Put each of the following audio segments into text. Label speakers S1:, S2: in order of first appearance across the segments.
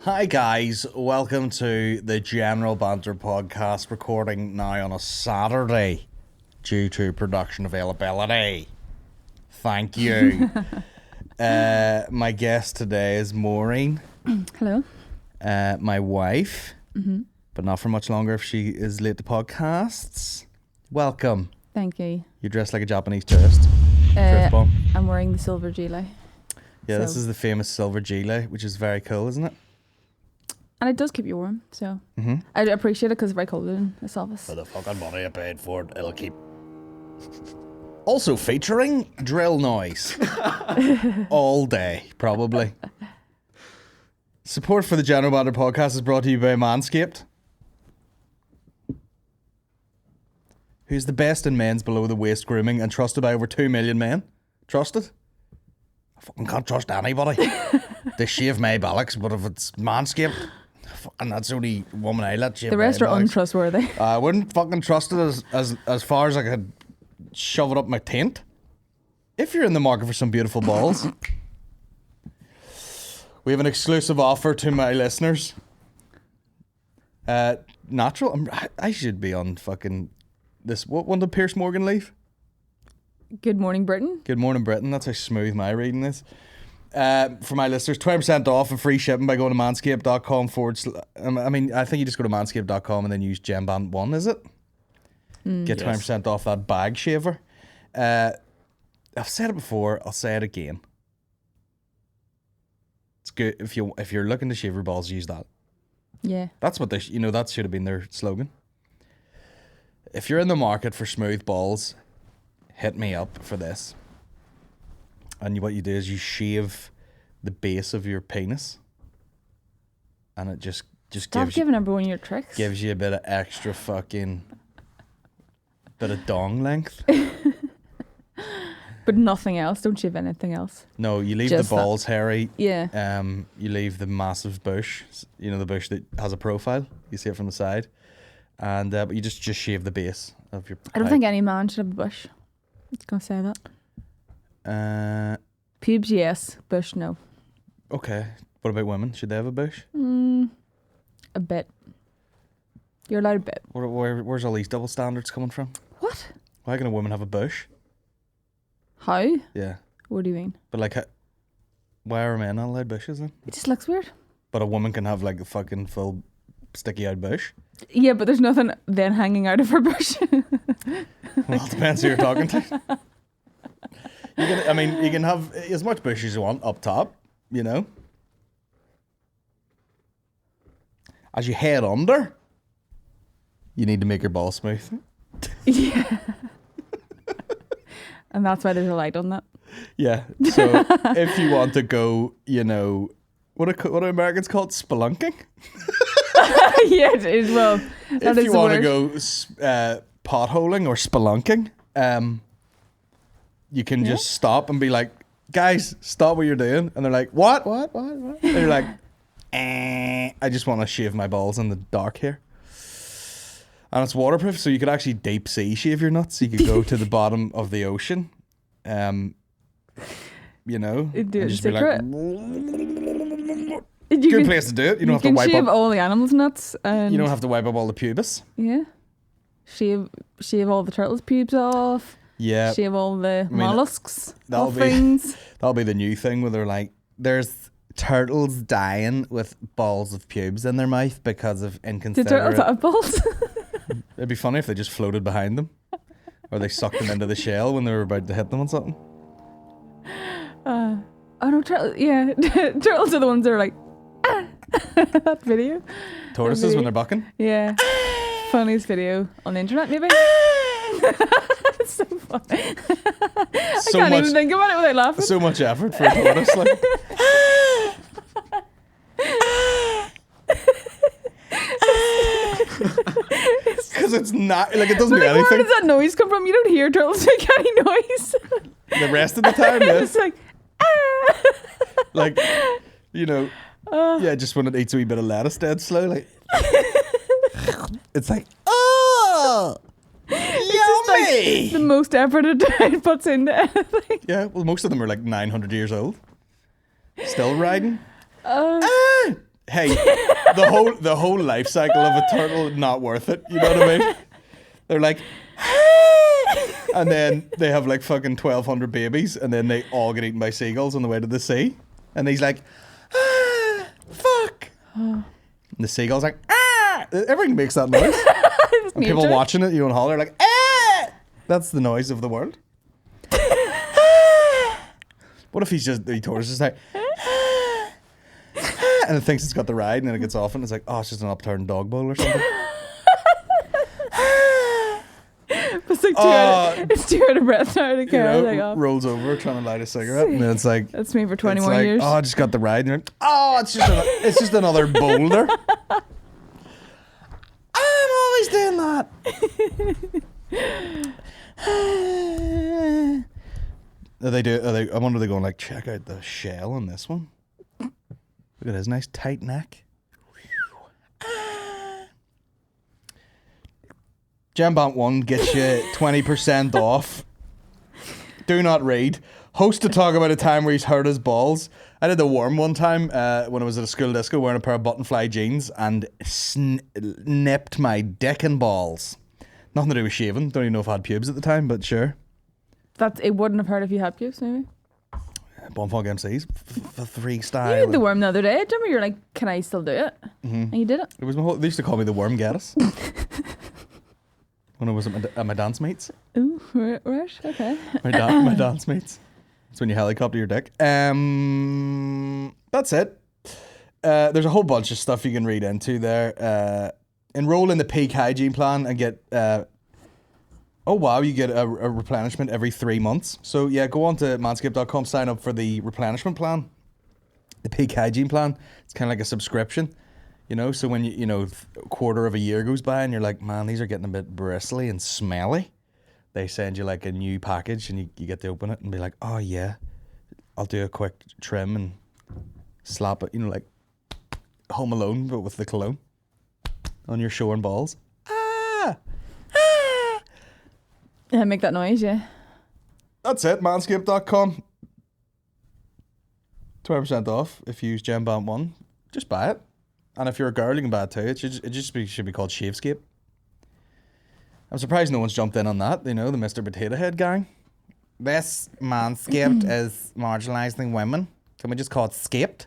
S1: Hi guys, welcome to the General Banter Podcast, recording now on a Saturday due to production availability. Thank you. My guest today is Máirín.
S2: Hello.
S1: My wife, but not for much longer if she is late to podcasts. Welcome.
S2: Thank you.
S1: You're dressed like a Japanese tourist.
S2: I'm wearing the silver gilet.
S1: Yeah, this is the famous silver gilet, which is very cool, isn't it?
S2: And it does keep you warm, so I appreciate it because it's very cold in this office.
S1: For the fucking money I paid for it, it'll keep. Also featuring drill noise. All day, probably. Support for the General Banter Podcast is brought to you by Manscaped, who's the best in men's below the waist grooming and trusted by over 2 million men. Trusted? I fucking can't trust anybody. They shave my bollocks, but if it's Manscaped, fucking that's the only woman I let shave.
S2: The rest are untrustworthy.
S1: I wouldn't fucking trust it as far as I could shove it up my tent. If you're in the market for some beautiful balls, we have an exclusive offer to my listeners. Natural. I should be on fucking this. When did Piers Morgan leave?
S2: Good morning, Britain.
S1: Good morning, Britain. That's how smooth my reading is. For my listeners, 20% off and free shipping by going to manscaped.com I think you just go to manscaped.com and then use GenBand1, is it? Get 20% off that bag shaver. I've said it before, I'll say it again. It's good if you're looking to shave your balls, use that.
S2: Yeah.
S1: That's what that should have been their slogan. If you're in the market for smooth balls, hit me up for this. And what you do is you shave the base of your penis, and it just
S2: Stop giving everyone your tricks.
S1: gives you a bit of extra fucking bit of dong length.
S2: But nothing else. Don't shave anything else.
S1: No, you leave
S2: Just
S1: the balls hairy.
S2: Yeah.
S1: You leave the massive bush. You know, the bush that has a profile. You see it from the side, and but you just shave the base of your.
S2: I don't think any man should have a bush. I was gonna say that. Pubes, yes. Bush, no.
S1: Okay. What about women? Should they have a bush?
S2: A bit. You're allowed a bit.
S1: Where's all these double standards coming from?
S2: What?
S1: Why can a woman have a bush?
S2: How?
S1: Yeah.
S2: What do you mean?
S1: But like, why are men not allowed bushes then?
S2: It just looks weird.
S1: But a woman can have like a fucking full sticky out bush.
S2: Yeah, but there's nothing then hanging out of her bush.
S1: Well, it depends who you're talking to. You can have as much bush as you want up top, you know. As you head under, you need to make your ball smooth.
S2: Yeah. And that's why there's a light on that.
S1: Yeah. So if you want to go, you know, what do Americans call it? Spelunking?
S2: Yeah, it is. Well,
S1: if you want to go potholing or spelunking, you can just stop and be like, guys, stop what you're doing. And they're like, what? And you're like, I just want to shave my balls in the dark here. And it's waterproof, so you could actually deep sea shave your nuts. You could go to the bottom of the ocean, you know,
S2: Do
S1: and
S2: it
S1: just be
S2: secret.
S1: like, good place to do it. You don't have to wipe
S2: shave
S1: up
S2: all the animals' nuts. And
S1: you don't have to wipe up all the pubis.
S2: Yeah. Shave all the turtles' pubes off.
S1: Yeah.
S2: Shave all the mollusks
S1: that'll
S2: off
S1: be-
S2: things.
S1: That'll be the new thing where they're like, there's turtles dying with balls of pubes in their mouth because of
S2: Do
S1: inconsiderate.
S2: turtles have balls?
S1: It'd be funny if they just floated behind them, or they sucked them into the shell when they were about to hit them on something.
S2: Oh no, turtles. Yeah, turtles are the ones that are like, that video.
S1: Tortoises when they're bucking.
S2: Yeah. Funniest video on the internet, maybe. It's so funny. I can't even think about it without laughing.
S1: So much effort for a tortoise. Like. Because it's not like it doesn't do
S2: Like,
S1: anything.
S2: where does that noise come from? You don't hear turtles make any noise.
S1: The rest of the time, yes.
S2: It's like,
S1: Like, you know, yeah, just when it eats a wee bit of lettuce dead slow, like. It's like, oh, yummy.
S2: Like the most effort it puts into anything.
S1: Yeah, well, most of them are like 900 years old. Still riding. hey, the whole life cycle of a turtle, not worth it. You know what I mean? They're like, and then they have like fucking 1,200 babies, and then they all get eaten by seagulls on the way to the sea. And he's like, fuck. And the seagull's like, everything makes that noise. And people watching it, you don't holler like, that's the noise of the world. What if he tortoises like, and it thinks it's got the ride, and then it gets off, and it's like, oh, it's just an upturned dog bowl or something.
S2: It's too out of breath now to carry.
S1: Rolls over trying to light a cigarette, and then it's like,
S2: that's me for 20 more years.
S1: Oh, I just got the ride, and you're like, oh, it's just another boulder. I'm always doing that. I wonder they're going like, check out the shell on this one. Look at his nice tight neck. Gembant 1 gets you 20% off. Do not read. Host to talk about a time where he's hurt his balls. I did the worm one time when I was at a school disco wearing a pair of button-fly jeans and nipped my dick and balls. Nothing to do with shaving. Don't even know if I had pubes at the time, but sure.
S2: It wouldn't have hurt if you had pubes, maybe.
S1: Bonfog MCs, freestyle.
S2: You did the worm the other day. Do you remember? You're like, can I still do it? Mm-hmm. And you did it.
S1: It was they used to call me the Worm Geddis. When I was at my dance mates.
S2: Ooh, right, okay.
S1: My dance mates. It's when you helicopter your dick. That's it. There's a whole bunch of stuff you can read into there. Enroll in the peak hygiene plan and get... you get a replenishment every 3 months. So yeah, go on to manscaped.com, sign up for the replenishment plan. The peak hygiene plan. It's kind of like a subscription. You know, so when a quarter of a year goes by and you're like, man, these are getting a bit bristly and smelly, they send you like a new package and you get to open it and be like, oh yeah, I'll do a quick trim and slap it, like Home Alone, but with the cologne on your showing balls.
S2: Yeah, make that noise, yeah.
S1: That's it, manscaped.com. 20% off if you use GemBand1. Just buy it. And if you're a girl, you can buy it too. It should be called Shavescape. I'm surprised no one's jumped in on that. The Mr. Potato Head gang. This Manscaped is marginalising women. Can we just call it Scaped?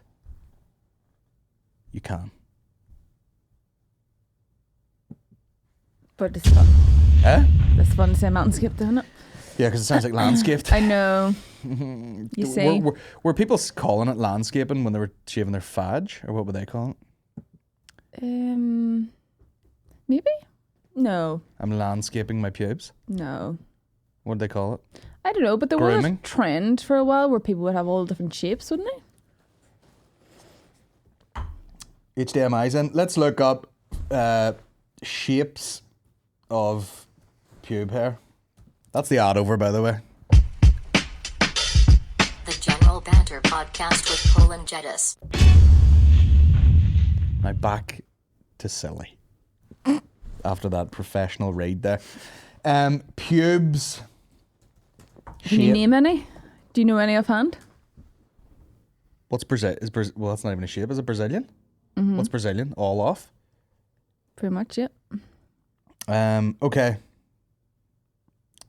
S1: You can.
S2: But it's fun.
S1: Eh?
S2: It's fun to say Manscaped, isn't it?
S1: Yeah, because it sounds like landscaped.
S2: I know. You see.
S1: Were people calling it landscaping when they were shaving their fadge? Or what would they call it?
S2: Maybe? No.
S1: I'm landscaping my pubes?
S2: No.
S1: What did they call it?
S2: I don't know, but there was a trend for a while where people would have all different shapes, wouldn't they?
S1: HDMI's in. Let's look up shapes of pube hair. That's the ad over, by the way.
S3: The General Banter Podcast with Colin Geddis.
S1: Now back to silly. After that professional read there. Pubes.
S2: Can you name any? Do you know any offhand?
S1: What's Brazil? Well, that's not even a shape. Is it Brazilian? Mm-hmm. What's Brazilian? All off?
S2: Pretty much, yeah.
S1: Okay.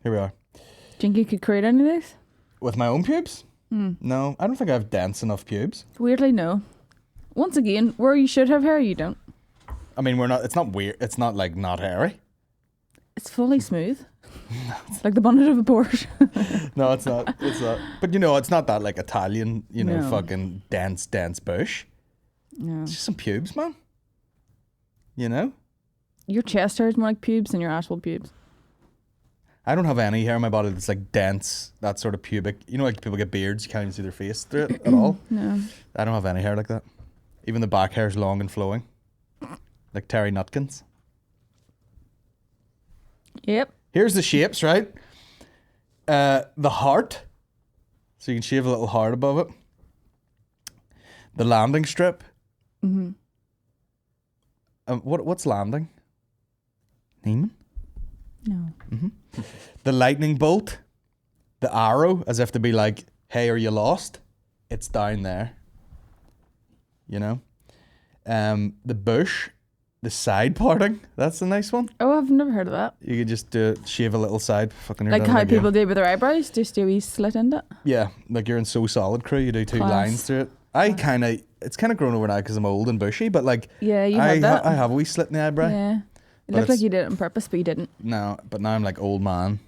S1: Here we are.
S2: Do you think you could create any of these?
S1: With my own pubes? No, I don't think I have dense enough pubes.
S2: Weirdly, no. Once again, where you should have hair, you don't.
S1: I mean, it's not weird. It's not like not hairy.
S2: It's fully smooth. It's like the bonnet of a Porsche.
S1: No, it's not. It's not. But it's not that like Italian,
S2: No.
S1: fucking dense bush.
S2: No.
S1: It's just some pubes, man.
S2: Your chest hair is more like pubes than your actual pubes.
S1: I don't have any hair on my body that's like dense, that sort of pubic. Like people get beards, you can't even see their face through it at all.
S2: No.
S1: I don't have any hair like that. Even the back hair is long and flowing. Like Terry Nutkins.
S2: Yep.
S1: Here's the shapes, right? The heart. So you can shave a little heart above it. The landing strip.
S2: Mm-hmm.
S1: What's landing? Neiman?
S2: No.
S1: Mm-hmm. The lightning bolt. The arrow, as if to be like, hey, are you lost? It's down there. The bush, the side parting. That's a nice one.
S2: Oh, I've never heard of that.
S1: You could just shave a little side. Fucking
S2: Like how people do with their eyebrows, just do a wee slit in it.
S1: Yeah, like you're in So Solid crew. You do 2 lines through it. It's kind of grown over now because I'm old and bushy, but like
S2: yeah, you have that.
S1: I have a wee slit in the eyebrow.
S2: Yeah, it looked like you did it on purpose, but you didn't.
S1: No, but now I'm like old man.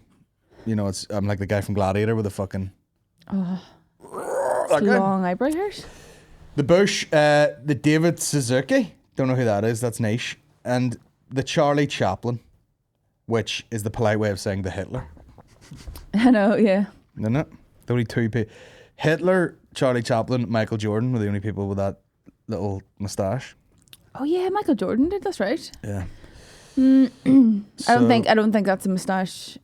S1: You know, I'm like the guy from Gladiator with a fucking
S2: long eyebrow hairs.
S1: The bush, the David Suzuki, don't know who that is. That's niche, and the Charlie Chaplin, which is the polite way of saying the Hitler.
S2: I know, yeah.
S1: Isn't it? The only 2 people. Hitler, Charlie Chaplin, Michael Jordan were the only people with that little moustache.
S2: Oh yeah, Michael Jordan did. That's right.
S1: Yeah.
S2: I don't think that's a moustache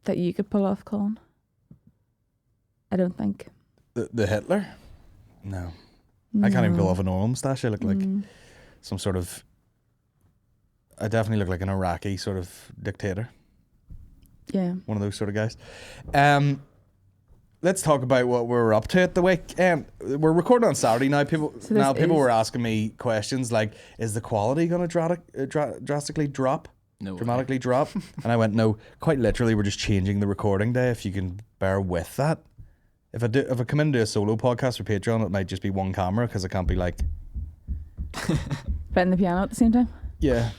S2: that you could pull off, Colin. I don't think.
S1: The Hitler? No. I can't even pull off a normal moustache. I look like some sort of. I definitely look like an Iraqi sort of dictator.
S2: Yeah.
S1: One of those sort of guys. Let's talk about what we're up to at the week. We're recording on Saturday now. People were asking me questions like, "Is the quality going to drastically drop?
S4: No,
S1: dramatically drop?" And I went, "No. Quite literally, we're just changing the recording day. If you can bear with that. If I come in and do a solo podcast for Patreon, it might just be one camera because I can't be like
S2: playing the piano at the same time.
S1: Yeah."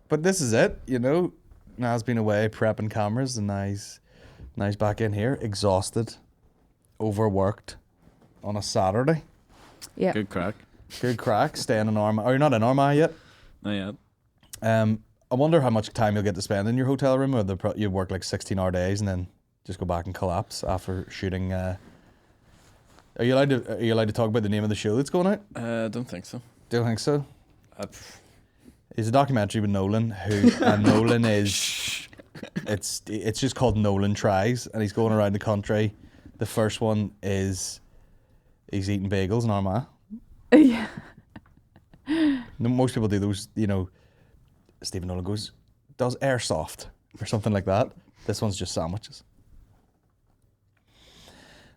S1: But this is it, you know. Niall's been away prepping cameras, and now he's back in here, exhausted, overworked, on a Saturday.
S2: Yeah.
S4: Good crack.
S1: Staying in Armagh. Oh, you're not in Armagh yet?
S4: Not yet.
S1: I wonder how much time you'll get to spend in your hotel room, or you work like 16-hour days and then just go back and collapse after shooting. Are you allowed to talk about the name of the show that's going out?
S4: Don't think so.
S1: Don't think so. It's a documentary with Nolan, and Nolan is, it's just called Nolan Tries, and he's going around the country. The first one is he's eating bagels in Armagh.
S2: Yeah.
S1: Most people do those, you know. Stephen Nolan does airsoft or something like that. This one's just sandwiches.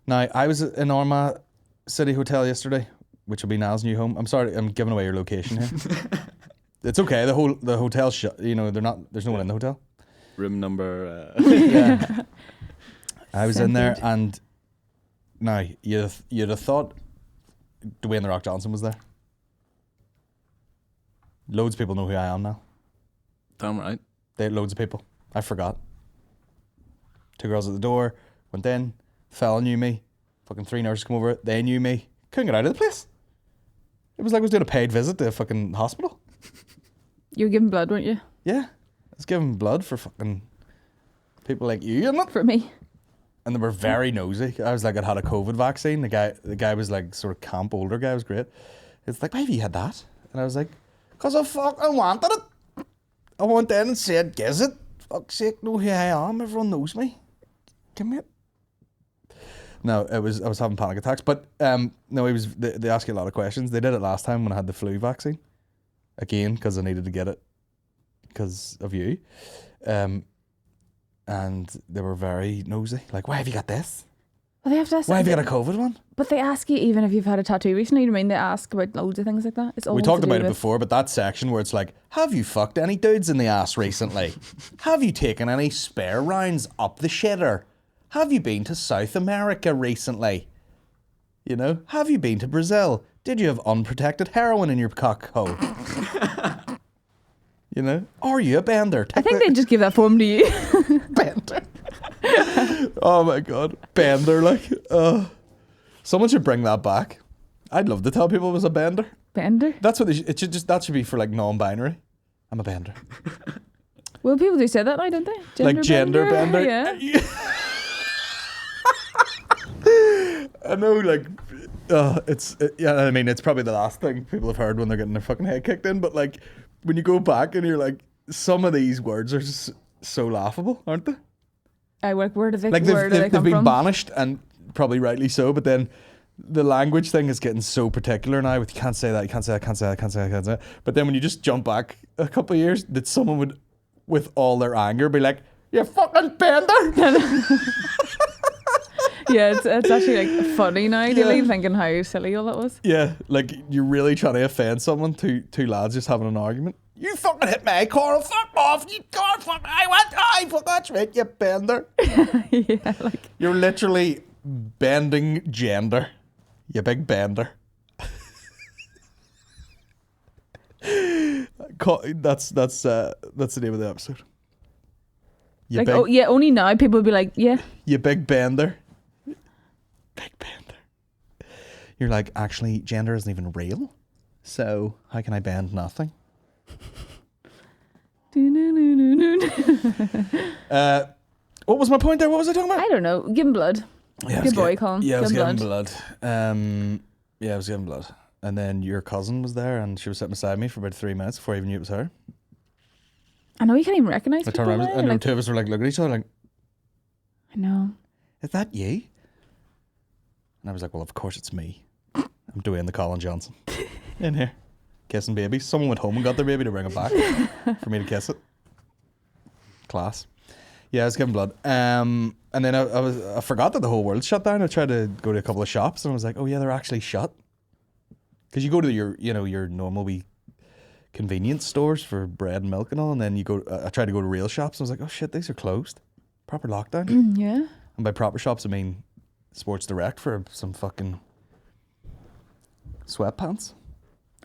S1: Now, I was in Armagh City Hotel yesterday, which will be Niall's new home. I'm sorry, I'm giving away your location here. It's okay. The hotel's shut. You know, there's no one in the hotel.
S4: Room number.
S1: Yeah. I was in there, and now you'd have thought Dwayne The Rock Johnson was there. Loads of people know who I am now.
S4: Damn right.
S1: Loads of people. I forgot. 2 girls at the door. Went in. Fella knew me. Fucking 3 nurses come over. They knew me. Couldn't get out of the place. It was like I was doing a paid visit to a fucking hospital.
S2: You were giving blood, weren't you?
S1: Yeah. I was giving blood for fucking people like you, and not
S2: for me.
S1: And they were very nosy. I was like, I'd had a COVID vaccine. The guy was like sort of camp older guy. It was great. It's like, why have you had that? And I was like, because I fucking wanted it. I went in and said, "Giz it. Fuck's sake, know who I am. Everyone knows me. Come here." No, I was having panic attacks. But no, they asked you a lot of questions. They did it last time when I had the flu vaccine. Again, because I needed to get it because of you. And they were very nosy. Like, why have you got this?
S2: Well, they have to ask.
S1: Why have you got a COVID one?
S2: But they ask you even if you've had a tattoo recently. You know what I mean? They ask about loads of things like that. It's all
S1: we talked about it before, but that section where it's like, have you fucked any dudes in the ass recently? Have you taken any spare rounds up the shitter? Have you been to South America recently? You know, have you been to Brazil? Did you have unprotected heroin in your cock hole? You know, are you a bender?
S2: I think they just give that form to you.
S1: Bender. Oh my god, bender! Like, someone should bring that back. I'd love to tell people it was a bender.
S2: Bender.
S1: That's what that should be for like non-binary. I'm a bender.
S2: Well, people do say that now, don't they?
S1: Gender bender.
S2: Yeah.
S1: I know, like, yeah. I mean, it's probably the last thing people have heard when they're getting their fucking head kicked in. But like, when you go back and you're like, some of these words are just so laughable, aren't they?
S2: Where do they
S1: like
S2: come
S1: they've been
S2: from?
S1: banished, and probably rightly so. But then the language thing is getting so particular now. With you can't say that, you can't say that, can't say that, can't say that, can't say that. But then when you just jump back a couple of years, that someone would, with all their anger, be like, "You fucking bender."
S2: Yeah, it's actually like funny now. Do you leave thinking how silly all that was?
S1: Yeah, like you're really trying to offend someone. Two lads just having an argument. You fucking hit my car, fuck off, you car, fuck, I fuck, that's right, you bender.
S2: Yeah, like
S1: You're literally bending gender, you big bender. That's the name of the episode. You
S2: like
S1: big,
S2: oh yeah, only now people would be like, yeah.
S1: you big bender. Big bender. You're like, actually, gender isn't even real, so how can I bend nothing? What was my point there? What was I talking about?
S2: I don't know. Give him blood.
S1: Yeah,
S2: Good boy, Colin.
S1: Yeah, I was
S2: Give him
S1: giving blood. Yeah, I was giving blood. And then your cousin was there, and she was sitting beside me for about 3 minutes before I even knew it was her.
S2: I know you can't even recognise
S1: I
S2: people
S1: turned around,
S2: now,
S1: and the
S2: like,
S1: two of us were like looking at each other, like,
S2: I know.
S1: "Is that you?" And I was like, "Well, of course it's me. I'm Dwayne the Colin Johnson in here, kissing babies. Someone went home and got their baby to bring it back for me to kiss it. Class." Yeah, I was giving blood. And then I forgot that the whole world shut down. I tried to go to a couple of shops, and I was like, "Oh yeah, they're actually shut." Because you go to your normal wee convenience stores for bread and milk and all, and then you go. I tried to go to real shops. And I was like, "Oh shit, these are closed. Proper lockdown."
S2: Yeah.
S1: And by proper shops, I mean Sports Direct for some fucking sweatpants.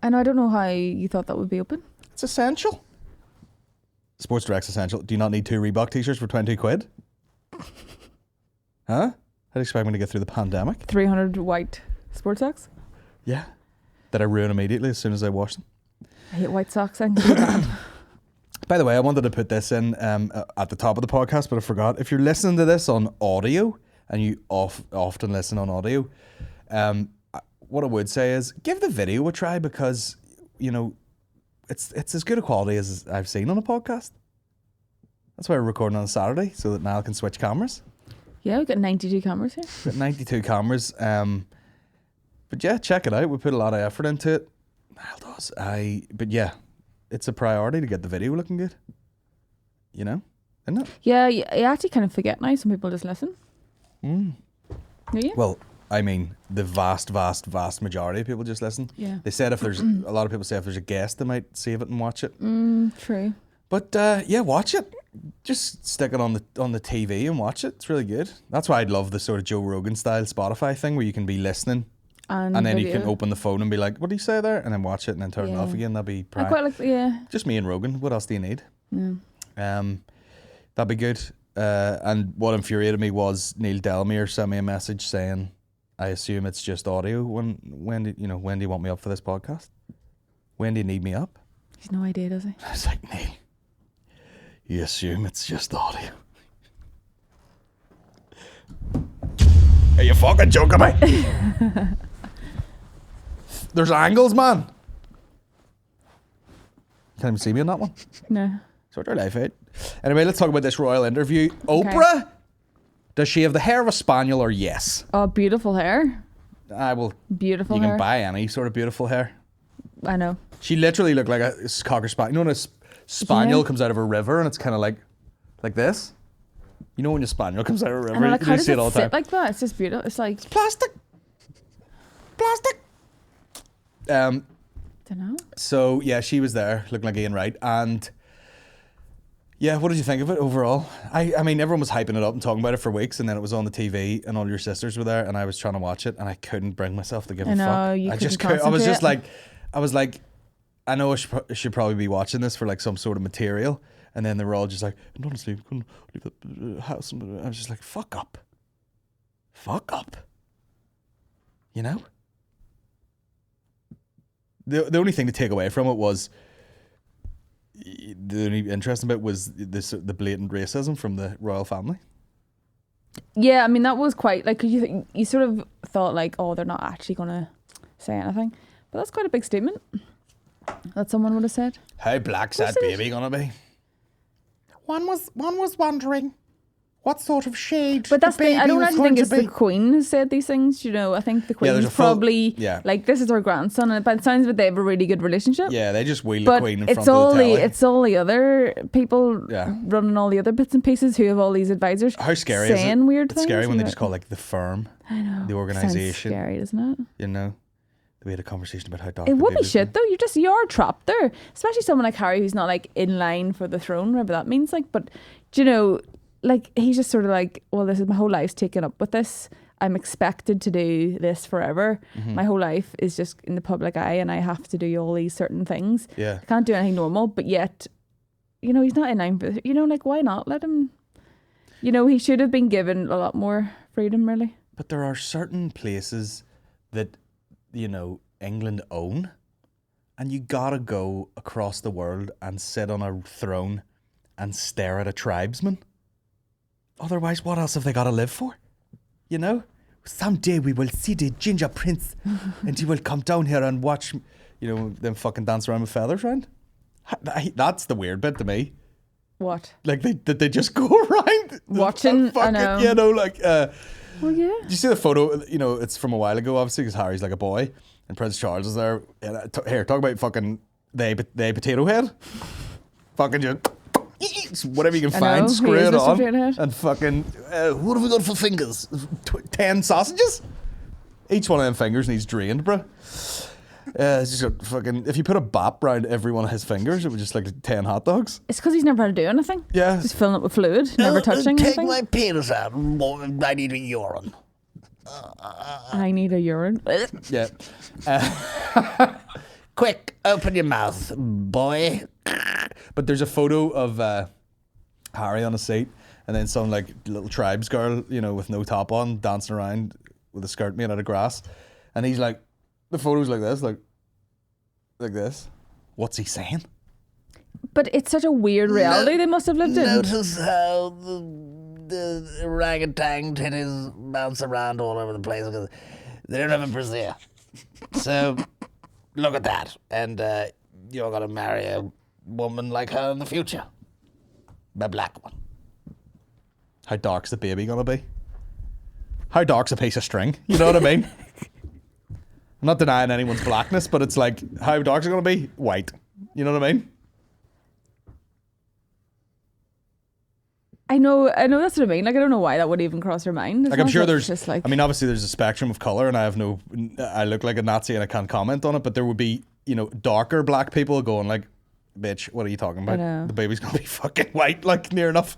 S2: And I don't know how you thought that would be open.
S1: It's essential. Sports Direct's essential. Do you not need 2 Reebok t-shirts for 22 quid? Huh? How do you expect me to get through the pandemic?
S2: 300 white sports socks.
S1: Yeah. That I ruin immediately as soon as I wash them.
S2: I hate white socks. I can do that.
S1: By the way, I wanted to put this in at the top of the podcast, but I forgot. If you're listening to this on audio, and you often listen on audio, what I would say is give the video a try, because, you know, it's as good a quality as I've seen on a podcast. That's why we're recording on a Saturday, so that Niall can switch cameras.
S2: Yeah, we've got 92 cameras here.
S1: We've got 92 cameras. But yeah, check it out. We put a lot of effort into it. Niall does. But yeah, it's a priority to get the video looking good. You know? Isn't it?
S2: Yeah, you actually kind of forget now. Some people just listen. Do you?
S1: Well, I mean, the vast majority of people just listen.
S2: Yeah.
S1: They said if there's, a lot of people say if there's a guest, they might save it and watch it.
S2: True.
S1: But yeah, watch it. Just stick it on the TV and watch it. It's really good. That's why I'd love the sort of Joe Rogan style Spotify thing where you can be listeing and then you can open the phone and be like, "What do you say there?" And then watch it and then turn it off again. That'd be
S2: I quite like, yeah.
S1: just me and Rogan. What else do you need?
S2: Yeah.
S1: That'd be good. And what infuriated me was Neil Delmere sent me a message saying, "I assume it's just audio. When do you want me up for this podcast? When do you need me up?"
S2: He's no idea, does he?
S1: I was like, "Neil, you assume it's just audio? Are you fucking joking me?" There's angles, man. Can't even see me on that one.
S2: No.
S1: Sort our life out. Anyway, let's talk about this royal interview. Oprah, does she have the hair of a spaniel or yes?
S2: Oh, beautiful hair. Beautiful
S1: you
S2: hair.
S1: can buy any sort of beautiful hair.
S2: I know.
S1: She literally looked like a cocker spaniel. You know when a spaniel
S2: Yeah.
S1: comes out of a river and it's kind of like this? You know when a spaniel comes out of a river,
S2: And I'm like,
S1: you
S2: how
S1: do
S2: does
S1: see it
S2: it
S1: all the time.
S2: sit like that? It's just beautiful. It's like,
S1: Plastic.
S2: don't know.
S1: So yeah, she was there looking like Ian Wright, and yeah, what did you think of it overall? I mean, everyone was hyping it up and talking about it for weeks, and then it was on the TV, and all your sisters were there, and I was trying to watch it, and I couldn't bring myself to give a fuck.
S2: You
S1: I
S2: couldn't
S1: just could. I was just
S2: concentrate.
S1: like, I know I should probably be watching this for like some sort of material, and then they were all just like, "I'm not asleep. Couldn't leave the house." And I was just like, fuck up. You know. The only thing to take away from it was, the only interesting bit was the blatant racism from the royal family.
S2: Yeah, I mean, that was quite, like, 'cause you sort of thought, like, oh, they're not actually going to say anything. But that's quite a big statement that someone would have said.
S1: How black's that baby gonna be? One was wondering What sort of shade?
S2: But that's
S1: the
S2: the thing. I
S1: baby
S2: don't
S1: was
S2: actually
S1: going
S2: think it's
S1: to
S2: the
S1: be?
S2: Queen who said these things. You know, I think the
S1: Yeah, there's
S2: Queen's
S1: a full-
S2: probably
S1: yeah.
S2: like, this is her grandson, and by the sounds of it, they have a really good relationship.
S1: Yeah, they just wheel the
S2: But
S1: Queen in
S2: it's
S1: front of
S2: all
S1: the telly.
S2: it's all the other people
S1: Yeah.
S2: running all the other bits and pieces who have all these advisors.
S1: How scary is it?
S2: saying weird
S1: It's
S2: things.
S1: scary when
S2: and
S1: they
S2: you're
S1: just call like the firm,
S2: I know.
S1: the
S2: Sounds
S1: organisation.
S2: scary, doesn't it?
S1: You know, we had a conversation about how dark
S2: It
S1: the
S2: would be
S1: baby's
S2: shit though. You are trapped there, especially someone like Harry who's not like in line for the throne, whatever that means. Like, but do you know, like he's just sort of like, well, this is my whole life's taken up with this. I'm expected to do this forever.
S1: Mm-hmm.
S2: My whole life is just in the public eye, and I have to do all these certain things.
S1: Yeah.
S2: I can't do anything normal, but yet, you know, he's not in line for. You know, like why not let him? You know, he should have been given a lot more freedom, really.
S1: But there are certain places that, you know, England own, and you gotta go across the world and sit on a throne and stare at a tribesman. Otherwise, what else have they got to live for? You know? Someday we will see the ginger prince and he will come down here and watch, you know, them fucking dance around with feathers round. That's the weird bit to me.
S2: What?
S1: Like, they just go around
S2: Watching,
S1: and fucking,
S2: I know.
S1: you know, like...
S2: Well, yeah.
S1: Did you see the photo? You know, it's from a while ago, obviously, because Harry's like a boy and Prince Charles is there. Here, talk about fucking the potato head. Fucking just whatever you can
S2: I
S1: find,
S2: know,
S1: screw
S2: he is
S1: it
S2: Mr.
S1: on,
S2: Potato Head.
S1: and fucking. What have we got for fingers? 10 sausages. Each one of them fingers needs drained, bro. It's just got fucking. If you put a bap round every one of his fingers, it would just like 10 hot dogs.
S2: It's because he's never had to do anything.
S1: Yeah.
S2: Just filling it with fluid, never touching
S5: Take
S2: anything.
S5: my penis out. I need a urine.
S2: I need a urine.
S1: Yeah.
S5: Quick, open your mouth, boy.
S1: But there's a photo of Harry on a seat, and then some like little tribes girl, you know, with no top on, dancing around with a skirt made out of grass, and he's like, the photo's like this, like this. What's he saying?
S2: But it's such a weird reality they must have lived in.
S5: Notice how the orangutan titties bounce around all over the place because they don't have a brassiere. So look at that, and you're gonna marry a woman like her in the future, a black one.
S1: How dark's the baby gonna be? How dark's a piece of string? You know what I mean? I'm not denying anyone's blackness, but it's like, how dark's it gonna be? White. You know what I mean?
S2: I know that's what I mean. Like, I don't know why that would even cross your mind. It's
S1: Like, I'm
S2: not
S1: sure
S2: like
S1: there's,
S2: just like,
S1: I mean, obviously there's a spectrum of color, and I look like a Nazi and I can't comment on it, but there would be, you know, darker black people going like, bitch, what are you talking about?
S2: know.
S1: The baby's gonna be fucking white, like, near enough.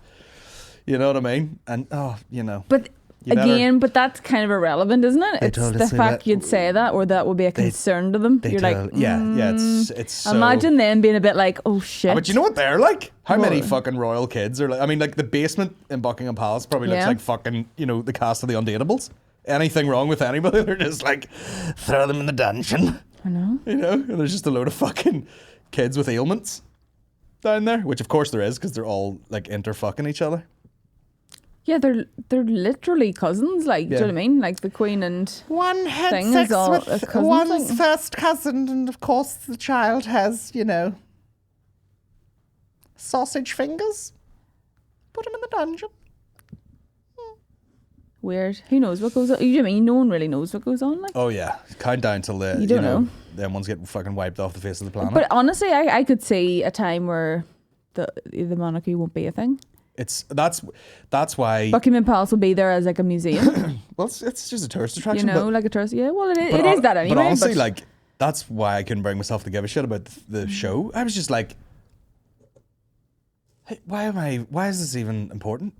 S1: You know what I mean? And, you know.
S2: but
S1: you better-
S2: again, but that's kind of irrelevant, isn't it? It's
S1: told
S2: the
S1: us
S2: fact
S1: that-
S2: you'd say that, or that would be a concern to them. You're like,
S1: yeah, it's so...
S2: imagine them being a bit like, oh shit.
S1: But you know what they're like? How many
S2: What?
S1: fucking royal kids are like? I mean, like the basement in Buckingham Palace probably looks
S2: Yeah.
S1: like fucking, you know, the cast of The Undateables. Anything wrong with anybody, they're just like, throw them in the dungeon.
S2: I know.
S1: You know? And there's just a load of fucking kids with ailments down there, which of course there is because they're all like interfucking each other.
S2: Yeah, they're literally cousins. Like, do you know
S1: Yeah.
S2: what I mean? Like the Queen and
S5: One had
S2: Thing is
S5: sex
S2: all
S5: with
S2: a cousin
S5: one's
S2: thing.
S5: first cousin, and of course the child has, you know, sausage fingers. Put him in the dungeon.
S2: weird. Who knows what goes on? You know what I mean? No one really knows what goes on. Like,
S1: Oh yeah, count down till the
S2: You don't know.
S1: them ones get fucking wiped off the face of the planet.
S2: but honestly, I could see a time where the monarchy won't be a thing.
S1: That's why.
S2: Buckingham Palace will be there as like a museum.
S1: Well, it's just a tourist
S2: you
S1: attraction.
S2: know,
S1: but,
S2: like a tourist. Yeah, well, it
S1: but
S2: is that anyway.
S1: But honestly,
S2: but
S1: like that's why I couldn't bring myself to give a shit about the show. I was just like, hey, why is this even important?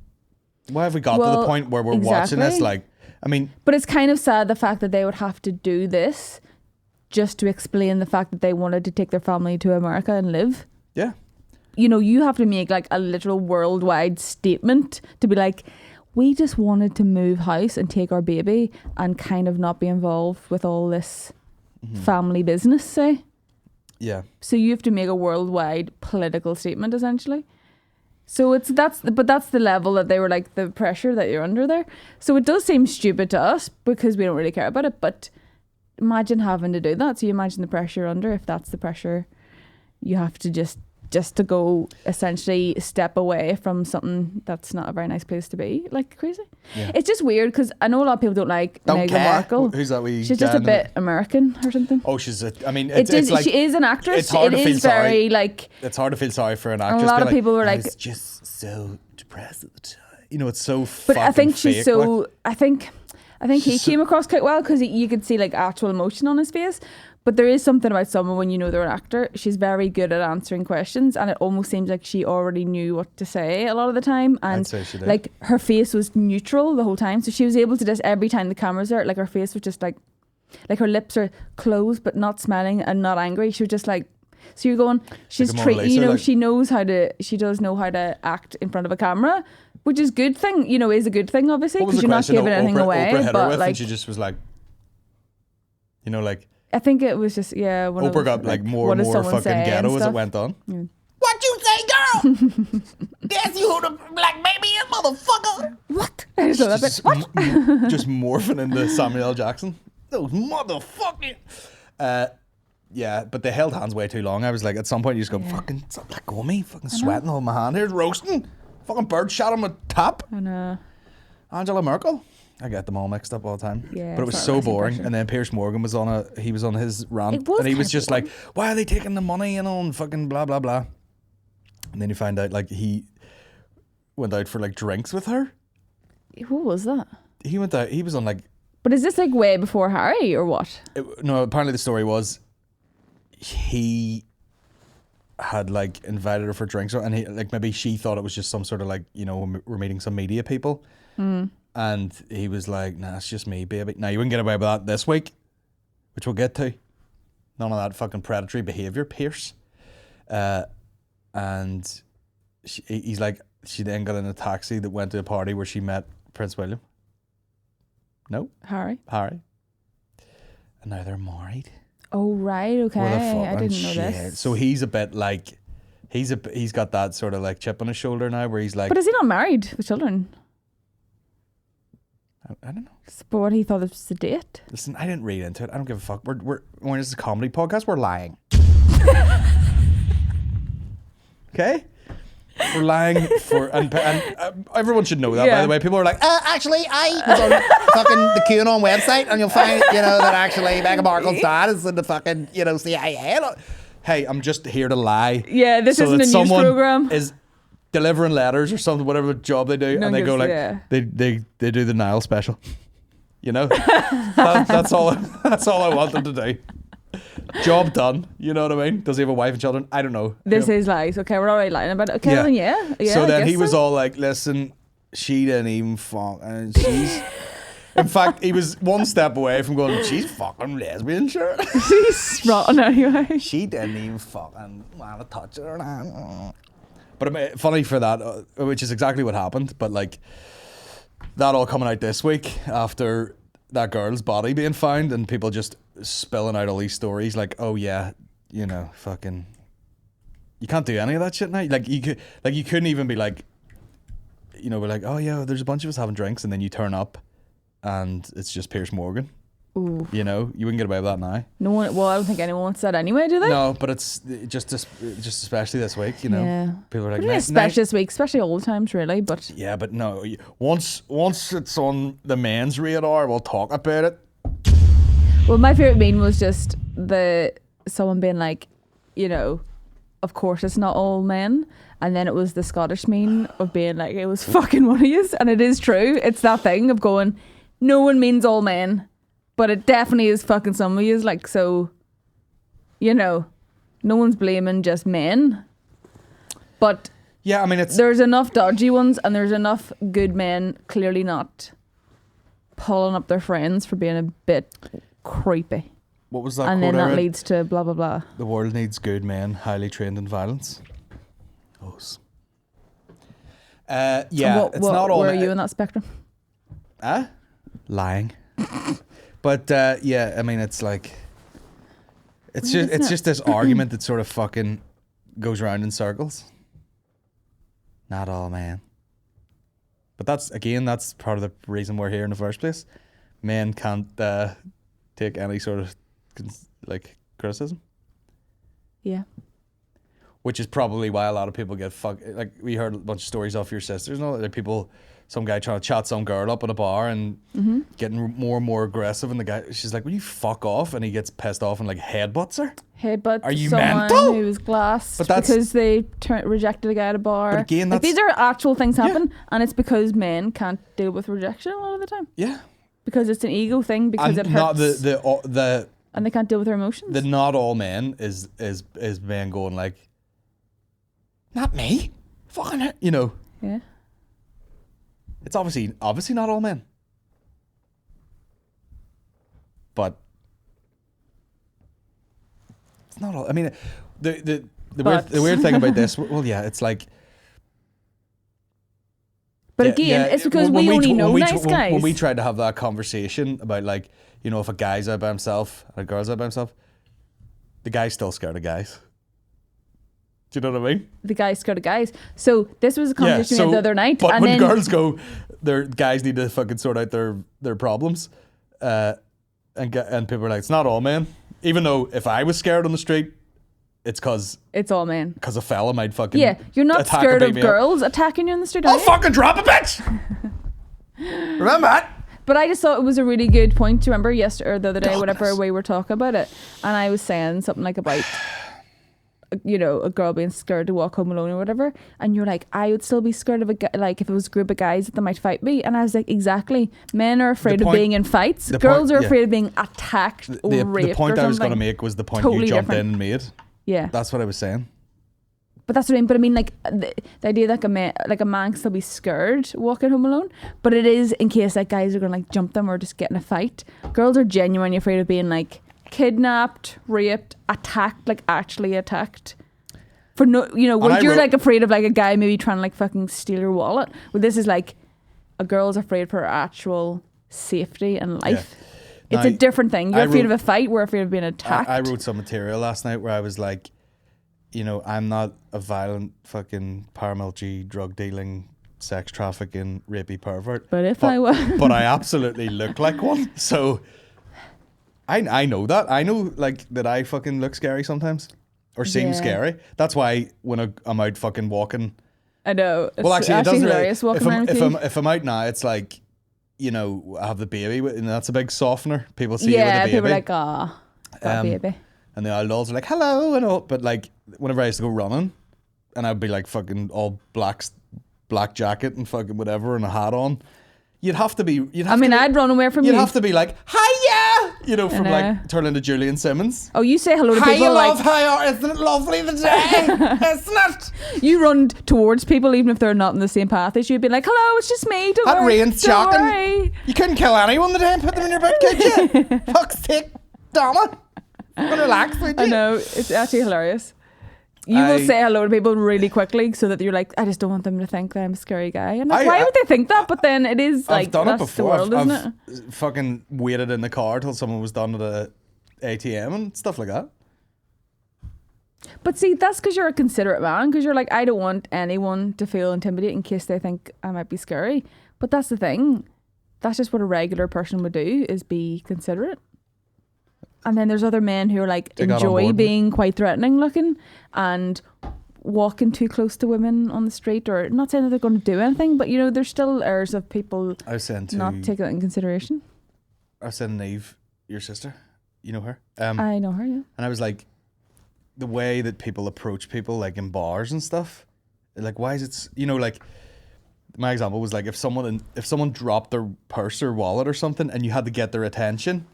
S1: Why have we got to the
S2: Well,
S1: point where we're watching this?
S2: exactly.
S1: Like, I mean,
S2: But it's kind of sad the fact that they would have to do this just to explain the fact that they wanted to take their family to America and live.
S1: yeah.
S2: You know, you have to make like a literal worldwide statement to be like, we just wanted to move house and take our baby and kind of not be involved with all this family business, say.
S1: Yeah.
S2: So you have to make a worldwide political statement essentially. So that's the level that they were like, the pressure that you're under there. So it does seem stupid to us because we don't really care about it, but imagine having to do that. So you imagine the pressure you're under if that's the pressure you have to just just to go essentially step away from something that's not a very nice place to be, like crazy.
S1: Yeah.
S2: It's just weird because I know a lot of people don't like
S1: Don't
S2: Meghan
S1: care.
S2: Markle.
S1: Who's that wee
S2: She's just
S1: guy
S2: a
S1: in the
S2: bit American or something.
S1: Oh, I mean, it's like,
S2: she is an actress.
S1: it's hard
S2: It
S1: to feel
S2: is very
S1: sorry.
S2: like.
S1: It's hard to feel sorry for an
S2: And
S1: actress.
S2: a lot
S1: being
S2: of people were
S1: "I
S2: like,
S1: was just so depressed at the time." You know, it's so.
S2: but I think
S1: fucking
S2: she's
S1: fake, like.
S2: so. I think he came across quite well because you could see like actual emotion on his face. But there is something about someone when you know they're an actor. She's very good at answering questions, and it almost seems like she already knew what to say a lot of the time. And
S1: I'd say she did.
S2: like her face was neutral the whole time, so she was able to just every time the cameras there, like her face was just like her lips are closed but not smiling and not angry. She was just like. So you're going. She's
S1: a Mona Lisa,
S2: you know,
S1: like-
S2: she knows how to. She does know how to act in front of a camera, which is good thing. You know, is a good thing obviously
S1: What was
S2: because
S1: the
S2: you're not
S1: question?
S2: giving anything
S1: Oprah,
S2: away.
S1: Oprah hit her
S2: But
S1: with,
S2: like,
S1: and she just was like, you know, like
S2: I think it was just one of
S1: Oprah
S2: those,
S1: got like more
S2: what
S1: and
S2: does
S1: more
S2: someone
S1: fucking
S2: say and
S1: ghetto as it
S2: stuff.
S1: went on.
S5: What you say, girl? Guess you who the black baby is, motherfucker.
S2: What? I saw that bit.
S1: Just,
S2: What?
S1: just morphing into Samuel L. Jackson. Those motherfucking. Yeah, but they held hands way too long. I was like, at some point, you just go, fucking, let go of me. Fucking sweating on my hand. Here's roasting. Fucking bird shot on my top.
S2: I know.
S1: Angela Merkel. I get them all mixed up all the time.
S2: Yeah,
S1: but it was
S2: it's
S1: so
S2: not a rising
S1: boring.
S2: pressure.
S1: And then Piers Morgan was on his rant.
S2: It was
S1: And he was
S2: kinda
S1: just like, why are they taking the money, you know, and fucking blah, blah, blah. And then you find out, like, he went out for, like, drinks with her.
S2: What was that?
S1: He went out, he was on, like,
S2: But is this like way before Harry or what?
S1: no, apparently the story was he had like invited her for drinks, and he like maybe she thought it was just some sort of like, you know, we're meeting some media people, and he was like, nah, it's just me, baby. Now you wouldn't get away with that this week, which we'll get to. None of that fucking predatory behaviour, Pierce. And he's like, she then got in a taxi that went to a party where she met Prince William. No,
S2: Harry?
S1: Harry. And now they're married.
S2: Oh right, okay.
S1: What the
S2: I
S1: fucking
S2: didn't know
S1: shit.
S2: this.
S1: So he's a bit like, he's got that sort of like chip on his shoulder now, where he's like,
S2: But is he not married with children?
S1: I don't know.
S2: But what he thought it was a date?
S1: Listen, I didn't read into it. I don't give a fuck. We're when this is a comedy podcast, we're lying. Okay. We're lying for, and everyone should know that. By
S2: Yeah.
S1: the way, people are like,
S5: Actually, I was on fucking the QAnon website, and you'll find, you know, that actually Meghan Markle's dad is in the fucking, you know, CIA.
S1: hey, I'm just here to lie.
S2: Yeah, this
S1: so
S2: isn't
S1: that
S2: a news
S1: someone
S2: program.
S1: Is delivering letters or something, whatever job they do,
S2: No
S1: and they
S2: one
S1: go
S2: gives-
S1: like,
S2: yeah.
S1: they do the Nile special. You know, that's all. That's all I want them to do. Job done. You know what I mean? Does he have a wife and children? I don't know.
S2: This
S1: You know?
S2: is lies. Okay, we're already lying about it. Okay, then yeah.
S1: So
S2: I
S1: then
S2: guess
S1: he was
S2: so.
S1: all like, "Listen, she didn't even fuck, and she's." In fact, he was one step away from going, "She's fucking lesbian, sure."
S2: He's rotten anyway.
S1: She didn't even fucking want to touch her. But I mean, funny for that, which is exactly what happened. But like that all coming out this week after that girl's body being found, and people just spilling out all these stories like, "Oh yeah, you know, fucking, you can't do any of that shit now." Like you couldn't even be like, you know, we're like, "Oh yeah, there's a bunch of us having drinks," and then you turn up, and it's just Piers Morgan.
S2: Ooh.
S1: You know, you wouldn't get away with that now.
S2: No one. Well, I don't think anyone wants that anyway, do they?
S1: No, but it's just especially this week, you know.
S2: Yeah.
S1: People are like,
S2: But yeah, especially this week, especially all the times, really. But
S1: yeah, but no. Once it's on the men's radar, we'll talk about it.
S2: well, my favorite meme was just someone being like, you know, of course it's not all men, and then it was the Scottish meme of being like, it was fucking one of yous, and it is true. It's that thing of going, no one means all men, but it definitely is fucking some of yous. Like, so, you know, no one's blaming just men, but
S1: Yeah, I mean it's
S2: there's enough dodgy ones, and there's enough good men clearly not pulling up their friends for being a bit creepy.
S1: what was that
S2: And
S1: quote
S2: then
S1: I
S2: that
S1: read?
S2: leads to blah blah blah.
S1: The world needs good men, highly trained in violence. Us. Yeah,
S2: what,
S1: it's not all.
S2: where are you in that spectrum?
S1: Lying. But yeah, I mean it's like it's
S2: Weird, isn't it?
S1: just this argument that sort of fucking goes around in circles. Not all men. But that's part of the reason we're here in the first place. Men can't take any sort of like criticism.
S2: Yeah.
S1: which is probably why a lot of people get fucked. Like, we heard a bunch of stories off your sisters and all that. People, some guy trying to chat some girl up at a bar and getting more and more aggressive, and the guy, she's like, will you fuck off? And he gets pissed off and like headbutts her.
S2: Headbutt
S1: Are you
S2: someone
S1: mental?
S2: who was glassed
S1: But that's-
S2: because they rejected a guy at a bar.
S1: But again,
S2: like,
S1: that's-
S2: these are actual things happen, and it's because men can't deal with rejection a lot of the time.
S1: Yeah.
S2: Because it's an ego thing, because
S1: And
S2: it
S1: not
S2: hurts,
S1: the
S2: and they can't deal with their emotions.
S1: the not all men is men going like, not me, fucking it, you know.
S2: yeah.
S1: It's obviously not all men, but it's not all. I mean, the weird thing about this, well, yeah, it's like.
S2: But
S1: Yeah,
S2: again,
S1: yeah,
S2: it's because
S1: when
S2: we only
S1: when
S2: know
S1: we
S2: nice guys.
S1: When we tried to have that conversation about, like, you know, if a guy's out by himself and a girl's out by himself, the guy's still scared of guys. Do you know what I mean?
S2: The guys scared of guys. So this was a conversation we had the other night.
S1: But
S2: and
S1: when
S2: then,
S1: girls go, their guys need to fucking sort out their problems, and people are like, it's not all men. Even though if I was scared on the street, it's because
S2: it's all men.
S1: a fella might fucking
S2: Yeah, you're not
S1: attack
S2: scared
S1: or
S2: of
S1: beat me up.
S2: girls attacking you in the street, are
S1: I'll
S2: you?
S1: fucking drop a bitch. Remember that?
S2: But I just thought it was a really good point. Do you remember yesterday or the other day,
S1: God,
S2: whatever
S1: yes.
S2: we were talking about it, and I was saying something like about, you know, a girl being scared to walk home alone or whatever, and you're like, I would still be scared of a guy, like if it was a group of guys that might fight me, and I was like, exactly. Men are afraid of
S1: point-
S2: being in fights.
S1: the
S2: Girls
S1: point-
S2: are
S1: yeah.
S2: afraid of being attacked or
S1: The
S2: raped
S1: point
S2: or
S1: I was going to
S2: something.
S1: make was the point
S2: Totally
S1: you jumped
S2: different.
S1: in and made.
S2: Yeah,
S1: That's what I was saying.
S2: but that's what I mean. But I mean, like the idea that a man can still be scared walking home alone, but it is in case that guys are gonna like jump them or just get in a fight. Girls are genuinely afraid of being like kidnapped, raped, attacked, like actually attacked. For no, you know,
S1: And
S2: when
S1: I
S2: you're
S1: wrote-
S2: like afraid of like a guy maybe trying to like fucking steal your wallet. Well, this is like a girl's afraid for her actual safety and life. It's a
S1: Now,
S2: different thing. You're
S1: I
S2: afraid
S1: wrote-
S2: of a fight. We're afraid of being attacked.
S1: I wrote some material last night where I was like, you know, I'm not a violent fucking paramilitary drug dealing, sex trafficking, rapey pervert.
S2: But if I was,
S1: but I absolutely look like one. So I know that. I know like that I fucking look scary sometimes or seem
S2: Yeah.
S1: scary. That's why when I'm out fucking walking.
S2: I know. It's
S1: Well, actually, it doesn't
S2: hilarious
S1: really.
S2: walking around with you.
S1: If I'm out now, it's like, you know, I have the baby, and that's a big softener. People see you
S2: Yeah,
S1: with the baby.
S2: people are like, ah, that baby.
S1: And the adults are like, hello, and all. But like, whenever I used to go running, and I'd be like fucking all black jacket and fucking whatever and a hat on, you'd have to be.
S2: I mean, I'd run away from
S1: You'd
S2: you.
S1: have to be like, hiya, you know, from
S2: know.
S1: like turning into Julian Simmons.
S2: Oh, you say hello to
S1: Hi,
S2: people
S1: you
S2: like
S1: love, hi, isn't it lovely today? Isn't it?
S2: you run towards people even if they're not in the same path as you. You'd be like, hello, it's just me. Don't
S1: That
S2: worry.
S1: rain's
S2: Don't
S1: shocking.
S2: worry.
S1: You couldn't kill anyone the day and put them in your bed, could you? Fuck's sake, damn it. Relax, would you?
S2: I know, it's actually hilarious. You will say hello to people really quickly so that you're like, I just don't want them to think that I'm a scary guy. And like, why would they think that? But then it is like,
S1: I've done it
S2: that's the
S1: before.
S2: world, isn't it?
S1: I've fucking waited in the car till someone was done at a ATM and stuff like that.
S2: But see, that's because you're a considerate man, because you're like, I don't want anyone to feel intimidated in case they think I might be scary. But that's the thing. That's just what a regular person would do, is be considerate. And then there's other men who are like,
S1: Take that on
S2: enjoy
S1: board.
S2: being quite threatening looking and walking too close to women on the street, or not saying that they're going to do anything, but you know, there's still airs of people
S1: I was saying to
S2: not taking that in consideration.
S1: I was saying Neve, your sister, you know her.
S2: I know her, yeah.
S1: And I was like, the way that people approach people like in bars and stuff, like why is it, you know, like my example was like if someone dropped their purse or wallet or something and you had to get their attention,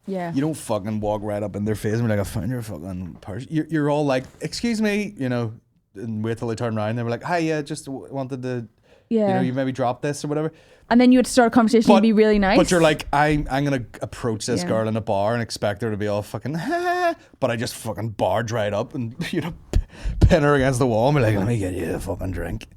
S2: Yeah.
S1: you don't fucking walk right up in their face and be like, I found your fucking purse. You're all like, excuse me, you know, and wait till they turn around and they were like, hi, yeah, just wanted to,
S2: Yeah.
S1: you know, you maybe dropped this or whatever.
S2: And then you would start a conversation, you'd be really nice.
S1: But you're like, I'm gonna approach this
S2: Yeah.
S1: girl in a bar and expect her to be all fucking, but I just fucking barge right up and, you know, pin her against the wall and be like, let me get you a fucking drink.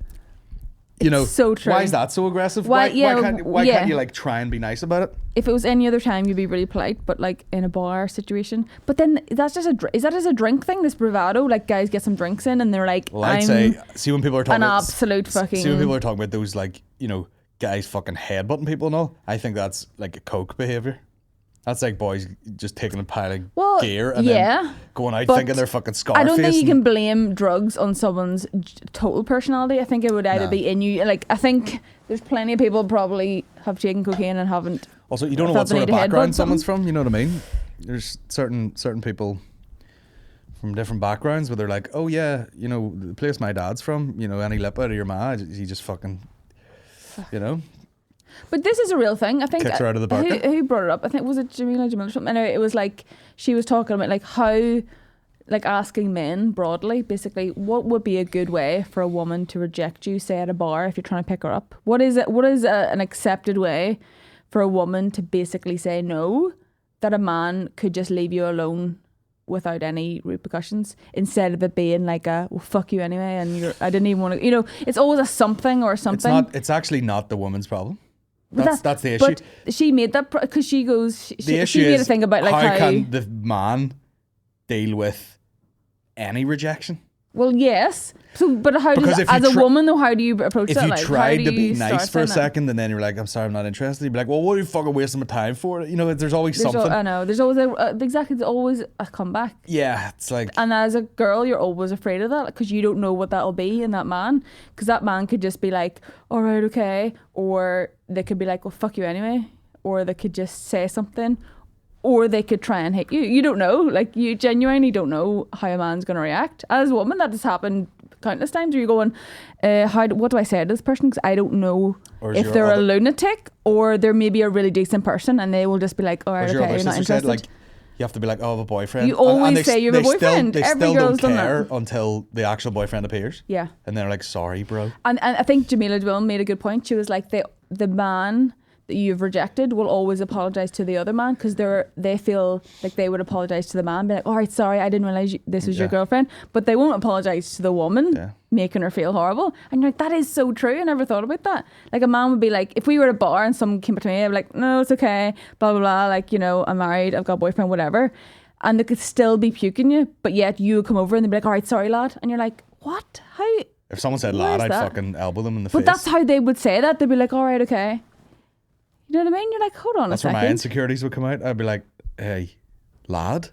S1: You know,
S2: so true.
S1: Why is that so aggressive?
S2: Why- yeah,
S1: why
S2: yeah.
S1: can't you like try and be nice about it?
S2: if it was any other time, you'd be really polite, but like in a bar situation. But then that's just is that just a drink thing? This bravado, like guys get some drinks in and they're like,
S1: Well, I'd say, see when people are talking
S2: an
S1: about,
S2: absolute fucking.
S1: see when people are talking about those like, you know, guys fucking headbutting people and all, I think that's like a coke behaviour. That's like boys just taking a pile of
S2: Well,
S1: gear and
S2: yeah,
S1: then going out
S2: but
S1: thinking they're fucking Scarface.
S2: I don't think you
S1: and-
S2: can blame drugs on someone's total personality. I think it would either
S1: No.
S2: be in you. Like, I think there's plenty of people probably have taken cocaine and haven't.
S1: Also, you don't know
S2: felt
S1: what
S2: the
S1: sort of
S2: need to headbutt
S1: background someone's
S2: something.
S1: from. You know what I mean? There's certain people from different backgrounds where they're like, oh yeah, you know, the place my dad's from, you know, any lip out of your ma, he just fucking, you know.
S2: But this is a real thing. I think
S1: Kicks her out of the bucket.
S2: who brought it up? I think was it Jamila or something. Anyway, it was like she was talking about like how, like asking men broadly, basically, what would be a good way for a woman to reject you, say at a bar, if you're trying to pick her up? What is it? What is an accepted way for a woman to basically say no, that a man could just leave you alone without any repercussions, instead of it being like a well fuck you anyway, and I didn't even want to, you know, it's always a something or something.
S1: It's actually not the woman's problem.
S2: But
S1: That's the issue.
S2: But she made that because she goes.
S1: The issue
S2: she made
S1: is
S2: a thing about like how.
S1: can the man deal with any rejection?
S2: Well, yes. So, but how
S1: Because
S2: does
S1: if you
S2: as a
S1: try-
S2: woman though? How do you approach
S1: If
S2: that?
S1: you
S2: Like, how
S1: tried
S2: do
S1: to be
S2: you
S1: nice
S2: start
S1: for a
S2: saying that?
S1: second and then you're like, I'm sorry, I'm not interested, you'd be like, well, what are you fucking wasting my time for? You know, there's always
S2: There's
S1: something.
S2: I know. There's always exactly. There's always a comeback.
S1: Yeah, it's like,
S2: And as a girl, you're always afraid of that because you don't know what that'll be in that man. Because that man could just be like, all right, okay. Or they could be like, well, fuck you anyway. Or they could just say something. Or they could try and hit you. You don't know. Like, you genuinely don't know how a man's going to react. As a woman, that has happened countless times where you're going, what do I say to this person? Because I don't know
S1: Or is
S2: if
S1: your
S2: they're a
S1: other-
S2: lunatic or they're maybe a really decent person and they will just be like, all right,
S1: as your
S2: okay,
S1: other
S2: you're not
S1: sister
S2: interested.
S1: said, like, you have to be like, oh, I have a boyfriend.
S2: You always
S1: they
S2: say you have a
S1: they still-
S2: boyfriend.
S1: They
S2: Every
S1: still
S2: girl's
S1: don't
S2: done that.
S1: care until the actual boyfriend appears.
S2: Yeah.
S1: And they're like, sorry, bro.
S2: And I think Jamila Dwellin made a good point. She was like, the man that you've rejected will always apologise to the other man because they feel like they would apologise to the man, be like, all right, sorry, I didn't realise this was your
S1: Yeah.
S2: girlfriend. But they won't apologise to the woman,
S1: Yeah.
S2: making her feel horrible. And you're like, that is so true. I never thought about that. Like, a man would be like, if we were at a bar and someone came up to me, I'd be like, no, it's okay, blah, blah, blah. Like, you know, I'm married, I've got a boyfriend, whatever. And they could still be puking you, but yet you would come over and they'd be like, all right, sorry, lad. And you're like, what? How?
S1: If someone said
S2: Where
S1: lad,
S2: is
S1: I'd
S2: that?
S1: fucking elbow them in the
S2: But
S1: face.
S2: that's how they would say that. They'd be like, all right, okay. You know what I mean? You're like, hold on
S1: That's
S2: a
S1: where my
S2: second.
S1: insecurities would come out. I'd be like, hey, lad.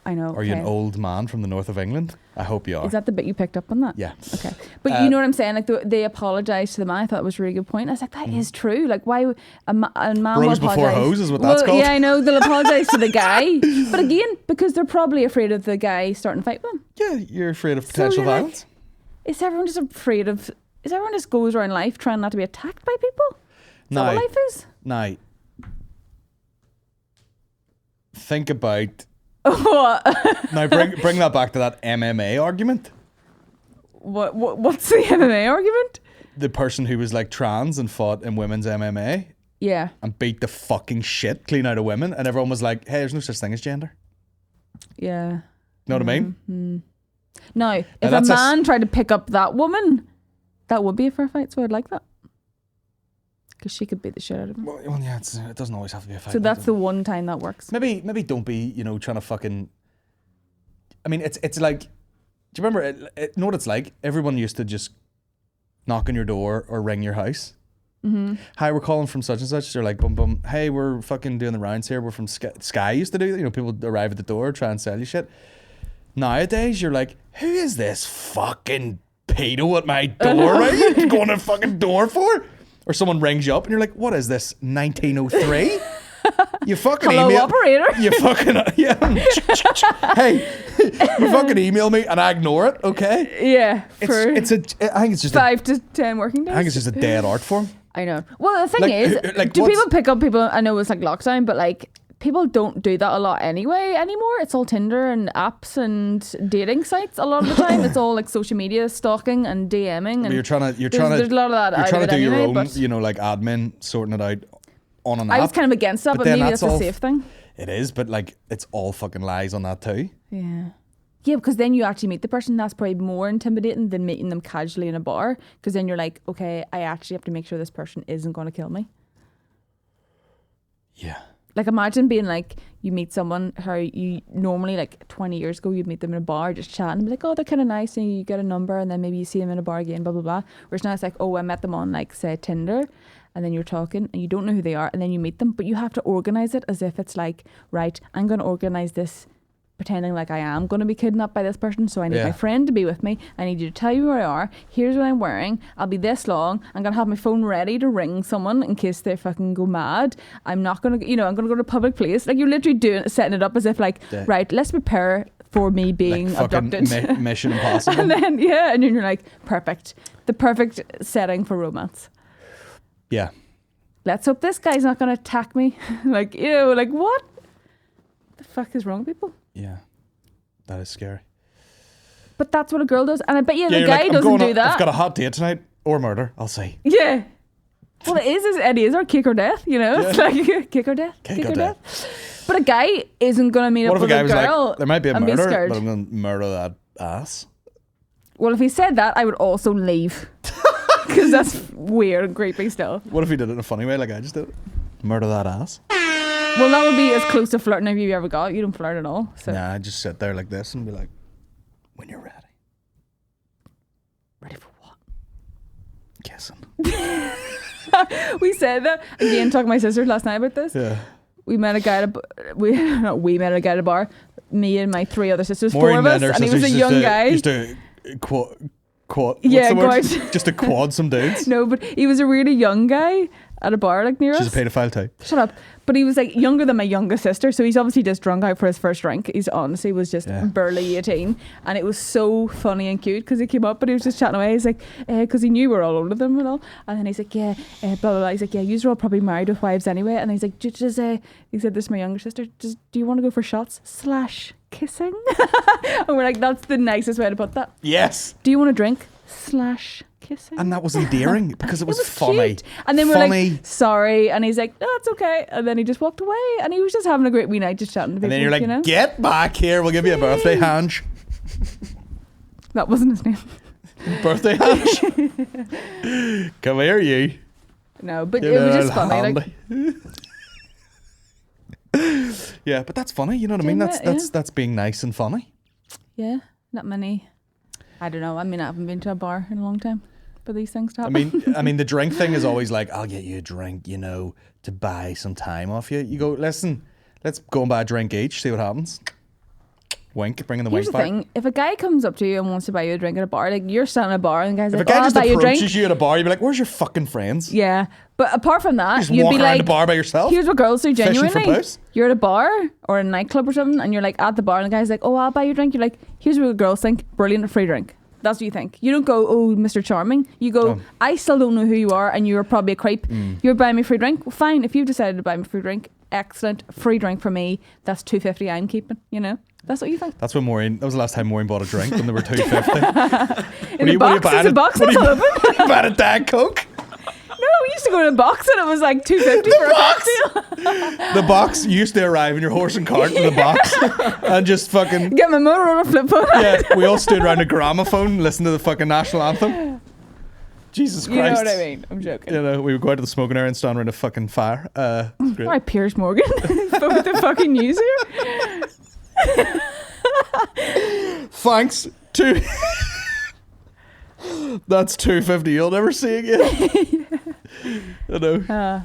S2: I know.
S1: Are you an
S2: okay.
S1: old man from the north of England? I hope you are.
S2: Is that the bit you picked up on that?
S1: Yeah.
S2: Okay. But you know what I'm saying? Like, they apologise to the man. I thought it was a really good point. I was like, that is true. Like, why a man will
S1: Bros before
S2: apologise.
S1: hoes is what that's
S2: Well,
S1: called.
S2: Yeah, I know. They'll apologise to the guy. But again, because they're probably afraid of the guy starting to fight with them.
S1: Yeah, you're afraid of potential
S2: you're like-
S1: violence.
S2: Is everyone just goes around life trying not to be attacked by people? Is that what life is?
S1: Now, think about...
S2: What?
S1: Now, bring that back to that MMA argument.
S2: What's the MMA argument?
S1: The person who was like trans and fought in women's MMA
S2: Yeah.
S1: and beat the fucking shit clean out of women, and everyone was like, hey, there's no such thing as gender.
S2: Yeah.
S1: Know what I mean?
S2: Now, if a
S1: that's
S2: man tried to pick up that woman, that would be a fair fight, so I'd like that. Because she could beat the shit out of him.
S1: Well, yeah, it doesn't always have to be a fight.
S2: So that's the one time that works.
S1: Maybe don't be, you know, trying to fucking... I mean, it's like... Do you remember, know what it's like? Everyone used to just knock on your door or ring your house. Mm-hmm. Hi, we're calling from such and such. They're like, bum bum. Hey, we're fucking doing the rounds here. We're from Sky used to do, you know, people arrive at the door, try and sell you shit. Nowadays, you're like, who is this fucking pedo at my door, right? Going to fucking door for? Or someone rings you up and you're like, what is this, 1903? You fucking
S2: Hello,
S1: email.
S2: operator.
S1: You fucking, yeah. Hey, you fucking email me and I ignore it, okay?
S2: Yeah. For
S1: I think it's just
S2: 5 to 10 working days.
S1: I think it's just a dead art form.
S2: I know. Well, the thing
S1: Like,
S2: is,
S1: like,
S2: do
S1: what's-
S2: people pick up people? I know it's like lockdown, but like people don't do that a lot anyway anymore. It's all Tinder and apps and dating sites a lot of the time. It's all like social media stalking and DMing. And
S1: But there's
S2: there's a lot of that
S1: You're
S2: out
S1: trying
S2: of
S1: to
S2: it
S1: do your
S2: anyway,
S1: own,
S2: but
S1: you know, like admin, sorting it out on an
S2: I
S1: app.
S2: was kind of against that, but
S1: then
S2: maybe that's a
S1: all-
S2: safe thing.
S1: It is, but like it's all fucking lies on that too.
S2: Yeah. Yeah, because then you actually meet the person. That's probably more intimidating than meeting them casually in a bar. Because then you're like, okay, I actually have to make sure this person isn't going to kill me.
S1: Yeah.
S2: Like, imagine being like, you meet someone how you normally, like 20 years ago, you'd meet them in a bar just chatting, and be like, oh, they're kind of nice, and you get a number, and then maybe you see them in a bar again, blah, blah, blah. Whereas now it's like, oh, I met them on, like, say, Tinder, and then you're talking and you don't know who they are, and then you meet them, but you have to organise it as if it's like, right, I'm going to organise this pretending like I am going to be kidnapped by this person, so I need my friend to be with me. I need you to tell you where I are. Here's what I'm wearing. I'll be this long. I'm going to have my phone ready to ring someone in case they fucking go mad. I'm not going to, I'm going to go to a public place. Like, you're literally setting it up as if like, right, let's prepare for me being
S1: like
S2: abducted.
S1: Mission Impossible.
S2: And then, and then you're like, perfect. The perfect setting for romance.
S1: Yeah.
S2: Let's hope this guy's not going to attack me. Like, like what? The fuck is wrong with people?
S1: Yeah, that is scary.
S2: But that's what a girl does, and I bet you the guy
S1: like,
S2: doesn't do that.
S1: I've got a hot date tonight, or murder. I'll see.
S2: Yeah. Well, it is or kick or death. It's like kick or death, kick or death. But a guy isn't gonna meet up with a girl. What if a guy was like,
S1: there might be a murder, but I'm gonna murder that ass?
S2: Well, if he said that, I would also leave, because that's weird and creepy still.
S1: What if he did it in a funny way, like I just did it? Murder that ass.
S2: Well, that would be as close to flirting as you ever got. You don't flirt at all. So.
S1: Nah, I just sit there like this and be like, when you're ready.
S2: Ready for what?
S1: Kissing.
S2: We said that again, talking to my sisters last night about this.
S1: Yeah.
S2: We met a guy at we met a guy at a bar. Me and my 3 other sisters,
S1: Maureen
S2: 4 of us, and he was a young guy.
S1: Used to quad. What's
S2: Yeah,
S1: the word?
S2: quite.
S1: Just to quad some dudes.
S2: No, but he was a really young guy at a bar like near us.
S1: She's a paedophile type.
S2: Shut up. But he was like younger than my youngest sister, so he's obviously just drunk out for his first drink. He's honestly was just barely 18, and it was so funny and cute because he came up and he was just chatting away. He's like, because he knew we were all older than him and all, and then he's like, blah blah blah. He's like, you're all probably married with wives anyway, and he's like, he said, this is my younger sister. Do you want to go for shots / kissing? And we're like, that's the nicest way to put that.
S1: Yes.
S2: Do you want a drink / kissing?
S1: And that was endearing because it was funny.
S2: Cute. And then we're like, sorry. And he's like, no, it's okay. And then he just walked away. And he was just having a great wee night, just chatting to people.
S1: And then you're like, get back here. We'll give you a birthday hand.
S2: That wasn't his name.
S1: Birthday hand. Come here, you.
S2: No, but it was just funny. Like,
S1: yeah, but that's funny. You know what I mean? That's being nice and funny.
S2: Yeah, not many. I don't know. I mean, I haven't been to a bar in a long time for these things to happen.
S1: I mean, the drink thing is always like, I'll get you a drink, to buy some time off you. You go, listen, let's go and buy a drink each, see what happens. Wink, bringing the
S2: Here's
S1: wink
S2: the
S1: back.
S2: thing. If a guy comes up to you and wants to buy you a drink at a bar, like you're standing at a bar and the guy's
S1: if
S2: like,
S1: a guy just
S2: I'll buy you a drink.
S1: approaches you at a bar, you'd be like, where's your fucking friends?
S2: Yeah. But apart from that,
S1: Just
S2: you'd
S1: walk
S2: be
S1: around
S2: like,
S1: the bar by yourself.
S2: Here's what girls do
S1: Fishing for
S2: genuinely.
S1: puss?
S2: You're at a bar or a nightclub or something and you're like at the bar and the guy's like, I'll buy you a drink. You're like, here's what girls think. Brilliant, a free drink. That's what you think. You don't go, Mr. Charming. You go, I still don't know who you are and you're probably a creep. You're buying me a free drink. Well, fine. If you've decided to buy me a free drink, excellent. Free drink for me. That's $2.50 I'm keeping, That's what you think.
S1: That's when that was the last time Maureen bought a drink when they were $2.50.
S2: In the box, it's a box that's open.
S1: You bought a Diet Coke?
S2: No, we used to go to the box and it was like $2.50 for a cocktail.
S1: The box used to arrive in your horse and cart in the box and just fucking...
S2: Get my motor on a flip phone.
S1: Yeah, we all stood around a gramophone listening to the fucking national anthem. Jesus Christ.
S2: You know what I mean? I'm joking.
S1: We would go out to the smoking area and stand around a fucking fire. Great.
S2: All right, Piers Morgan. With the fucking news here.
S1: Thanks to... That's $2.50 you'll never see again. I know.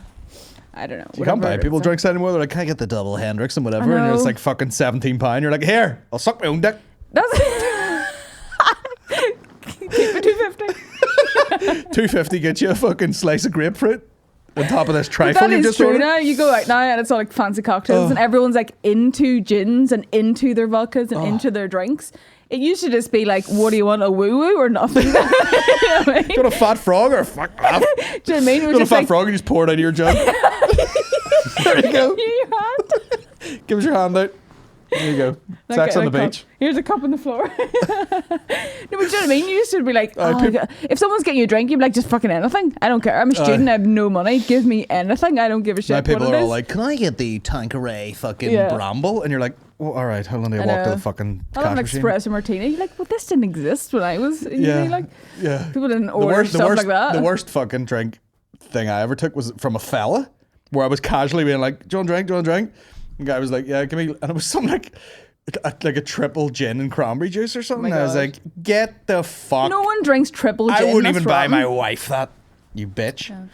S2: I don't know.
S1: You can't buy people drinks anymore. They're like, can I get the double Hendrix and whatever? And it's like fucking £17. You're like, here, I'll suck my own dick.
S2: That's keep it $2.50.
S1: $2.50 gets you a fucking slice of grapefruit on top of this trifle
S2: That
S1: you
S2: is
S1: just
S2: true
S1: ordered.
S2: now. You go out now and it's all like fancy cocktails and everyone's like into gins and into their vodkas and into their drinks. It used to just be like, what do you want, a woo-woo or nothing? You know what I mean?
S1: Do you want a fat frog or a fuck off?
S2: Do you know what I mean?
S1: You want a fat frog and you just pour it out of your jug? There you go.
S2: Your hand.
S1: Give us your hand out. There you go. Sex on the beach.
S2: Here's a cup on the floor. No, but do you know what I mean? You used to be like, if someone's getting you a drink, you'd be like, just fucking anything. I don't care. I'm a student. I have no money. Give me anything. I don't give a shit.
S1: Now people
S2: what
S1: are
S2: it
S1: all
S2: is.
S1: like, can I get the Tanqueray fucking
S2: Yeah.
S1: Bramble? And you're like, well, all right, how long do I walk to the fucking
S2: I
S1: cash
S2: have an
S1: machine?
S2: espresso martini. You're like, well, this didn't exist when I was in uni. Like, people didn't order stuff like that.
S1: The worst fucking drink thing I ever took was from a fella, where I was casually being like, do you want a drink? Do you want a drink? And the guy was like, yeah, give me, and it was something like a triple gin and cranberry juice or something.
S2: Oh my
S1: I was
S2: God.
S1: like, get the fuck.
S2: No one drinks triple gin.
S1: I wouldn't
S2: that's
S1: even buy
S2: rotten.
S1: my wife that, you bitch.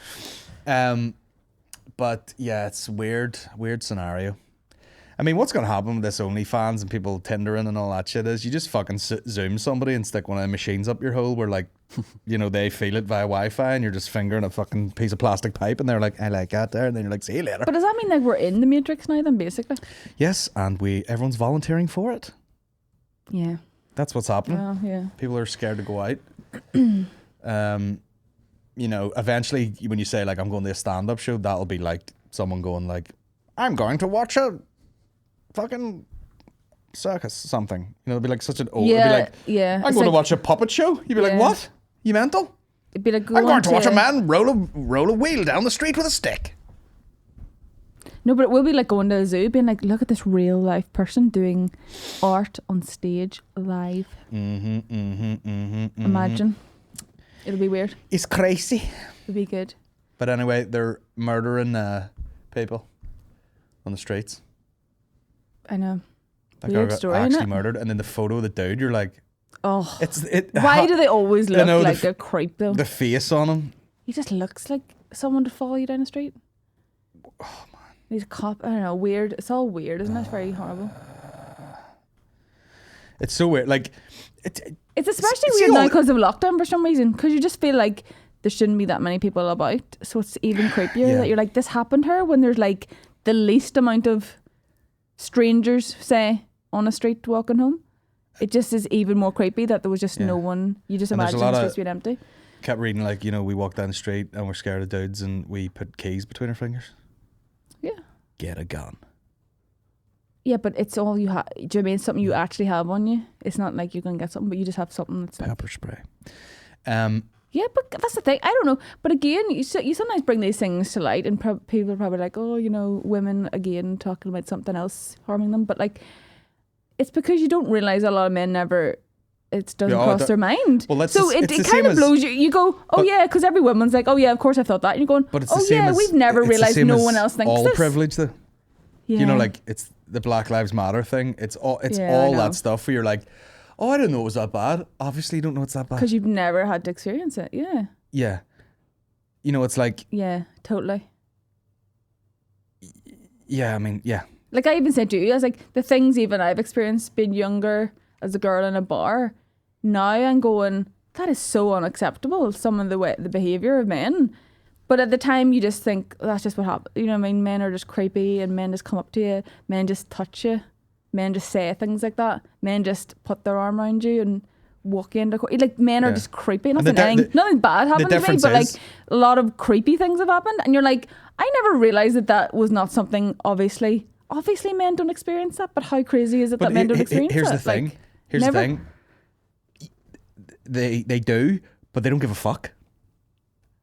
S1: But yeah, it's weird scenario. I mean, what's going to happen with this OnlyFans and people Tindering and all that shit is you just fucking zoom somebody and stick one of the machines up your hole where, like, you know, they feel it via Wi-Fi and you're just fingering a fucking piece of plastic pipe and they're like, I like that there. And then you're like, see you later.
S2: But does that mean like we're in the Matrix now then, basically?
S1: Yes, and everyone's volunteering for it.
S2: Yeah.
S1: That's what's happening.
S2: Well, yeah.
S1: People are scared to go out. You know, eventually when you say like, I'm going to a stand-up show, that'll be like someone going like, I'm going to watch a fucking circus something. You know, it'll be like such an old, it'll be like,
S2: yeah.
S1: I'm going to watch a puppet show. You'd be like, what? You mental?
S2: It'd be like
S1: I'm going to watch a man roll a wheel down the street with a stick.
S2: No, but it will be like going to a zoo, being like, look at this real life person doing art on stage live. Imagine. It'll be weird.
S1: It's crazy.
S2: It'll be good.
S1: But anyway, they're murdering people on the streets.
S2: I know.
S1: That
S2: Weird
S1: guy got
S2: story,
S1: actually
S2: innit?
S1: murdered, and then the photo of the dude, you're like,
S2: Oh.
S1: Why
S2: do they always look like a creep though?
S1: The face on him.
S2: He just looks like someone to follow you down the street.
S1: Oh man.
S2: He's a cop. I don't know. Weird. It's all weird, isn't it? It's very horrible.
S1: It's so weird. Like,
S2: it's especially weird now because of lockdown for some reason. Because you just feel like there shouldn't be that many people about. So it's even creepier that you're like, this happened to her when there's like the least amount of strangers, say, on a street walking home. It just is even more creepy that there was just no one. You just imagine the streets being empty.
S1: Kept reading like, you know, we walk down the street and we're scared of dudes and we put keys between our fingers.
S2: Yeah.
S1: Get a gun.
S2: Yeah, but it's all you have. Do you know what I mean? It's something you actually have on you. It's not like you're going to get something, but you just have something that's
S1: pepper spray.
S2: Yeah, but that's the thing. I don't know. But again, you sometimes bring these things to light and people are probably like, oh, you know, women, again, talking about something else harming them. But like, it's because you don't realise a lot of men never, it doesn't cross their mind. Well,
S1: it
S2: kind of blows you. You go, oh yeah, because every woman's like, oh yeah, of course I thought that. And you're going,
S1: but it's
S2: oh yeah, we've never realised no one else thinks
S1: all
S2: this.
S1: Privilege though.
S2: Yeah.
S1: You know, like it's the Black Lives Matter thing. It's all that stuff where you're like, oh, I didn't know it was that bad. Obviously you don't know it's that bad.
S2: Because you've never had to experience it. Yeah.
S1: Yeah. You know, it's like...
S2: Yeah, totally.
S1: Yeah, I mean, yeah.
S2: Like I even said to you, I was like, the things even I've experienced being younger as a girl in a bar, now I'm going, that is so unacceptable, some of the behaviour of men. But at the time you just think, that's just what happened. You know what I mean? Men are just creepy and men just come up to you. Men just touch you. Men just say things like that. Men just put their arm around you and walk into like men are just creepy. Nothing bad happened to me, but like a lot of creepy things have happened, and you're like, I never realised that was not something. Obviously men don't experience that, but how crazy is it that men don't experience
S1: here's
S2: that?
S1: The thing.
S2: Like,
S1: here's the thing. They do, but they don't give a fuck.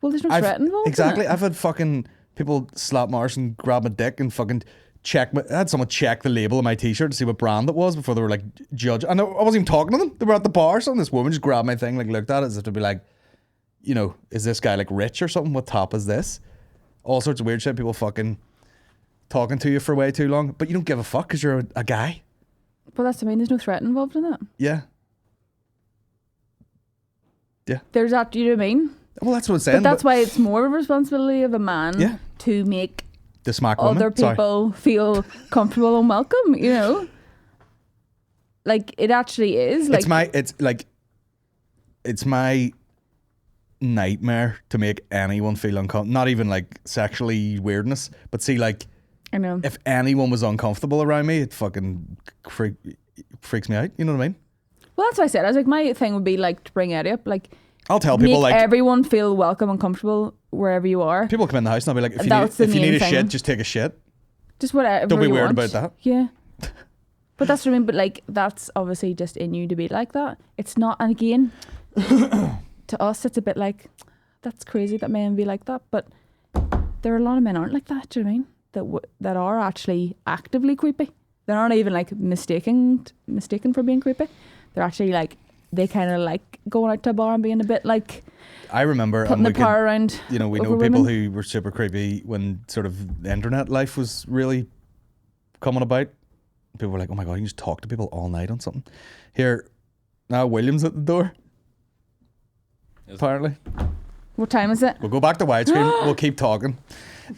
S2: Well, there's no threat involved.
S1: Exactly.
S2: In it.
S1: I've had fucking people slap my arse and grab my dick and fucking I had someone check the label of my t-shirt to see what brand it was before they were like judge. And I wasn't even talking to them. They were at the bar or something. This woman just grabbed my thing, like looked at it as if to be like, you know, is this guy like rich or something? What top is this? All sorts of weird shit. People fucking talking to you for way too long, but you don't give a fuck because you're a guy.
S2: But that's what I mean. There's no threat involved in that.
S1: Yeah. Yeah.
S2: There's that. You know what I mean?
S1: Well, that's what I'm saying.
S2: But that's why it's more of a responsibility of a man to make
S1: the smack
S2: other people feel comfortable and welcome, you know? Like, it actually is. Like,
S1: it's my nightmare to make anyone feel uncomfortable. Not even like sexually weirdness, but see, like,
S2: I know.
S1: If anyone was uncomfortable around me, it fucking freaks me out. You know what I mean?
S2: Well, that's what I said. I was like, my thing would be like to bring Eddie up. Like,
S1: I'll tell people like
S2: everyone feel welcome and comfortable wherever you are.
S1: People come in the house and I'll be like, if you need a shit, just take a shit.
S2: Just whatever.
S1: Don't be weird about that.
S2: Yeah. But that's what I mean. But like, that's obviously just in you to be like that. It's not. And again, to us, it's a bit like, that's crazy that men be like that. But there are a lot of men aren't like that. Do you know what I mean? That are actually actively creepy. They're not even like mistaken for being creepy. They're actually like, they kind of like going out to a bar and being a bit like,
S1: I remember
S2: putting the power around.
S1: You know, we know people who were super creepy when sort of the internet life was really coming about. People were like, oh my God, you can just talk to people all night on something. Here, now William's at the door.
S4: Is
S1: apparently.
S2: What time is it?
S1: We'll go back to widescreen. We'll keep talking.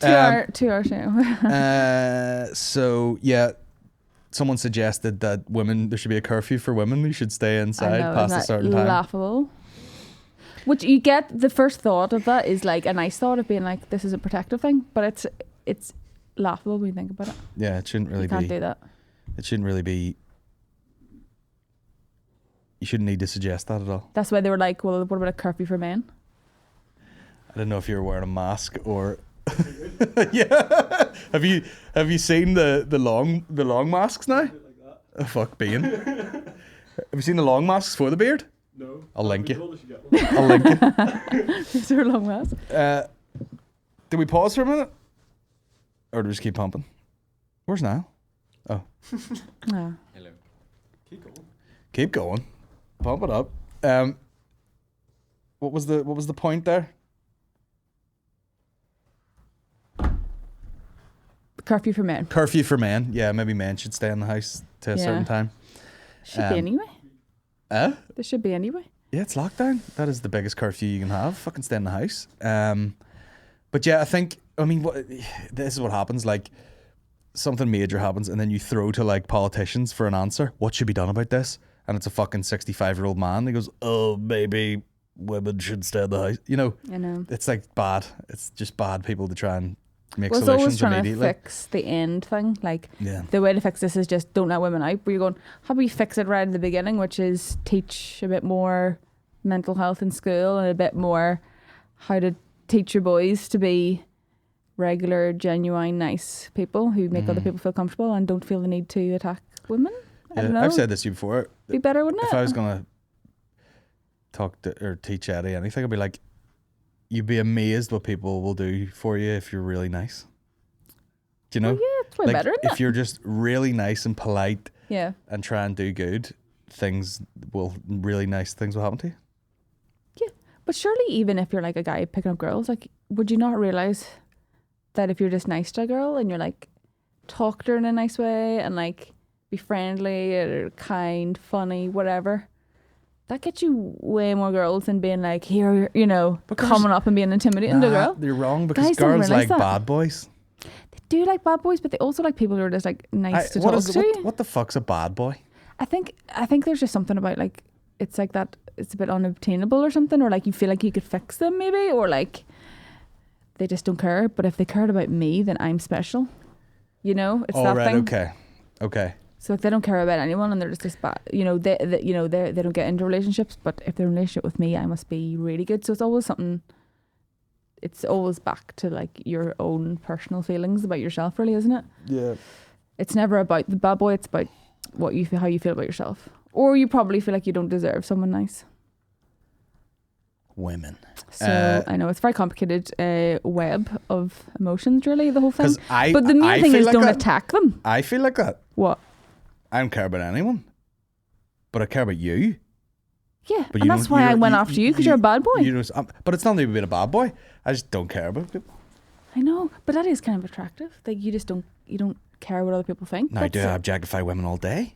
S2: 2 hour show.
S1: So yeah, someone suggested that there should be a curfew for women. You should stay inside past a certain time.
S2: Laughable. Which you get, the first thought of that is like a nice thought of being like, this is a protective thing, but it's laughable when you think about it.
S1: Yeah, it shouldn't really
S2: You
S1: be.
S2: can't do that.
S1: It shouldn't really be. You shouldn't need to suggest that at all.
S2: That's why they were like, well, what about a curfew for men?
S1: I don't know if you were wearing a mask or. Yeah. Have you seen the long masks now? Oh, fuck being. Have you seen the long masks for the beard?
S4: No.
S1: I'll link you. I'll link you.
S2: Is there a long mask?
S1: Did we pause for a minute? Or do we just keep pumping? Where's Niall? Oh.
S2: No.
S4: Hello. Keep going.
S1: Keep going. Pump it up. What was the point there?
S2: Curfew for men.
S1: Curfew for men. Yeah, maybe men should stay in the house to a certain time.
S2: Should be anyway.
S1: There
S2: should be anyway.
S1: Yeah, it's lockdown. That is the biggest curfew you can have. Fucking stay in the house. But yeah, this is what happens. Like, something major happens and then you throw to like politicians for an answer. What should be done about this? And it's a fucking 65-year-old man. He goes, oh, maybe women should stay in the house. You know,
S2: I know.
S1: it's like bad. It's just bad people to try and make
S2: Well, it's always
S1: solutions
S2: trying
S1: immediately.
S2: to fix the end thing. Like,
S1: Yeah.
S2: the way to fix this is just don't let women out. But you're going, how about we fix it right at the beginning, which is teach a bit more mental health in school and a bit more how to teach your boys to be regular, genuine, nice people who make other people feel comfortable and don't feel the need to attack women. I don't know.
S1: I've said this to you before.
S2: Be better, wouldn't
S1: If
S2: it?
S1: I was going to talk to or teach Eddie anything, I'd be like, you'd be amazed what people will do for you if you're really nice. Do you know?
S2: Well, yeah, it's way
S1: like,
S2: better, isn't
S1: if you're just really nice and polite
S2: Yeah.
S1: and try and do good, really nice things will happen to you.
S2: Yeah. But surely even if you're like a guy picking up girls, like, would you not realise that if you're just nice to a girl and you're like, talk to her in a nice way and like be friendly or kind, funny, whatever, that gets you way more girls than being like, here, you know, coming up and being intimidating to a girl.
S1: You're wrong because
S2: Guys don't
S1: girls
S2: realise
S1: like
S2: that.
S1: bad boys.
S2: They do like bad boys, but they also like people who are just like nice to talk to.
S1: What the fuck's a bad boy?
S2: I think there's just something about like, it's like that, it's a bit unobtainable or something, or like you feel like you could fix them maybe, or like they just don't care. But if they cared about me, then I'm special. You know, it's that thing.
S1: Okay.
S2: So if they don't care about anyone and they're just this bad, you know, they don't get into relationships. But if they're in a relationship with me, I must be really good. So it's always something. It's always back to like your own personal feelings about yourself, really, isn't it?
S1: Yeah.
S2: It's never about the bad boy. It's about what you feel, how you feel about yourself, or you probably feel like you don't deserve someone nice.
S1: Women.
S2: So I know it's a very complicated web of emotions, really, the whole thing.
S1: I
S2: But the main thing
S1: feel
S2: is
S1: like
S2: don't
S1: that.
S2: attack them.
S1: I feel like that.
S2: What?
S1: I don't care about anyone, but I care about you.
S2: Yeah,
S1: But
S2: and that's why I went after you because you're a bad boy.
S1: You know, but it's not even being a bad boy. I just don't care about people.
S2: I know, but that is kind of attractive. Like you don't care what other people think.
S1: Now, do I
S2: That's it.
S1: objectify women all day?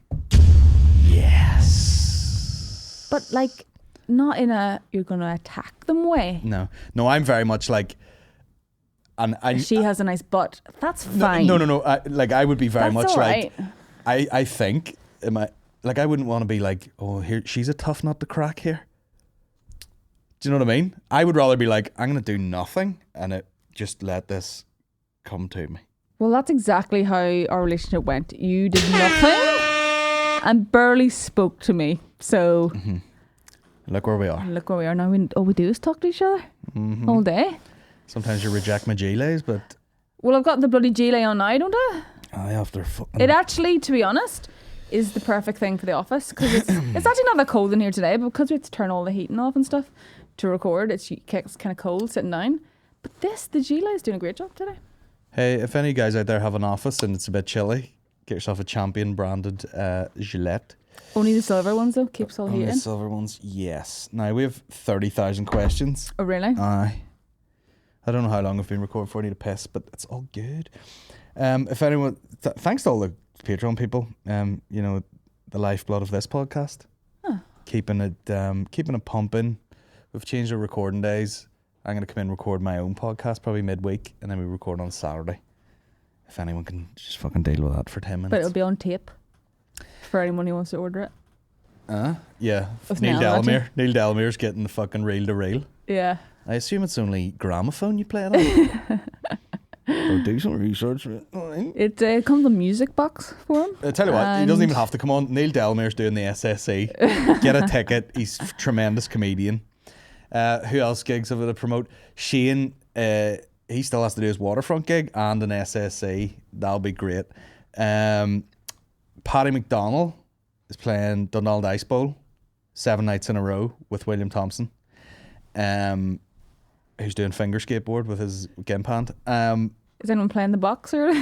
S1: Yes.
S2: But like, not in a you're going to attack them way.
S1: No, I'm very much like, and
S2: She has a nice butt. That's fine.
S1: No. I would be very
S2: That's
S1: much
S2: all
S1: like,
S2: right.
S1: I think, like I wouldn't want to be like, oh, here she's a tough nut to crack here. Do you know what I mean? I would rather be like, I'm gonna do nothing and just let this come to me.
S2: Well, that's exactly how our relationship went. You did nothing and barely spoke to me. So
S1: Look where we are.
S2: look where we are now. All we do is talk to each other all day.
S1: Sometimes you reject my G-lays, but
S2: Well, I've got the bloody G-lay on now, don't I?
S1: I have to fucking.
S2: It actually, to be honest, is the perfect thing for the office because it's actually not that cold in here today, but because we have to turn all the heating off and stuff to record, it's kind of cold sitting down. But the G-lay is doing a great job today.
S1: Hey, if any guys out there have an office and it's a bit chilly, get yourself a Champion branded Gillette.
S2: Only the silver ones though, keeps all
S1: Only the
S2: heating.
S1: silver ones, yes. Now we have 30,000 questions.
S2: Oh really?
S1: Aye. I don't know how long I've been recording for. I need a piss, but it's all good. If anyone, thanks to all the Patreon people. You know, the lifeblood of this podcast.
S2: Huh.
S1: Keeping it pumping. We've changed our recording days. I'm going to come in and record my own podcast probably midweek, and then we record on Saturday. If anyone can just fucking deal with that for 10 minutes.
S2: But it'll be on tape for anyone who wants to order it.
S1: Yeah.
S2: With
S1: Neil
S2: Nell,
S1: Delamere. Neil Delamere's getting the fucking reel to reel.
S2: Yeah.
S1: I assume it's only gramophone you play it on. Or do some research.
S2: It comes a music box for him.
S1: I tell you what, he doesn't even have to come on. Neil Delamere's doing the SSE. Get a ticket. He's a tremendous comedian. Who else gigs have to promote? Shane, he still has to do his Waterfront gig and an SSE. That'll be great. Paddy McDonnell is playing Dundalk Ice Bowl 7 nights in a row with William Thompson. Who's doing finger skateboard with his gimpant.
S2: Is anyone playing the box or?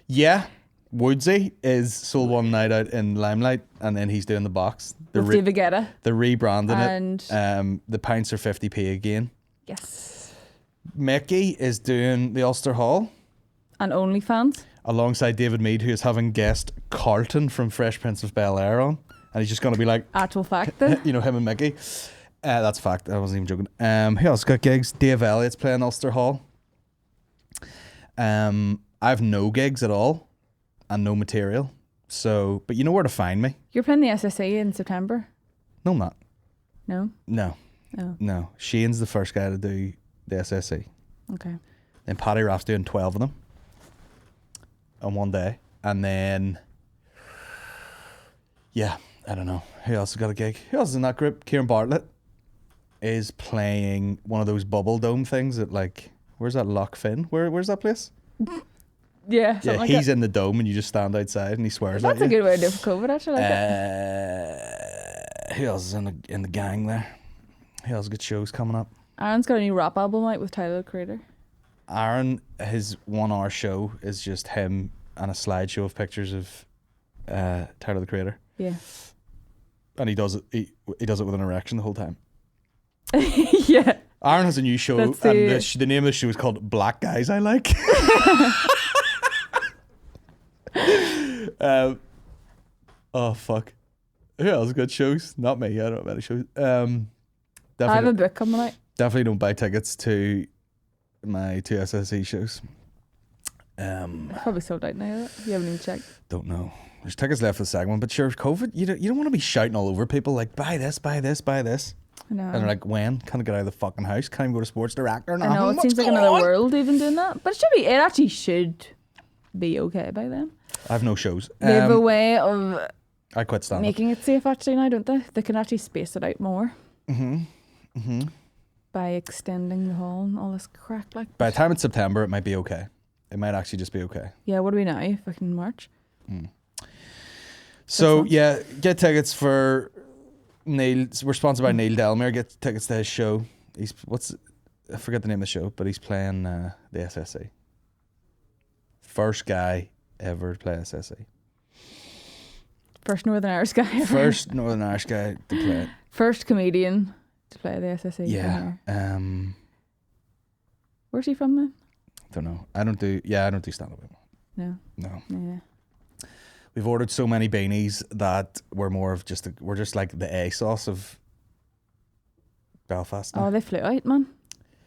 S1: Yeah, Woodsy is sold one night out in Limelight, and then he's doing the box.
S2: With David Guetta.
S1: They're rebranding
S2: And
S1: it. The pints are 50p again.
S2: yes.
S1: Mickey is doing the Ulster Hall
S2: And OnlyFans.
S1: alongside David Mead, who is having guest Carlton from Fresh Prince of Bel-Air on, and he's just going to be like,
S2: Actual fact though.
S1: you know, him and Mickey. That's a fact. I wasn't even joking. Who else got gigs? Dave Elliott's playing Ulster Hall. I have no gigs at all and no material. So, but you know where to find me.
S2: You're playing the SSE in September?
S1: No, I'm not.
S2: No?
S1: No.
S2: Oh.
S1: No. Shane's the first guy to do the SSE.
S2: Okay.
S1: Then Paddy Raff's doing 12 of them on one day. And then, yeah, I don't know. Who else has got a gig? Who else is in that group? Kieran Bartlett is playing one of those bubble dome things at like, where's that, Loch Finn? Where's that place?
S2: Yeah,
S1: Yeah,
S2: something like
S1: he's
S2: that.
S1: in the dome and you just stand outside and he swears
S2: That's
S1: at
S2: a
S1: you.
S2: good way to do it for COVID, actually. I like it.
S1: Who else is in the gang there? Who else got shows coming up?
S2: Aaron's got a new rap album out with Tyler, the Creator.
S1: Aaron, his 1 hour show is just him and a slideshow of pictures of Tyler the Creator.
S2: Yeah.
S1: And he does it with an erection the whole time.
S2: Yeah.
S1: Aaron has a new show,
S2: That's
S1: and
S2: the-
S1: the name of the show is called Black Guys I Like. Oh fuck! Who else got shows? Not me. I don't have any shows.
S2: I have a
S1: Definitely,
S2: book coming out.
S1: definitely don't buy tickets to my 2 SSE shows.
S2: Probably sold out now. You haven't even checked.
S1: Don't know. There's tickets left for the second one, but sure, COVID. You don't want to be shouting all over people like buy this, buy this, buy this.
S2: I know.
S1: And they're like, when? Can't get out of the fucking house. Can't even go to Sports Director.
S2: I know, it seems like another world even doing that. But it actually should be okay by then.
S1: I have no shows.
S2: They have a way of
S1: I quit stand-up.
S2: making it safe actually now, don't they? They can actually space it out more. By extending the hall and all this crack like
S1: By the time it's September, it might be okay. It might actually just be okay.
S2: yeah, what are we now? Fucking March.
S1: So
S2: months.
S1: yeah, get tickets for Neil. We're sponsored by Neil Delamere. Get tickets to his show. I forget the name of the show, but he's playing the SSE. First guy ever to play SSE.
S2: First Northern Irish guy ever.
S1: First Northern Irish guy to play it.
S2: First comedian to play the SSE.
S1: Yeah.
S2: Where's he from then?
S1: Don't know. I don't do stand up anymore.
S2: No.
S1: No.
S2: Yeah.
S1: We've ordered so many beanies that we're more of we're just like the A sauce of Belfast. now.
S2: Oh, they flew out, man.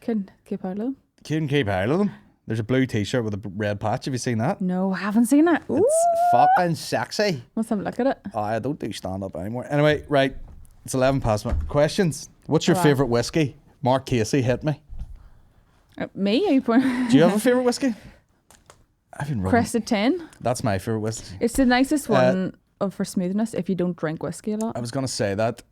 S2: Couldn't keep out of them.
S1: Couldn't keep out of them. There's a blue t-shirt with a red patch. Have you seen that?
S2: No, I haven't seen it. Ooh.
S1: It's fucking sexy.
S2: Let's have a look at it.
S1: Oh, I don't do stand up anymore. Anyway, right. It's 11 past. Questions. What's your
S2: Alright.
S1: favourite whiskey? Mark Casey, hit me.
S2: Me? Are you pointing?
S1: Do you have a favourite whiskey? I've been rubbing.
S2: Crested 10.
S1: That's my favourite whiskey.
S2: It's the nicest one for smoothness if you don't drink whiskey a lot.
S1: I was going to say that.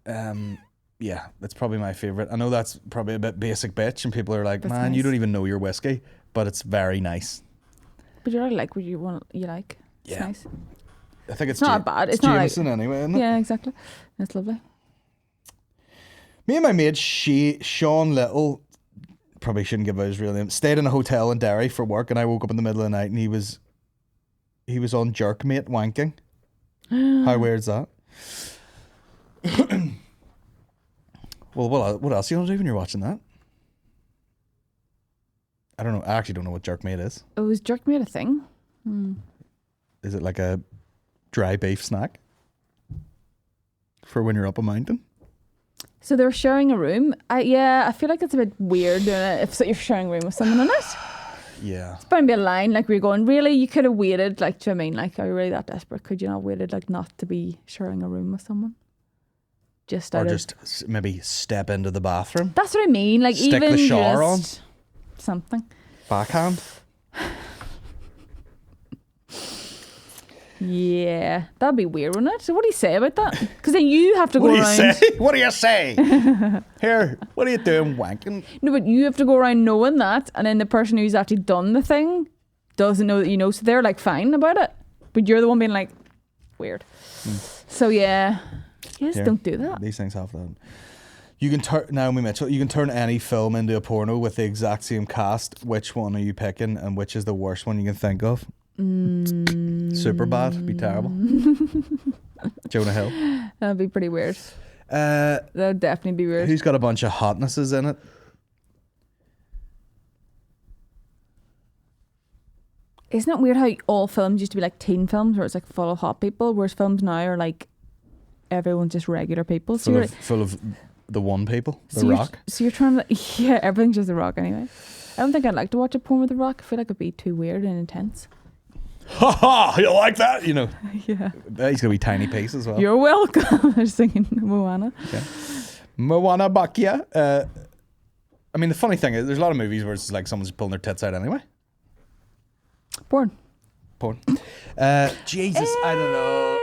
S1: Yeah, that's probably my favourite. I know that's probably a bit basic bitch and people are like,
S2: That's
S1: man, you
S2: nice.
S1: don't even know your whiskey. But it's very nice.
S2: But you already like what you like. It's
S1: Yeah.
S2: nice.
S1: I think it's
S2: not bad. It's not like-
S1: Jameson anyway, isn't it?
S2: Yeah, exactly. It's lovely.
S1: Me and my mate Sean Little, probably shouldn't give out his real name, stayed in a hotel in Derry for work, and I woke up in the middle of the night and he was on Jerkmate wanking. How weird's that? Well, what else you gonna do when you're watching that? I don't know. I actually don't know what Jerkmate is.
S2: It was jerk made a thing.
S1: Is it like a dry beef snack for when you're up a mountain?
S2: So they're sharing a room. I feel like it's a bit weird doing it if you're sharing a room with someone in it.
S1: Yeah.
S2: It's bound to be a line like we're going, really? You could have waited, like, do you know what I mean? Like, are you really that desperate? Could you not have waited, like, not to be sharing a room with someone? Just
S1: Or just maybe step into the bathroom.
S2: That's what I mean. Like,
S1: Stick
S2: even
S1: the shower on.
S2: Something.
S1: Backhand.
S2: Yeah, that'd be weird, wouldn't it? So what do you say about that? Because then you have to go
S1: What do you
S2: around.
S1: say? What do you say? Here, what are you doing, wanking?
S2: No, but you have to go around knowing that, and then the person who's actually done the thing doesn't know that you know, so they're like fine about it, but you're the one being like weird. So yeah, just
S1: Here,
S2: don't do that.
S1: These things have that. You can turn Naomi Mitchell. You can turn any film into a porno with the exact same cast. Which one are you picking, and which is the worst one you can think of? Super bad. Be terrible. Jonah Hill.
S2: That'd be pretty weird.
S1: Uh,
S2: That'd definitely be weird.
S1: who's got a bunch of hotnesses in it?
S2: Isn't it weird how all films used to be like teen films where it's like full of hot people, whereas films now are like everyone's just regular people. So
S1: Full of the one people. The
S2: so you're-
S1: Rock.
S2: So you're trying to, yeah, everything's just The Rock anyway. I don't think I'd like to watch a porn with The Rock. I feel like it'd be too weird and intense.
S1: Ha ha! You like that? You know.
S2: Yeah.
S1: He's gonna be tiny piece as well.
S2: You're welcome. They're singing Moana.
S1: Moana Bakia. I mean, the funny thing is, there's a lot of movies where it's like someone's pulling their tits out anyway.
S2: Porn.
S1: Porn. Jesus, I don't know.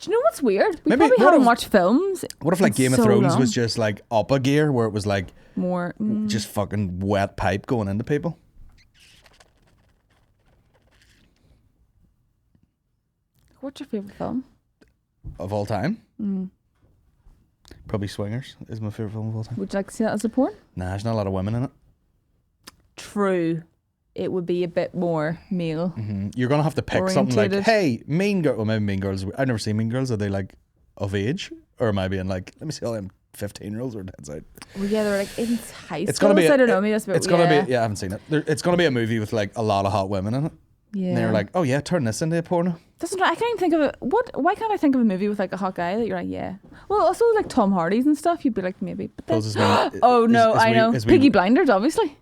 S2: Do you know what's weird? We
S1: Maybe-
S2: probably
S1: what
S2: haven't
S1: if-
S2: watched films.
S1: What if like
S2: in
S1: Game of
S2: so
S1: Thrones
S2: long.
S1: was just like up a gear, where it was like
S2: more?
S1: just fucking wet pipe going into people?
S2: What's your favorite film?
S1: Of all time? Probably Swingers is my favorite film of all time.
S2: Would you like to see that as a porn?
S1: Nah, there's not a lot of women in it.
S2: True. It would be a bit more male.
S1: You're gonna have to pick something like,
S2: Orientated.
S1: hey, Mean Girl. Well, maybe Mean Girls. I've never seen Mean Girls. Are they like of age, or am I being like, let me see all them 15-year-olds or heads out?
S2: Well, yeah, they're like in high school.
S1: It's gonna be.
S2: I don't know. Maybe that's a bit,
S1: It's gonna
S2: yeah.
S1: be. Yeah, I haven't seen it. It's gonna be a movie with like a lot of hot women in it.
S2: Yeah.
S1: And they're like, oh yeah, turn this into a porno.
S2: Doesn't I can't even think of it. Why can't I think of a movie with like a hot guy that you're like, yeah. Well, also like Tom Hardy's and stuff. You'd be like, maybe. But then,
S1: Those is when-
S2: oh no,
S1: is
S2: I
S1: we-
S2: know.
S1: is we-
S2: Piggy Blinders, obviously.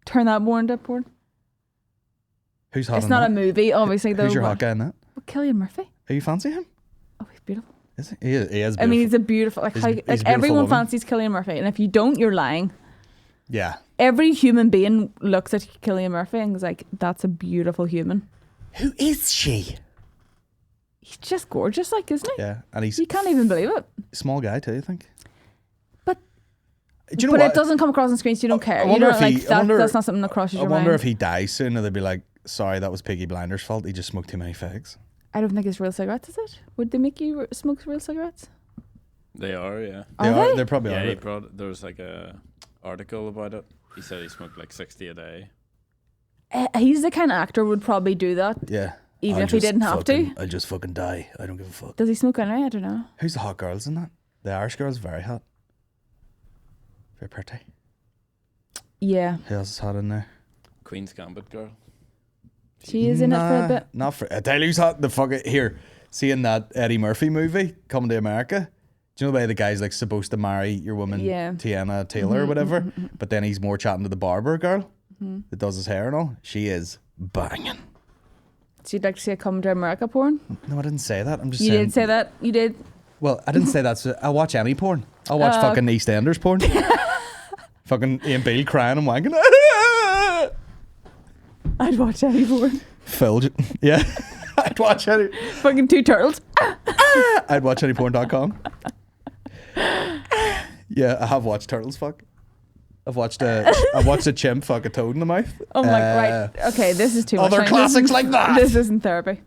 S2: Turn that more into porn.
S1: Who's hot?
S2: It's
S1: in
S2: not
S1: that?
S2: a movie, obviously. Though.
S1: Who's your hot guy in that?
S2: Well, Cillian Murphy.
S1: Are you fancy him?
S2: Oh, he's beautiful.
S1: Is he? He is beautiful.
S2: I mean, he's a beautiful. Like,
S1: He's-
S2: how,
S1: he's a
S2: like
S1: beautiful
S2: everyone
S1: woman.
S2: fancies Cillian Murphy, and if you don't, you're lying.
S1: yeah.
S2: Every human being looks at Cillian Murphy and is like, "That's a beautiful human."
S1: Who is she?
S2: He's just gorgeous, like, isn't he?
S1: Yeah, and he's
S2: You can't even believe it.
S1: small guy too. I think.
S2: But
S1: Do you know
S2: but
S1: what?
S2: it doesn't come across on screen, so you don't care. You
S1: wonder
S2: don't
S1: if
S2: like
S1: he- I
S2: that.
S1: wonder-
S2: That's not something that crosses
S1: I
S2: your
S1: wonder
S2: mind.
S1: if he dies soon, or they'd be like, "Sorry, that was Piggy Blinders' fault. He just smoked too many fags."
S2: I don't think it's real cigarettes, is it? Would they make you smoke real cigarettes?
S4: They are, yeah.
S1: They
S2: Are
S1: are.
S2: they?
S1: They're probably
S4: Yeah,
S1: are.
S4: he brought. There was like a article about it. He said he smoked like 60 a day.
S2: He's the kind of actor who would probably do that,
S1: Yeah.
S2: even
S1: I'll
S2: if he
S1: just
S2: didn't have
S1: fucking-
S2: to.
S1: I'll just fucking die. I don't give a fuck.
S2: Does he smoke anyway? I don't know.
S1: Who's the hot girls in that? The Irish girl's very hot. Very pretty.
S2: Yeah,
S1: Who else is hot in there?
S4: Queen's Gambit girl.
S2: she is in it for a bit.
S1: Not for. I tell you who's hot. The fuck it here. Seeing that Eddie Murphy movie coming to America. Do you know why the guy's like supposed to marry your woman,
S2: Yeah.
S1: Tiana Taylor or whatever? But then he's more chatting to the barber girl that does his hair and all. She is banging.
S2: So you'd like to see a Come to America porn?
S1: No, I didn't say that. I'm just
S2: You
S1: saying.
S2: did say that. You did.
S1: Well, I didn't say that. So I'll watch any porn. I'll watch fucking EastEnders porn. Fucking Ian Beale crying and wanking.
S2: I'd watch any porn.
S1: Phil, yeah. I'd watch any.
S2: Fucking two turtles.
S1: I'd watch anyporn.com. Yeah, I have watched turtles fuck. I've watched a chimp fuck a toad in the mouth.
S2: Oh my right. Okay, this is too much.
S1: Other
S2: This
S1: classics
S2: isn't-
S1: like that.
S2: This isn't therapy.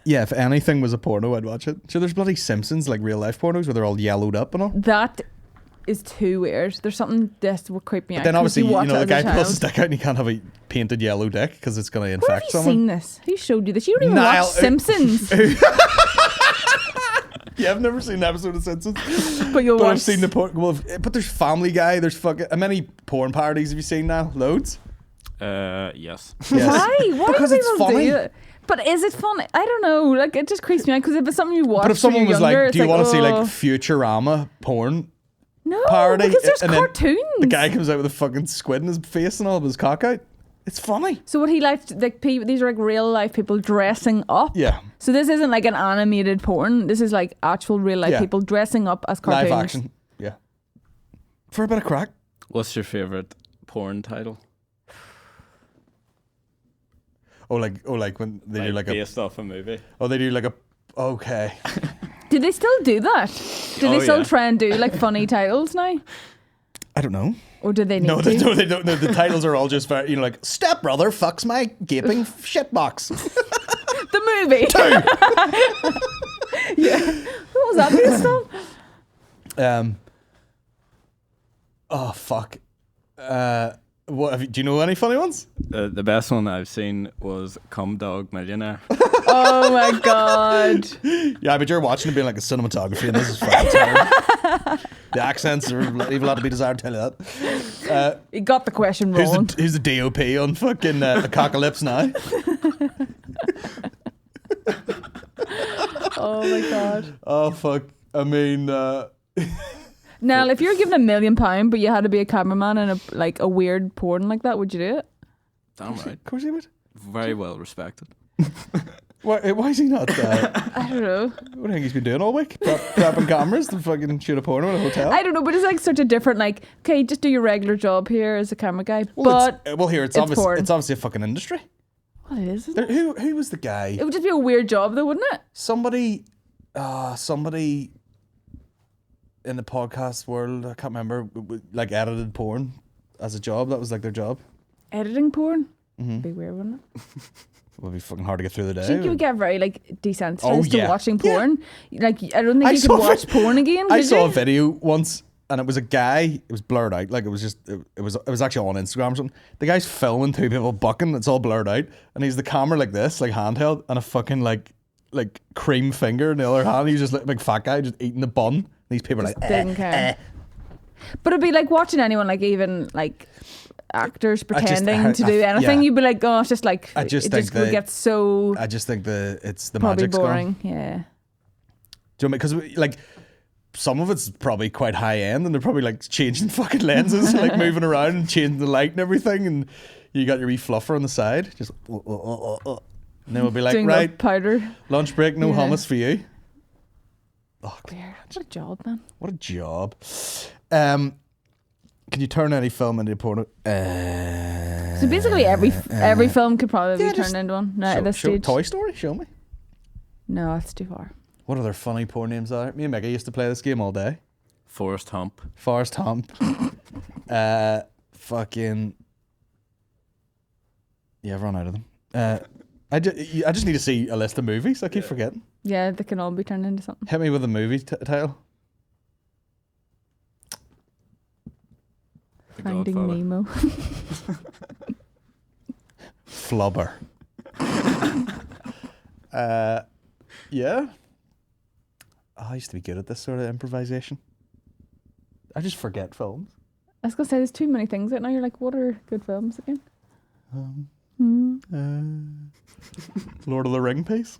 S1: Yeah, if anything was a porno, I'd watch it. So there's bloody Simpsons, like real life pornos where they're all yellowed up and all.
S2: That is too weird. There's something that will creep me out.
S1: But then
S2: 'cause
S1: obviously, you
S2: watch
S1: know,
S2: it
S1: the
S2: as a
S1: guy pulls his
S2: child.
S1: dick out and he can't have a painted yellow dick because it's going to
S2: Where have
S1: infect
S2: you
S1: someone.
S2: seen this? Who showed you this? You don't even
S1: Niall,
S2: watch Simpsons.
S1: Yeah, I've never seen an episode of Simpsons.
S2: But you'll
S1: But
S2: watch.
S1: I've seen the porn. Well, but there's Family Guy. There's fucking. How many porn parodies have you seen now? Loads.
S4: Yes.
S1: Yes.
S2: Why? Why
S1: Because
S2: do
S1: it's
S2: people
S1: funny.
S2: do it? But is it funny? I don't know. Like, it just creeps me out because if it's something you watch
S1: But if someone
S2: when
S1: was
S2: you're younger,
S1: like,
S2: it's
S1: "Do you want to see like
S2: oh.
S1: Futurama porn
S2: No,
S1: parody?"
S2: because there's
S1: and then
S2: cartoons.
S1: the guy comes out with a fucking squid in his face and all of his cock out. It's funny.
S2: So what he liked, like these are like real life people dressing up.
S1: Yeah.
S2: So this isn't like an animated porn. This is like actual real life
S1: Yeah.
S2: people dressing up as cartoons.
S1: Live action. Yeah. For a bit of crack.
S4: What's your favorite porn title?
S1: Oh, like when they do like
S4: based off a movie.
S1: they do like a. Okay.
S2: Do they still do that? Do
S4: Oh,
S2: they still
S4: yeah.
S2: try and do like funny titles now?
S1: I don't know.
S2: Or do they need
S1: No,
S2: to?
S1: they don't. No, the titles are all just very, like stepbrother fucks my gaping shitbox.
S2: The movie. Yeah. What was that based on?
S1: Oh fuck. Do you know any funny ones?
S4: The best one I've seen was Cum Dog Millionaire.
S2: Oh my god.
S1: Yeah, but you're watching it being like a cinematography, and this is fucking terrible. The accents are leave a lot to be desired. Tell you that.
S2: You got the question wrong.
S1: Who's the DOP on fucking Apocalypse Now?
S2: Oh my god.
S1: Oh fuck. I mean,
S2: Now, if you're given £1 million, but you had to be a cameraman in a weird porn like that, would you do it?
S4: Damn right.
S1: of course he would.
S4: Very well respected.
S1: Why is he not?
S2: I don't know.
S1: What do you think he's been doing all week? Prepping cameras to fucking shoot a porno in a hotel?
S2: I don't know, but it's like such a different, like, okay, just do your regular job here as a camera guy.
S1: Well,
S2: but
S1: here it's
S2: porn.
S1: obviously a fucking industry.
S2: what is it?
S1: Who was the guy?
S2: It would just be a weird job, though, wouldn't it?
S1: Somebody in the podcast world, I can't remember, like edited porn as a job. That was like their job.
S2: Editing porn? Be weird, wouldn't it?
S1: It would be fucking hard to get through the day.
S2: I think you would get very like desensitized
S1: Oh,
S2: to
S1: yeah.
S2: watching
S1: Yeah.
S2: porn. Like I don't think
S1: I
S2: you
S1: saw
S2: could watch porn again.
S1: I
S2: could
S1: saw
S2: you?
S1: a video once, and it was a guy. It was blurred out. Like it was actually on Instagram or something. The guy's filming two people bucking. It's all blurred out, and he's the camera like this, like handheld, and a fucking like cream finger in the other hand. He's just like a big fat guy just eating the bun. And these people are like,
S2: Didn't care. But it'd be like watching anyone, like even like actors pretending to do anything.
S1: yeah.
S2: You'd be like, oh, it's just like
S1: I just
S2: it
S1: think
S2: just would get so
S1: I just think it's the
S2: probably
S1: magic's
S2: boring.
S1: gone.
S2: Yeah.
S1: Do you know because like some of it's probably quite high end, and they're probably like changing fucking lenses, like moving around and changing the light and everything, and you got your wee fluffer on the side, just and then we'll be like,
S2: Doing
S1: right,
S2: the powder.
S1: lunch break, no
S2: Yeah.
S1: hummus for you. Oh,
S2: Weird. What a job, man.
S1: what a job. Can you turn any film into a porno?
S2: So basically, every film could probably
S1: yeah,
S2: be
S1: just
S2: turned into one. Now at this
S1: show
S2: stage,
S1: Toy Story, show me.
S2: no, that's too far.
S1: What other funny porn names are there? Me and Meggie used to play this game all day.
S4: Forrest Hump.
S1: Forrest Hump. Fucking. Yeah, I've run out of them. I just need to see a list of movies. I keep forgetting.
S2: Yeah, they can all be turned into something.
S1: Hit me with a movie title.
S4: The
S2: Finding
S4: Godfather.
S2: Nemo.
S1: Flubber. Yeah. Oh, I used to be good at this sort of improvisation. I just forget films.
S2: I was gonna say there's too many things right now. You're like, what are good films again?
S1: Lord of the Ring piece.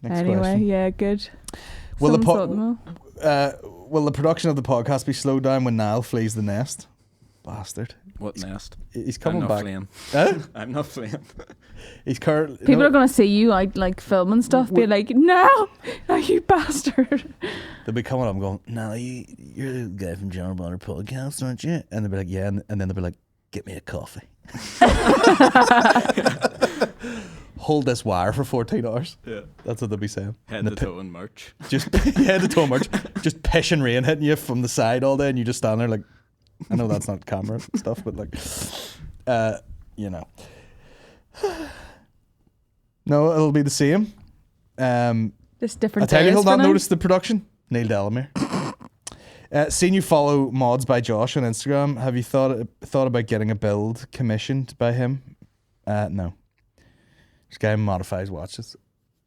S1: Next
S2: Anyway,
S1: question.
S2: yeah, good.
S1: Will the
S2: Someone sort them out.
S1: will the production of the podcast be slowed down when Niall flees the nest? Bastard.
S4: What nest?
S1: He's
S4: I'm
S1: coming
S4: not
S1: back.
S4: fleeing.
S1: Huh?
S4: I'm not fleeing.
S1: He's currently.
S2: People are gonna see you out like filming stuff, be like, no, you bastard.
S1: They'll be coming up and going, "No, you're the guy from General Banter Podcast, aren't you?" And they'll be like, "Yeah," and then they'll be like, "Get me a coffee." Hold this wire for 14 hours.
S4: Yeah.
S1: That's what they'll be saying.
S4: Head
S1: And
S4: to
S1: the
S4: toe and merch.
S1: Just head to toe march, just pissing rain hitting you from the side all day, and you just stand there like, I know that's not camera stuff, but like, you know. No, it'll be the same.
S2: Just different
S1: I tell you,
S2: days
S1: he'll
S2: for
S1: not
S2: now.
S1: notice the production. Neil Delamere. Seen you follow Mods by Josh on Instagram. Have you thought about getting a build commissioned by him? No. This guy modifies watches.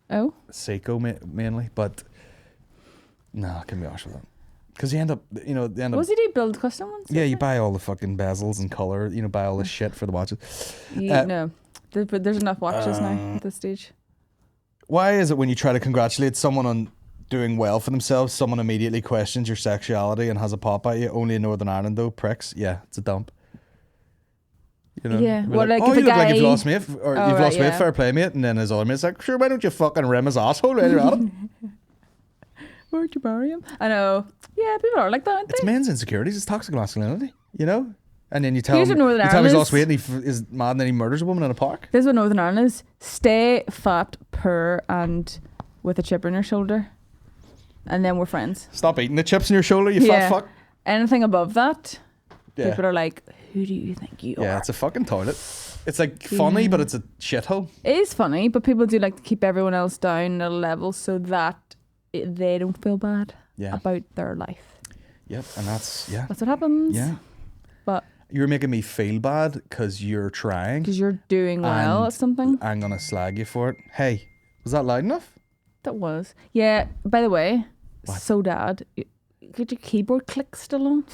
S2: Oh,
S1: Seiko mainly, but no, I can be honest with that. Because you end up, they end up.
S2: Was he do build custom ones?
S1: Yeah, you buy all the fucking bezels and color. Buy all the shit for the watches.
S2: No, but there's enough watches now at this stage.
S1: Why is it when you try to congratulate someone on doing well for themselves, someone immediately questions your sexuality and has a pop at you? Only in Northern Ireland, though, pricks. Yeah, it's a dump.
S2: Yeah,
S1: well,
S2: like
S1: oh,
S2: if
S1: you
S2: a
S1: look
S2: guy,
S1: like you've lost weight, or
S2: Oh,
S1: you've
S2: right,
S1: lost weight,
S2: yeah.
S1: fair play, mate. And then his other mate's like, sure, why don't you fucking rim his asshole while you're at it?
S2: where'd you bury him? I know. Yeah, people are like that, aren't
S1: It's
S2: they?
S1: men's insecurities. It's toxic masculinity, And then you tell
S2: Here's
S1: him,
S2: what Northern
S1: you tell him he's
S2: Ireland
S1: lost
S2: is.
S1: weight and he is mad and then he murders a woman in a park.
S2: This is what Northern Ireland is. Stay fat, poor, and with a chip on your shoulder. And then we're friends.
S1: Stop eating the chips in your shoulder, you fat fuck.
S2: Anything above that,
S1: Yeah.
S2: people are like, who do you think you
S1: Yeah,
S2: are?
S1: it's a fucking toilet. It's like funny, but it's a shithole.
S2: It is funny, but people do like to keep everyone else down at a level so that they don't feel bad about their life.
S1: Yep, and that's
S2: That's what happens.
S1: Yeah.
S2: But
S1: You're making me feel bad because you're trying.
S2: because you're doing well
S1: And
S2: at something.
S1: I'm gonna slag you for it. Hey, was that loud enough?
S2: That was. Yeah, by the way,
S1: What?
S2: so dad, could your keyboard click still on?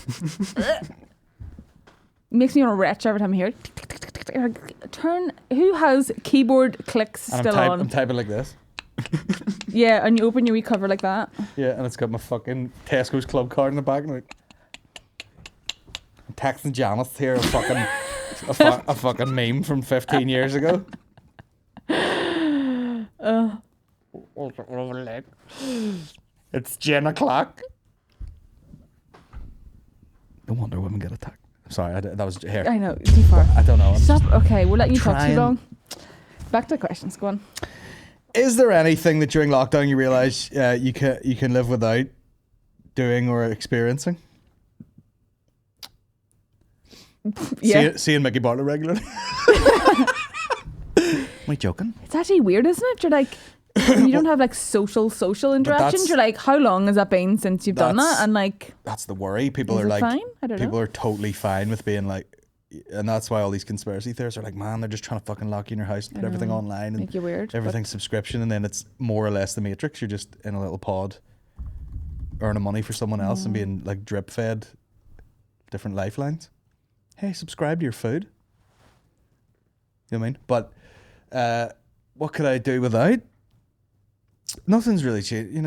S2: Makes me want to retch every time I hear it. Turn. Who has keyboard clicks
S1: And
S2: still
S1: I'm
S2: on?
S1: typing like this.
S2: Yeah, and you open your wee cover like that.
S1: Yeah, and it's got my fucking Tesco's club card in the back. And I'm texting Janice here a fucking meme from 15 years ago. It's 10 o'clock. No wonder women get attacked. Sorry, that was here.
S2: I know, too far.
S1: I don't know. I'm
S2: Stop. Okay, we're letting you talk too
S1: trying.
S2: long. Back to the questions. Go on.
S1: Is there anything that during lockdown you realise you can live without doing or experiencing?
S2: Yeah.
S1: Seeing Mickey Bartlett regularly. Am I joking?
S2: It's actually weird, isn't it? You're like, you don't have like social interactions.
S1: that's-
S2: You're like, how long has that been since you've done
S1: That's-
S2: that? And like,
S1: That's the worry. People
S2: Is
S1: are
S2: it
S1: like,
S2: fine? I don't
S1: people
S2: know.
S1: are totally fine with being like, and that's why all these conspiracy theorists are like, man, they're just trying to fucking lock you in your house, put everything
S2: know.
S1: online, and
S2: Make you weird, but-
S1: everything's subscription, and then it's more or less the Matrix. You're just in a little pod, earning money for someone else and being like drip fed different lifelines. Hey, subscribe to your food. You know what I mean? But what could I do without? Nothing's really changed.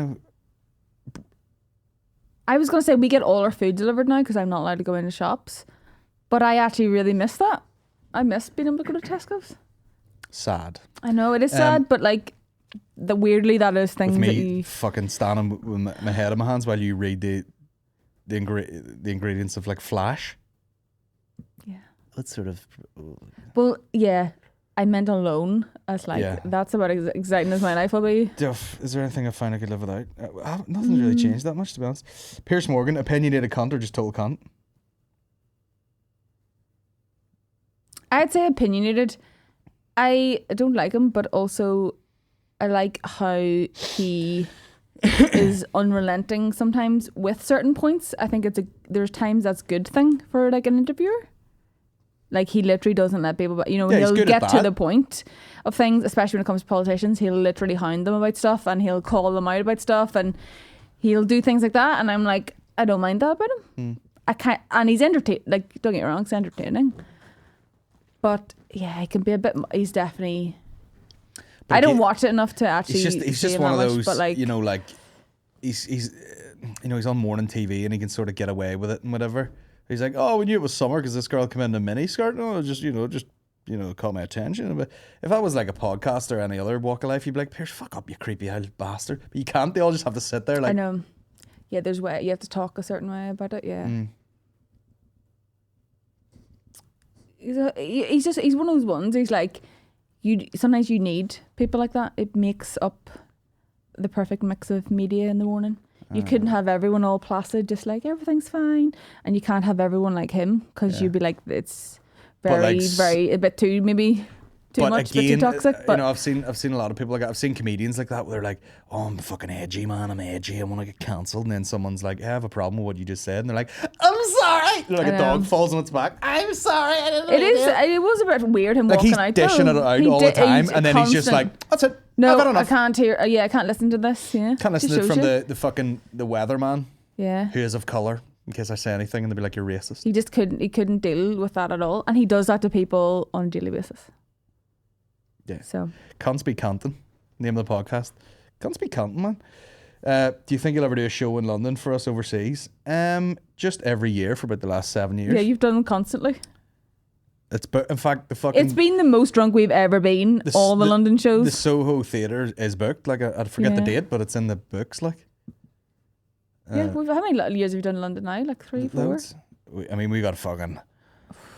S2: I was going to say we get all our food delivered now because I'm not allowed to go into shops. But I actually really miss that. I miss being able to go to Tesco's.
S1: Sad.
S2: I know it is sad, but like, weirdly that is things
S1: With
S2: that
S1: me
S2: you.
S1: fucking standing with my head in my hands while you read the ingredients of like Flash.
S2: Yeah.
S1: That's sort of.
S2: Well, yeah. I meant alone as like
S1: Yeah.
S2: that's about as exciting as my life will be.
S1: Is there anything I find I could live without? Nothing's really changed that much, to be honest. Piers Morgan, opinionated cunt or just total cunt?
S2: I'd say opinionated. I don't like him, but also I like how he is unrelenting sometimes with certain points. I think there's times that's a good thing for like an interviewer. Like he literally doesn't let people,
S1: Yeah, he's
S2: he'll
S1: good at
S2: get to
S1: that.
S2: the point of things, especially when it comes to politicians. He'll literally hound them about stuff and he'll call them out about stuff and he'll do things like that. And I'm like, I don't mind that about him. I can't, and he's entertaining. Like, don't get me wrong, it's entertaining. But yeah, he can be a bit. He's definitely.
S1: But
S2: I don't
S1: again,
S2: watch it enough to actually.
S1: He's
S2: see
S1: just
S2: him
S1: one of
S2: that much,
S1: those,
S2: but like,
S1: like he's he's on morning TV and he can sort of get away with it and whatever. He's like, oh, we knew it was summer because this girl came in a mini skirt. No, just caught my attention. But if that was like a podcast or any other walk of life, you'd be like, Piers, fuck up, you creepy old bastard. But you can't. They all just have to sit there like.
S2: I know. Yeah, there's way you have to talk a certain way about it. Yeah. He's one of those ones. He's like, sometimes you need people like that. It makes up the perfect mix of media in the morning. You couldn't have everyone all placid, just like everything's fine, and you can't have everyone like him because you'd be like, it's
S1: But,
S2: very,
S1: like,
S2: very a bit too maybe too
S1: But
S2: much,
S1: again,
S2: a bit too toxic. But
S1: I've seen a lot of people like that. I've seen comedians like that where they're like, "Oh, I'm fucking edgy, man. I'm edgy. I want to get cancelled." And then someone's like, "Yeah, I have a problem with what you just said," and they're like, "I'm sorry." Like
S2: I
S1: a dog
S2: know.
S1: falls on its back. I'm sorry. I didn't
S2: it
S1: mean
S2: is.
S1: to."
S2: It was a bit weird him
S1: Like
S2: walking
S1: he's
S2: out.
S1: dishing
S2: though.
S1: it out
S2: He
S1: all the time,
S2: he's
S1: and then he's just
S2: constant.
S1: like, "That's it.
S2: No,
S1: I've had
S2: I
S1: enough."
S2: can't hear. Yeah, I can't listen to this. Yeah,
S1: Can't listen
S2: Just
S1: to it from
S2: shows you.
S1: the fucking the weatherman.
S2: Yeah.
S1: who is of colour, in case I say anything, and they'd be like, you're racist.
S2: He just couldn't deal with that at all. And he does that to people on a daily basis.
S1: Yeah.
S2: So.
S1: Can't be Canton. Name of the podcast. Can't be Canton, man. Do you think you'll ever do a show in London for us overseas? Just every year for about the last 7 years.
S2: Yeah, you've done them constantly.
S1: In fact, the fucking...
S2: It's been the most drunk we've ever been, all the London shows.
S1: The Soho Theatre is booked. Like, I forget the date, but it's in the books, like.
S2: Yeah, how many years have you done in London now? Like 3, 4?
S1: We got fucking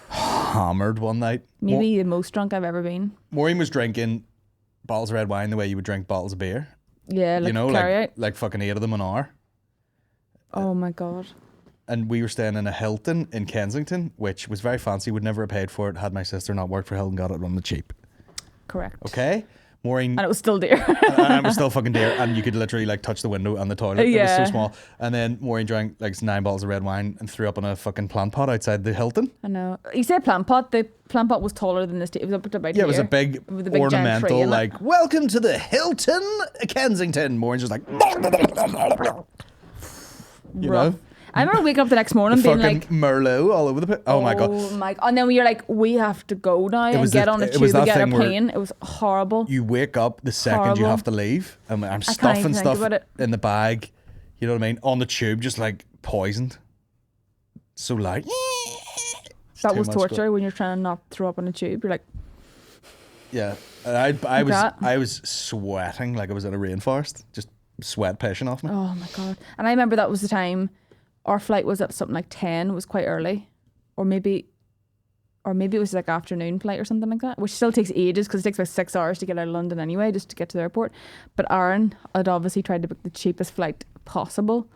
S1: hammered one night.
S2: Maybe the most drunk I've ever been.
S1: Maureen was drinking bottles of red wine the way you would drink bottles of beer.
S2: Yeah, like carry out.
S1: Like fucking 8 of them an hour.
S2: Oh my God.
S1: And we were staying in a Hilton in Kensington, which was very fancy. Would never have paid for it had my sister not worked for Hilton, got it on the cheap.
S2: Correct.
S1: Okay? Maureen...
S2: And it was still dear.
S1: and it was still fucking dear. And you could literally like touch the window and the toilet. It was so small. And then Maureen drank like 9 bottles of red wine and threw up in a fucking plant pot outside the Hilton.
S2: I know. You said plant pot. The plant pot was taller than this. It was up to about
S1: Yeah,
S2: here.
S1: it was a big ornamental like, welcome to the Hilton Kensington. Maureen's just like... you know?
S2: I remember waking up the next morning being
S1: fucking
S2: like
S1: Merlot all over the place. Oh my God.
S2: Oh my God. And then we were like, we have to go now and get on a tube and get a plane. It was horrible.
S1: You wake up the second you have to leave. And I'm stuffing stuff in the bag. You know what I mean? On the tube, just like poisoned. So like...
S2: That was torture when you're trying to not throw up on a tube. You're like...
S1: Yeah. And I was sweating like I was in a rainforest. Just sweat pissing off me.
S2: Oh my God. And I remember that was the time our flight was at something like 10. It was quite early. Or maybe it was like afternoon flight or something like that, which still takes ages because it takes about 6 hours to get out of London anyway, just to get to the airport. But Aaron had obviously tried to book the cheapest flight possible,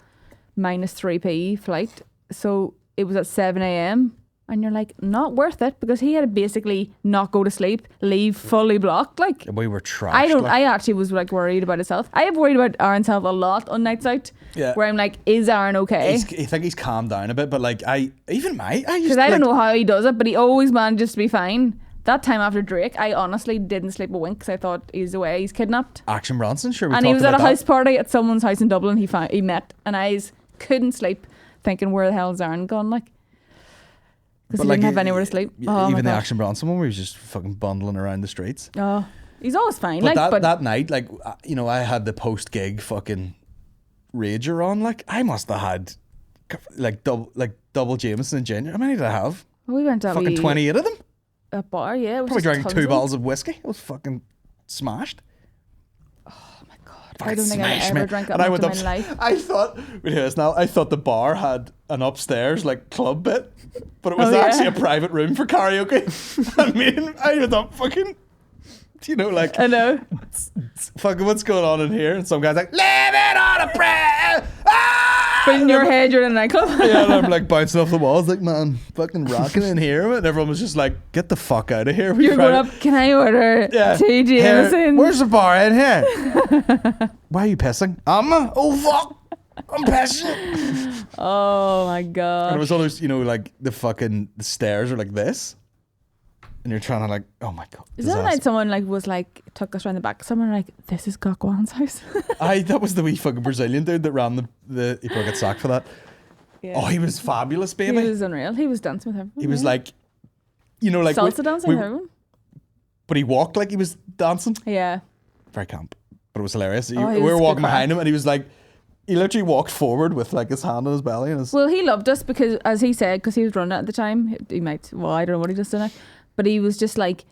S2: minus 3p flight. So it was at 7 a.m. And you're like, not worth it, because he had to basically not go to sleep, leave fully blocked. Like,
S1: we were trashed.
S2: I actually was like worried about his health. I have worried about Aaron's health a lot on nights out.
S1: Yeah.
S2: Where I'm like, is Aaron okay?
S1: I think he's calmed down a bit, but like because
S2: I don't know how he does it, but he always manages to be fine. That time after Drake, I honestly didn't sleep a wink because I thought he's away, he's kidnapped.
S1: Action Bronson, sure.
S2: And he was at a house party at someone's house in Dublin. He met, and I couldn't sleep, thinking, where the hell is Aaron gone? Like. Because he didn't have anywhere to sleep.
S1: Even the Action Bronson one where he was just fucking bundling around the streets.
S2: Oh, he's always fine.
S1: But that night, like, you know, I had the post-gig fucking rager on. Like, I must have had like double Jameson and ginger. How many did I have?
S2: Well, we went to
S1: fucking 28 of them.
S2: A bar, yeah. It was
S1: probably drank 2 bottles of whiskey. I was fucking smashed.
S2: I don't think I've ever drank that much in my life.
S1: I thought the bar had an upstairs like club bit, but it was actually a private room for karaoke. I thought fucking, you know, like,
S2: I know.
S1: Fucking what's going on in here? And some guy's like, living on a prayer.
S2: But in your head, you're in a nightclub.
S1: Yeah, and I'm like bouncing off the walls, like, man, fucking rocking in here. And everyone was just like, get the fuck out of here.
S2: You're going up, can I order 2 Jameson?
S1: Where's the bar in here? Why are you pissing? Oh, fuck. I'm pissing.
S2: Oh, my God.
S1: And it was all those, you know, like the stairs are like this. And you're trying to like, oh my God.
S2: Is that night someone took us around the back? Someone like, this is Gokwan's house.
S1: That was the wee fucking Brazilian dude that ran the he probably got sacked for that. Yeah. Oh, he was fabulous, baby.
S2: He was unreal. He was dancing with everyone.
S1: He was like, you know, like
S2: salsa dancing with everyone.
S1: But he walked like he was dancing.
S2: Yeah.
S1: Very camp. But it was hilarious. We were walking behind him and he was like, he literally walked forward with like his hand on his belly. And well,
S2: he loved us because, as he said, because he was running it at the time, I don't know what he just did now. But he was just like,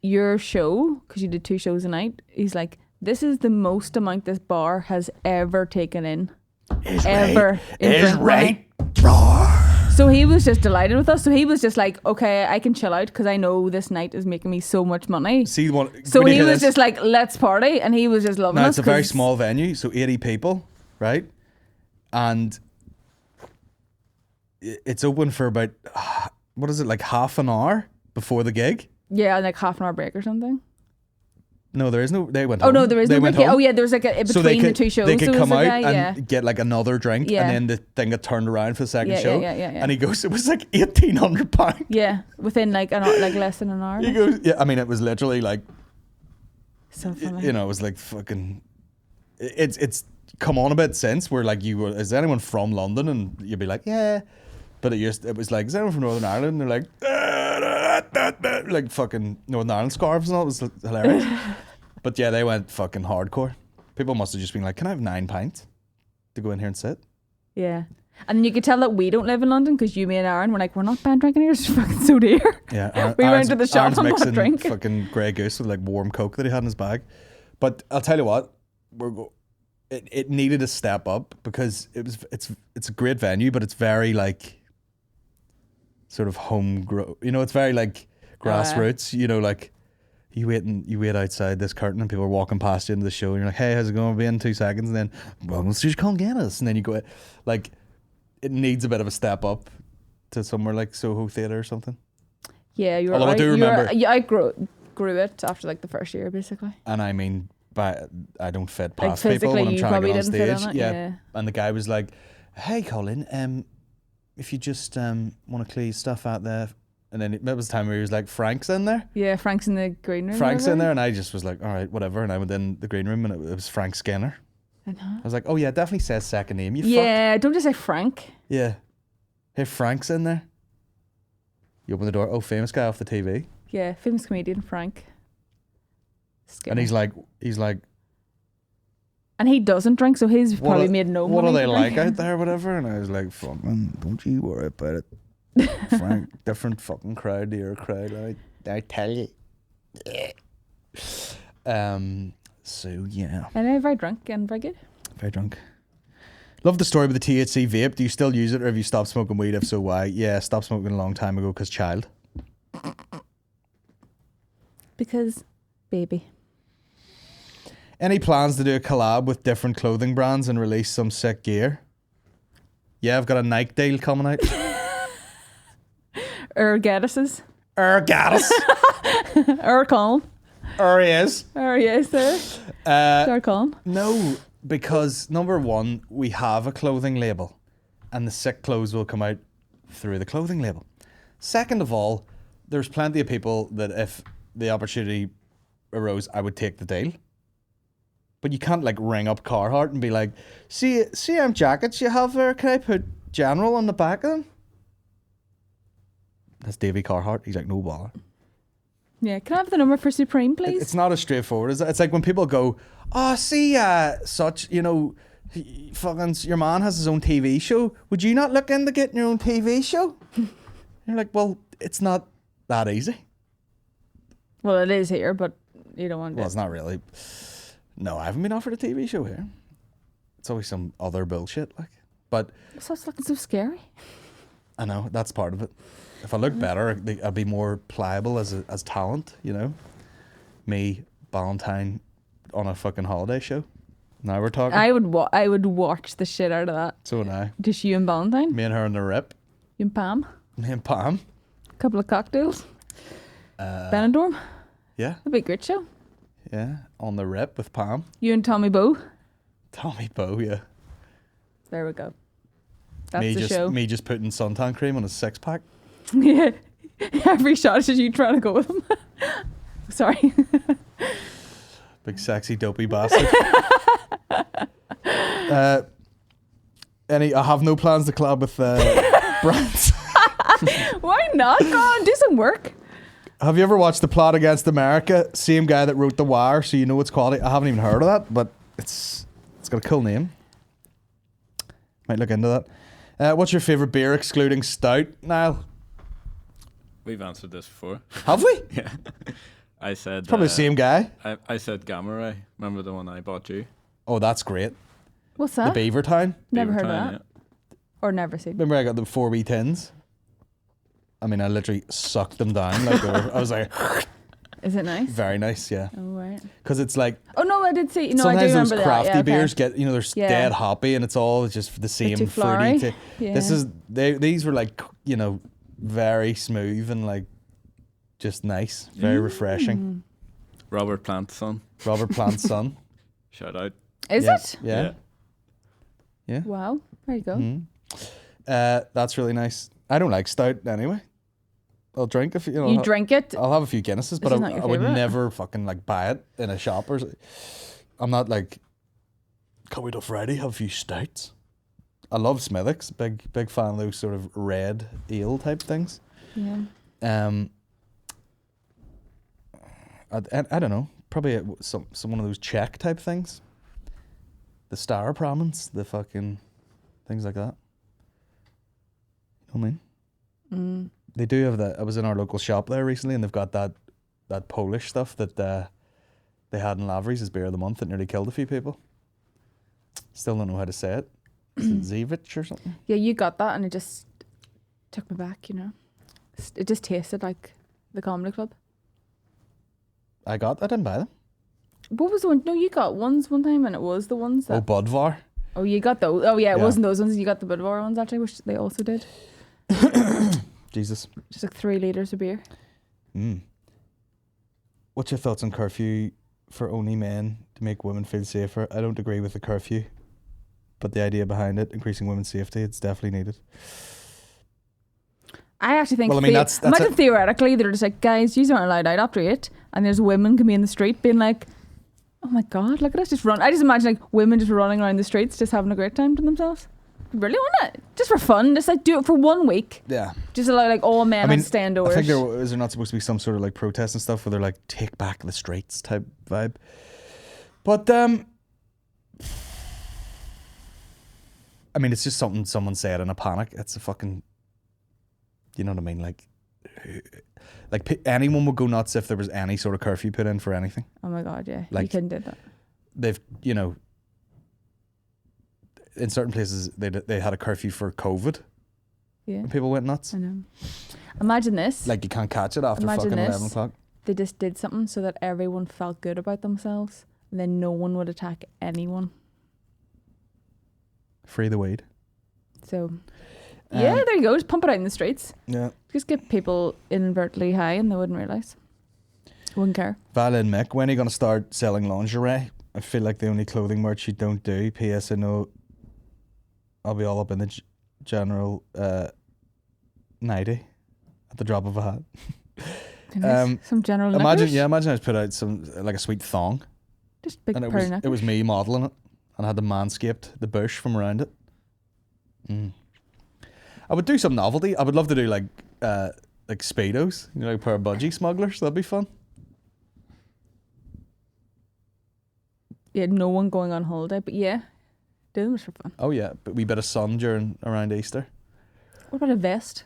S2: your show, because you did 2 shows a night, he's like, this is the most amount this bar has ever taken in. Right. So he was just delighted with us. So he was just like, okay, I can chill out because I know this night is making me so much money. So he was just like, let's party. And he was just loving us.
S1: Now, it's a very small venue, so 80 people, right? And it's open for about, what is it, like half an hour before the gig?
S2: Yeah, like half an hour break or something.
S1: No, there is no. They went home.
S2: Oh no, there is no break. Oh yeah, there's like between the 2 shows.
S1: They could come out and get like another drink, and then the thing got turned around for the second show.
S2: Yeah.
S1: And he goes, it was like £1,800.
S2: Yeah, within like less than an hour.
S1: He goes, yeah. I mean, it was literally like,
S2: so funny.
S1: You know, it was like fucking. It's come on a bit since, where like is anyone from London, and you'd be like, yeah, but it was like, is anyone from Northern Ireland? And they're like, like fucking Northern Ireland scarves and all. It was hilarious. But yeah, they went fucking hardcore. People must have just been like, can I have 9 pints to go in here and sit?
S2: Yeah. And you could tell that we don't live in London because you, me, and Aaron were like, we're not banned drinking here. It's fucking so dear.
S1: Yeah,
S2: we went to the shop
S1: Aaron's
S2: and bought a
S1: mixing
S2: drink.
S1: fucking Grey Goose with like warm Coke that he had in his bag. But I'll tell you what, it needed a step up because it's a great venue, but it's very like sort of homegrown. You know, it's very like grassroots. You know, like you wait outside this curtain and people are walking past you into the show, and you're like, hey, how's it going? I'll be in 2 seconds, and then welcome to Colin Geddis, and then you go like. It needs a bit of a step up to somewhere like Soho Theatre or something.
S2: Yeah, you're
S1: Although
S2: right.
S1: I do remember,
S2: I grew it after like the first year, basically.
S1: and I mean, I don't fit
S2: Like,
S1: past people when I'm
S2: physically, you
S1: trying to
S2: probably
S1: get on
S2: didn't fit
S1: stage.
S2: on it, yeah.
S1: And the guy was like, "Hey, Colin, if you just want to clear stuff out there," and then that was the time where he was like, "Frank's in there."
S2: Yeah, Frank's in the green room.
S1: Frank's in
S2: whatever.
S1: there, and I just was like, "All right, whatever." And I went in the green room, and it was Frank Skinner. I was like, "Oh yeah, it definitely says second name. You fuck."
S2: Yeah, don't just say Frank.
S1: Yeah. Hey, Frank's in there. You open the door. Oh, famous guy off the TV.
S2: Yeah, famous comedian Frank Skinner.
S1: And he's like,
S2: and he doesn't drink, so he's
S1: what
S2: probably
S1: are,
S2: made no
S1: what
S2: money.
S1: are they
S2: to
S1: like
S2: drink.
S1: out there, whatever? And I was like, fucking, don't you worry about it. Frank, different fucking crowd to your crowd. I tell you. So yeah.
S2: And I'm very drunk and very good.
S1: Very drunk. Love the story with the THC vape. Do you still use it, or have you stopped smoking weed? If so, why? Yeah, stopped smoking a long time ago because child.
S2: Because, baby.
S1: Any plans to do a collab with different clothing brands and release some sick gear? Yeah, I've got a Nike deal coming out.
S2: Geddis's.
S1: Geddis.
S2: Colin.
S1: He is.
S2: Yes, sir. Colin.
S1: No, because number one, we have a clothing label, and the sick clothes will come out through the clothing label. Second of all, there's plenty of people that if the opportunity arose, I would take the deal. But you can't like ring up Carhartt and be like, see them jackets you have there, can I put General on the back of them? That's Davy Carhartt. He's like, no bother.
S2: Yeah, can I have the number for Supreme, please?
S1: It's not as straightforward as that. It's like when people go, oh, see, such, you know, fucking your man has his own TV show. Would you not look into getting your own TV show? You're like, well, it's not that easy.
S2: Well, it is here, but you don't want to.
S1: Well, it's not really. No, I haven't been offered a TV show here. It's always some other bullshit, like. But
S2: So it's looking so scary.
S1: I know that's part of it. If I look better, I'd be more pliable as talent, you know. Me, Valentine, on a fucking holiday show. Now we're talking.
S2: I would watch the shit out of that.
S1: So would I.
S2: Just you and Valentine.
S1: Me and her on the rip.
S2: You and Pam.
S1: Me and Pam.
S2: Couple of cocktails. Benidorm.
S1: Yeah,
S2: That'd be a great show.
S1: yeah. On the rip with Pam.
S2: You and Tommy Bow.
S1: Tommy Bow, yeah.
S2: There we go. That's the show.
S1: Me just putting suntan cream on a 6-pack.
S2: Yeah. Every shot is just you trying to go with him. Sorry.
S1: Big sexy dopey bastard. I have no plans to collab with brands.
S2: Why not? Go on, do some work.
S1: Have you ever watched The Plot Against America? Same guy that wrote The Wire, so you know it's quality. I haven't even heard of that, but it's got a cool name. Might look into that. What's your favourite beer excluding stout, Niall?
S4: We've answered this before.
S1: Have we?
S4: Yeah. I said...
S1: Probably the same guy.
S4: I said Gamma Ray. Remember the one I bought you?
S1: Oh, that's great.
S2: What's
S1: The
S2: that?
S1: Beaver Town.
S2: Never heard
S4: Beavertown,
S2: of that. Or never seen.
S1: Remember I got the 4 wee tins? I mean, I literally sucked them down. Like I was like,
S2: Is it nice?
S1: very nice, yeah.
S2: Oh, right.
S1: Because it's like,
S2: Oh, no, I did see. No, I do
S1: sometimes those
S2: remember
S1: crafty
S2: that. Yeah,
S1: beers
S2: okay.
S1: get, they're
S2: Yeah.
S1: dead hoppy and it's all just the same
S2: too flowery.
S1: fruity.
S2: Yeah.
S1: These were like, very smooth and like just nice, very refreshing.
S4: Robert Plant's son.
S1: Robert Plant's son.
S4: Shout out.
S2: Is
S1: Yeah.
S2: it?
S1: Yeah. Yeah.
S2: Wow. There you go.
S1: Mhm. That's really nice. I don't like stout anyway. I'll drink a few.
S2: You drink it?
S1: I'll have a few Guinnesses, but
S2: This is not your
S1: I would
S2: favourite?
S1: never fucking like buy it in a shop or. I'm not like Can't wait till Friday, have a few stouts. I love Smithwick's, big fan of those sort of red ale type things.
S2: Yeah.
S1: I don't know, probably some one of those Czech type things. The Star Prominence, the fucking things like that. You know what I mean? They do have that. I was in our local shop there recently, and they've got that Polish stuff that they had in Lavery's as beer of the month that nearly killed a few people. Still don't know how to say it. Is it Zivich or something?
S2: Yeah, you got that, and it just took me back. You know, it just tasted like the comedy club.
S1: I didn't buy them.
S2: What was the one? No, you got ones one time, and it was the ones that.
S1: Oh, Budvar.
S2: Oh, you got those. Oh, yeah, it
S1: Yeah.
S2: wasn't those ones. You got the Budvar ones actually, which they also did.
S1: Jesus.
S2: Just like 3 litres of beer.
S1: What's your thoughts on curfew for only men to make women feel safer? I don't agree with the curfew, but the idea behind it, increasing women's safety, it's definitely needed.
S2: I actually think.
S1: Well, I mean, that's
S2: imagine theoretically they're just like, guys, you aren't allowed out after 8, and there's women can be in the street being like, oh my god, look at us just run. I just imagine like women just running around the streets, just having a great time to themselves. Really want it, just for fun. Just like do it for 1 week.
S1: Yeah.
S2: Just allow like all men to stay indoors.
S1: I think is there not supposed to be some sort of like protest and stuff where they're like take back the streets type vibe. But I mean, it's just something someone said in a panic. It's a fucking, you know what I mean? Like anyone would go nuts if there was any sort of curfew put in for anything.
S2: Oh my god, yeah,
S1: Like,
S2: you couldn't do that.
S1: They've, you know, in certain places they had a curfew for COVID.
S2: Yeah,
S1: And people went nuts.
S2: I know. Imagine this.
S1: Like you can't catch it after
S2: Imagine
S1: fucking
S2: this.
S1: 11 o'clock.
S2: They just did something so that everyone felt good about themselves, and then no one would attack anyone.
S1: Free the weed.
S2: So, yeah, there you go. Just pump it out in the streets.
S1: Yeah.
S2: Just get people inadvertently high, and they wouldn't realise. Wouldn't care.
S1: Val and Mick, when are you going to start selling lingerie? I feel like the only clothing merch you don't do. P.S. I know I'll be all up in the General 90 at the drop of a hat.
S2: Some general
S1: Imagine
S2: knickers.
S1: I just put out some like a sweet thong,
S2: Just big
S1: and it
S2: pair of
S1: was
S2: knickers.
S1: me modelling it, and I had the Manscaped the bush from around it. I would do some novelty. I would love to do like speedos, you know, like a pair of budgie smugglers. That'd be fun.
S2: Yeah, no one going on holiday, but yeah, do them just for fun.
S1: Oh yeah, but we bit of sun around Easter.
S2: What about a vest?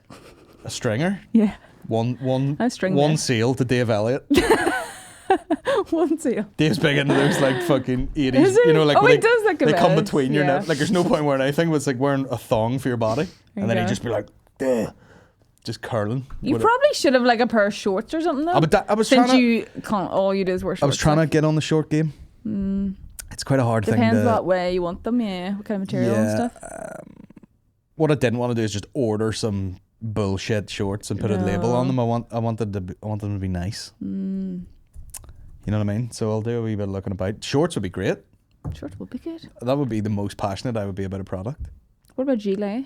S1: A stringer.
S2: Yeah,
S1: One
S2: A string
S1: one
S2: vest.
S1: seal to Dave Elliott.
S2: one seal.
S1: Dave's big into those like fucking 80s,
S2: Is he?
S1: you know, like
S2: Oh,
S1: where
S2: he does like a
S1: they come
S2: vest,
S1: between your
S2: yeah.
S1: neck. Like there's no point wearing anything, but it's like wearing a thong for your body,
S2: There
S1: and then
S2: you
S1: he'd
S2: go.
S1: just be like, "Duh," just curling.
S2: You
S1: with it.
S2: probably should have like a pair of shorts or something though.
S1: I was
S2: Since
S1: trying to.
S2: you can't, all you do is wear shorts.
S1: I was trying to
S2: like.
S1: get on the short game. It's quite a hard thing
S2: Depends
S1: to.
S2: what way you want them, yeah. What kind of material and stuff.
S1: What I didn't want to do is just order some bullshit shorts and put a label on them. I want them to be nice. You know what I mean? So I'll do a wee bit of looking about. Shorts would be great.
S2: Shorts would be good.
S1: That would be the most passionate I would be about a product.
S2: What about gilet?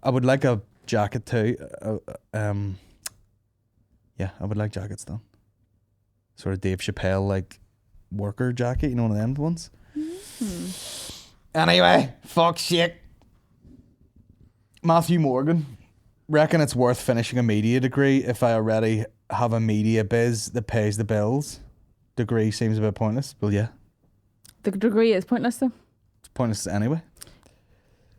S1: I would like a jacket too. Yeah, I would like jackets done. Sort of Dave Chappelle like worker jacket, you know, one of them ones. Anyway, fuck shit. Matthew Morgan, reckon it's worth finishing a media degree if I already have a media biz that pays the bills. Degree seems a bit pointless. Well, yeah,
S2: The degree is pointless though.
S1: it's pointless anyway.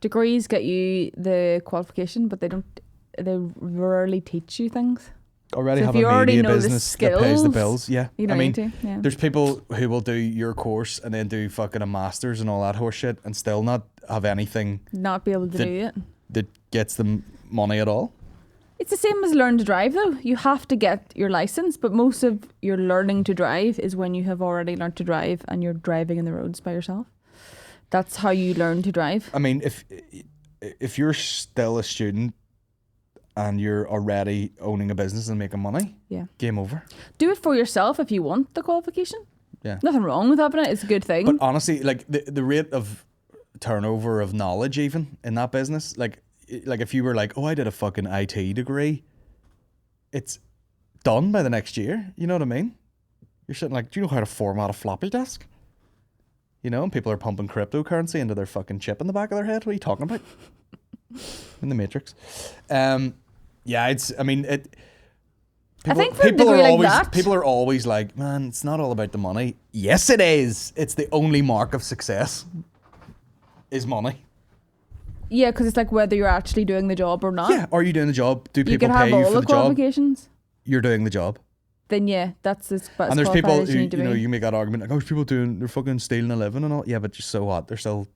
S2: Degrees get you the qualification, but they rarely teach you things.
S1: Already
S2: So
S1: have
S2: if you
S1: a
S2: already
S1: media
S2: know the
S1: business that pays the
S2: skills,
S1: bills. Yeah,
S2: You don't
S1: I mean,
S2: need to. Yeah.
S1: there's people who will do your course and then do fucking a master's and all that horse shit and still not have anything
S2: Not be able to
S1: the-
S2: do it.
S1: that gets them money at all.
S2: It's the same as learn to drive though. You have to get your license, but most of your learning to drive is when you have already learned to drive and you're driving in the roads by yourself. That's how you learn to drive.
S1: I mean, if you're still a student and you're already owning a business and making money,
S2: Yeah.
S1: game over.
S2: Do it for yourself if you want the qualification.
S1: Yeah.
S2: Nothing wrong with having it. It's a good thing.
S1: But honestly, like the rate of turnover of knowledge even in that business, like if you were like, oh, I did a fucking IT degree, it's done by the next year. You know what I mean? You're sitting like, do you know how to format a floppy disk? You know, and people are pumping cryptocurrency into their fucking chip in the back of their head. What are you talking about? In the Matrix. Yeah, it's. I mean, it. People,
S2: I think for a degree like that,
S1: people are always like, man, it's not all about the money. Yes, it is. It's the only mark of success. Is money.
S2: Yeah, because it's like whether you're actually doing the job or not.
S1: Yeah, are you doing the job? Do
S2: You
S1: people
S2: can
S1: pay
S2: have
S1: you
S2: all
S1: for
S2: the
S1: the job?
S2: qualifications.
S1: You're doing the job.
S2: Then yeah, that's as
S1: And there's people
S2: qualified as
S1: who,
S2: you need to
S1: you know,
S2: be.
S1: you make that argument like, oh, there's people they're fucking stealing a living and all. Yeah, but just so what? They're still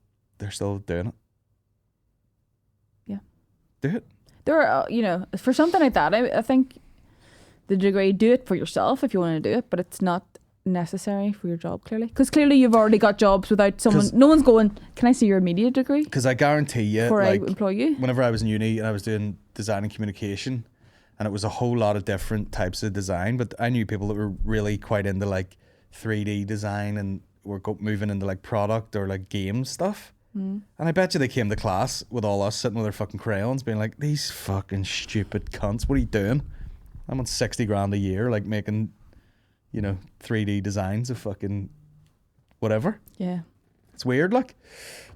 S1: doing it.
S2: Yeah.
S1: Do it.
S2: There are, you know, for something like that, I think the degree, do it for yourself if you want to do it, but it's not necessary for your job, clearly. Because clearly you've already got jobs without someone, no one's going, can I see your immediate degree?
S1: Because I guarantee you,
S2: Before
S1: like,
S2: I employ you.
S1: whenever I was in uni and I was doing design and communication, and it was a whole lot of different types of design, but I knew people that were really quite into like 3D design and were moving into like product or like game stuff. And I bet you they came to class with all us sitting with our fucking crayons being like, these fucking stupid cunts, what are you doing? I'm on 60 grand a year, like making, you know, 3D designs of fucking whatever.
S2: Yeah.
S1: It's weird, like.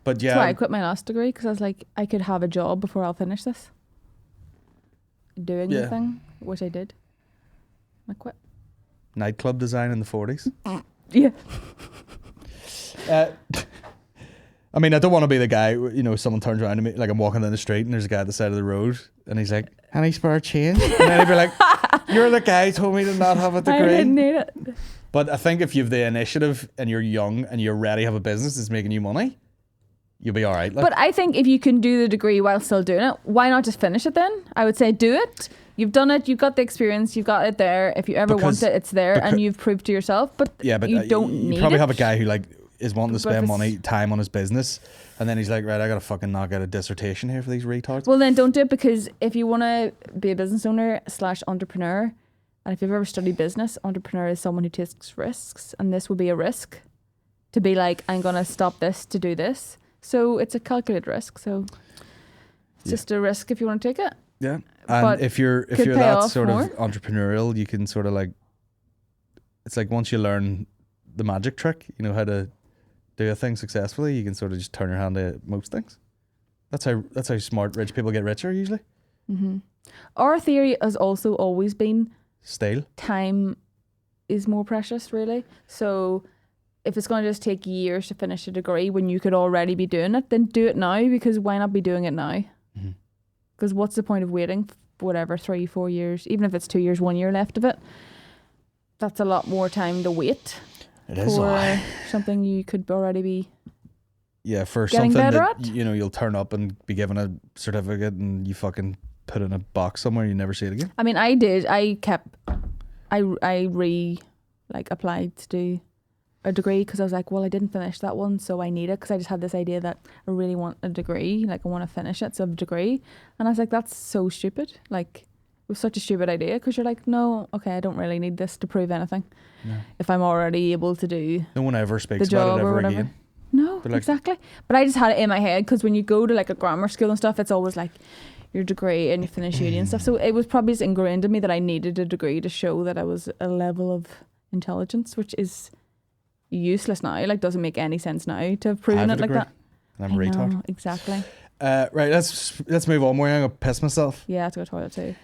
S1: But yeah.
S2: That's why I quit my last degree, because I was like, I could have a job before I'll finish this. Doing the thing, which I did. I quit.
S1: Nightclub design in the 40s.
S2: Yeah.
S1: I mean, I don't want to be the guy, you know, someone turns around to me, like I'm walking down the street and there's a guy at the side of the road and he's like, any spare change? And then I'd be like, you're the guy who told me to not have a
S2: I
S1: degree.
S2: didn't need it.
S1: But I think if you have the initiative and you're young and you're ready to have a business that's making you money, you'll be all right. Like,
S2: But I think if you can do the degree while still doing it, why not just finish it then? I would say do it. You've done it. You've got the experience. You've got it there. If you ever want it, it's there, and you've proved to yourself. But
S1: yeah, but
S2: you don't
S1: you
S2: need
S1: probably
S2: it.
S1: have a guy who like is wanting to
S2: But if
S1: spend
S2: it's-
S1: time on his business, and then he's like, right, I gotta fucking knock out a dissertation here for these retards.
S2: Well, then don't do it, because if you want to be a business owner / entrepreneur, and if you've ever studied business, entrepreneur is someone who takes risks, and this would be a risk to be like, I'm gonna stop this to do this. So it's a calculated risk. So it's just a risk if you want to take it.
S1: Yeah,
S2: But
S1: and if you're
S2: could pay
S1: that
S2: off
S1: sort
S2: more.
S1: of entrepreneurial, you can sort of like, it's like once you learn the magic trick, you know how to do a thing successfully, you can sort of just turn your hand to most things. That's how smart rich people get richer usually.
S2: Our theory has also always been
S1: Stale.
S2: time is more precious, really. So if it's going to just take years to finish a degree when you could already be doing it, then do it now, because why not be doing it now? Because what's the point of waiting for whatever 3-4 years, even if it's 2 years, 1 year left of it? That's a lot more time to wait
S1: It is.
S2: for something you could already be.
S1: Yeah, for
S2: Getting
S1: something
S2: better
S1: that
S2: at?
S1: you know you'll turn up and be given a certificate and you fucking put it in a box somewhere, you never see it again.
S2: I mean, I did. I applied to do a degree because I was like, well, I didn't finish that one, so I need it, because I just had this idea that I really want a degree, like I want to finish it, so I have a degree. And I was like, that's so stupid. Like, it was such a stupid idea, because you're like, no, okay, I don't really need this to prove anything. If I'm already able to do
S1: No one ever
S2: the
S1: speaks about
S2: job
S1: it
S2: or
S1: ever
S2: whatever.
S1: again.
S2: No,
S1: But like-
S2: exactly. But I just had it in my head, because when you go to like a grammar school and stuff, it's always like your degree and you finish uni and stuff. So it was probably just ingrained in me that I needed a degree to show that I was a level of intelligence, which is useless now. Like, doesn't make any sense now to have
S1: I
S2: proven
S1: have
S2: it
S1: a
S2: like
S1: degree,
S2: that.
S1: and I'm a
S2: I
S1: retard.
S2: know, exactly.
S1: Right, let's move on. We're gonna go piss myself.
S2: Yeah, I have to go to the toilet too.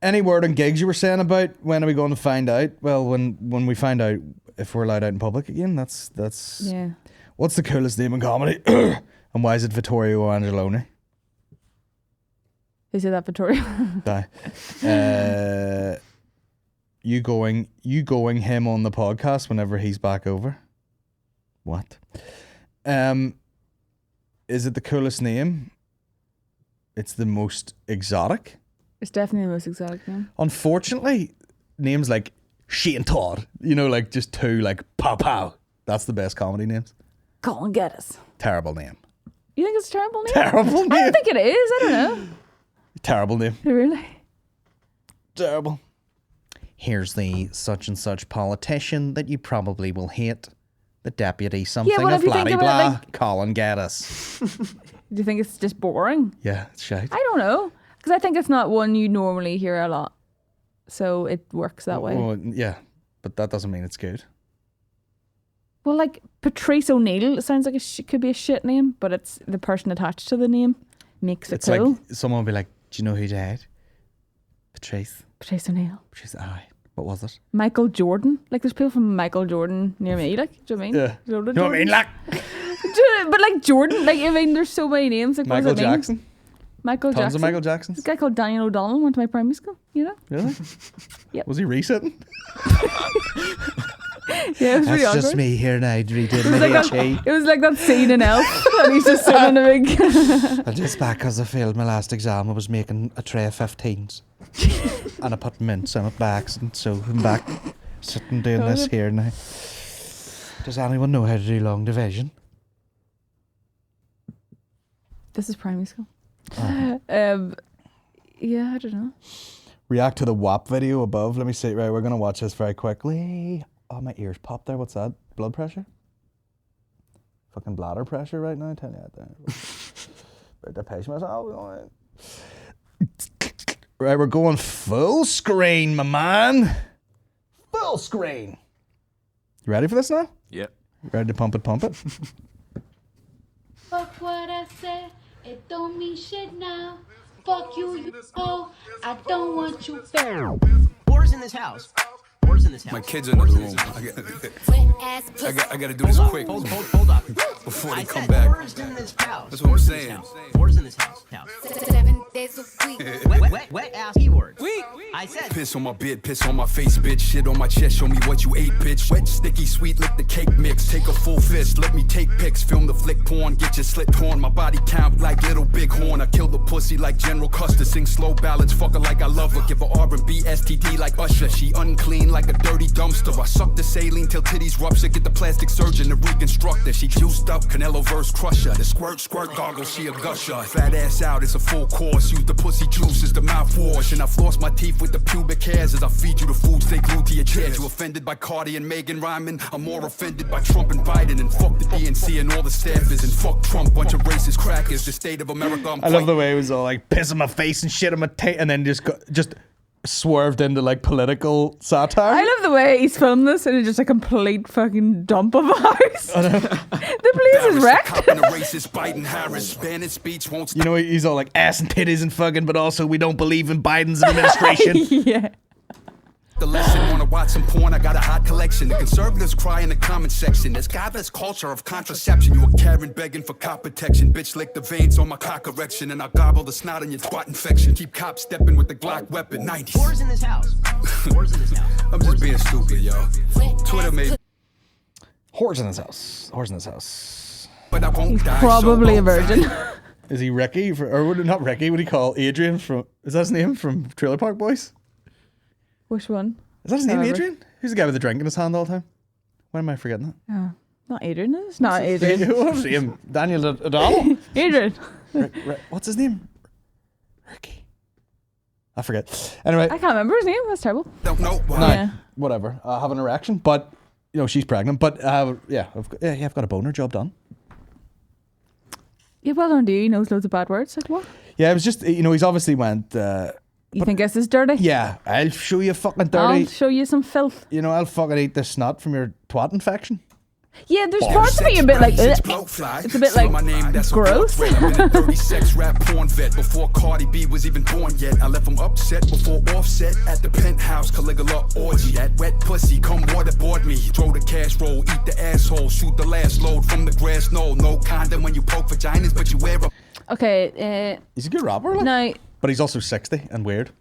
S1: Any word on gigs you were saying about? When are we going to find out? Well, when we find out if we're allowed out in public again. That's
S2: Yeah.
S1: What's the coolest name in comedy? And why is it Vittorio Angeloni?
S2: Who said that, Victoria?
S1: Die. You going him on the podcast whenever he's back over? What? Is it the coolest name? It's the most exotic.
S2: It's definitely the most exotic name.
S1: Unfortunately, names like Shane Todd, you know, like just two like pow pow. That's the best comedy names.
S2: Colin Geddis.
S1: Terrible name.
S2: You think it's a terrible name?
S1: Terrible
S2: I
S1: name.
S2: don't think it is. I don't know.
S1: Terrible name.
S2: Really?
S1: Terrible. Here's the such and such politician that you probably will hate. The deputy something
S2: what
S1: of
S2: if you think
S1: blah
S2: about it,
S1: blah.
S2: like-
S1: Colin Geddis.
S2: Do you think it's just boring?
S1: Yeah, it's shite.
S2: I don't know. Because I think it's not one you normally hear a lot. So it works that way.
S1: Well, yeah, but that doesn't mean it's good.
S2: Well, like Patrice O'Neill, it sounds like could be a shit name, but it's the person attached to the name makes it
S1: It's
S2: cool.
S1: like someone will be like, do you know who died? Patrice
S2: O'Neill.
S1: Patrice, aye. What was it?
S2: Michael Jordan. Like there's people from Michael Jordan near me. Like, do you know what I mean?
S1: Yeah.
S2: You
S1: You know what I mean? Like
S2: But like Jordan, like I mean, there's so many names. Like
S1: Michael
S2: what does it mean?
S1: Jackson.
S2: Michael
S1: Tons
S2: Jackson.
S1: of Michael Jacksons.
S2: This guy called Daniel O'Donnell went to my primary school. You know?
S1: Really?
S2: Yep.
S1: Was he resetting?
S2: Yeah, it was really awkward.
S1: me here now redoing
S2: It was like that scene in Elf, and he's just sitting in a big.
S1: I'm just back because I failed my last exam. I was making a tray of 15s. And I put mints on it by accident, so I'm back sitting doing this here now. Does anyone know how to do long division?
S2: This is primary school.
S1: Oh.
S2: Yeah, I don't know.
S1: React to the WAP video above. Let me see. Right, we're going to watch this very quickly. Oh, my ears popped there. What's that? Blood pressure? Fucking bladder pressure right now. I tell you that there. Better pace myself. Right, we're going full screen, my man. Full screen. You ready for this now?
S4: Yep.
S1: Ready to pump it, pump it?
S6: Fuck what I said, it don't mean shit now. Fuck you, you hoe, I don't want you back.
S7: Whore's in this house? Whore's in this house?
S8: My kids are in the room. I gotta do this quick
S7: Hold on.
S8: before they
S7: I
S8: come
S7: said,
S8: back.
S7: whore's in this house?
S8: That's what I'm
S7: Whore's in this
S8: saying.
S7: house? Whore's in this house?
S6: 7 days a week.
S7: Wet ass keywords. I said.
S8: Piss on my beard, piss on my face, bitch. Shit on my chest, show me what you ate, bitch. Wet, sticky, sweet, lick the cake mix. Take a full fist, let me take pics. Film the flick porn, get your slit torn. My body count like little big horn. I kill the pussy like General Custer. Sing slow ballads, fuck her like I love her. Give her R&B STD like Usher. She unclean like a dirty dumpster. I suck the saline till titties rupture. Get the plastic surgeon to reconstruct her. She juiced up, Canelo verse crusher. The squirt goggles, she a gusher. Fat ass out, it's a full course. Use the pussy juice as the mouthwash. And I floss my teeth with the pubic hairs as I feed you the food, stay glued to your chairs. You offended by Cardi and Megan rhyming? I'm more offended by Trump and Biden. And fuck the DNC and all the staffers. And fuck Trump, bunch of racist crackers. The state of America,
S1: I love the way it was all like piss on my face and shit on my tape, and then just swerved into like political satire.
S2: I love the way he's filmed this, and it's just a complete fucking dump of a house. The place is wrecked.
S8: racist Biden Harris. Banning speech won't
S1: You know, he's all like ass and titties and fucking, but also we don't believe in Biden's administration.
S2: Yeah.
S8: the lesson. Wanna watch some porn? I got a hot collection. The conservatives cry in the comment section. There's godless culture of contraception. You a Karen begging for cop protection. Bitch, lick the veins on my cock erection, and I gobble the snot on your twat infection. Keep cops stepping with the Glock weapon. 90s.
S7: Whore's in this house? Whore's in this house?
S8: I'm just being stupid, yo. Twitter made.
S1: Whore's in his house. Whore's in his house.
S8: But I won't die.
S2: Probably
S8: so
S2: a virgin.
S1: Is he Ricky? Or would it not Ricky? What do you call Adrian from? Is that his name from Trailer Park Boys?
S2: Which one?
S1: Is that his name,
S2: However.
S1: Adrian? Who's the guy with the drink in his hand all the time? Why am I forgetting that?
S2: Oh, not Adrian. It's not Adrian.
S1: What was him? Daniel O'Donnell?
S2: Adrian.
S1: What's his name? Ricky. I forget. Anyway,
S2: I can't remember his name. That's terrible.
S8: Don't know why.
S1: no,
S2: Yeah.
S1: whatever. I have an erection, but you know she's pregnant. But yeah, I've got a boner. Job done.
S2: Yeah, well done to you. He knows loads of bad words. Like what?
S1: Yeah, it was just he's obviously went.
S2: You think this is dirty?
S1: Yeah, I'll show you fucking dirty.
S2: I'll show you some filth.
S1: You know, I'll fucking eat the snot from your twat infection.
S2: Yeah, there's parts of me a bit like
S8: It's
S2: it's a bit like
S8: my name, that's a
S2: gross.
S8: blood threat. I'm in a dirty sex rap porn vet before Cardi B was even born yet. I left him upset before Offset at the penthouse Caligula orgy. That wet pussy come waterboard me. Throw the cash roll, eat the asshole, shoot the last load from the grass. No condom when you poke vaginas, but you wear a.
S2: Okay,
S1: He's a good rapper, like.
S2: now
S1: But he's also 60 and weird.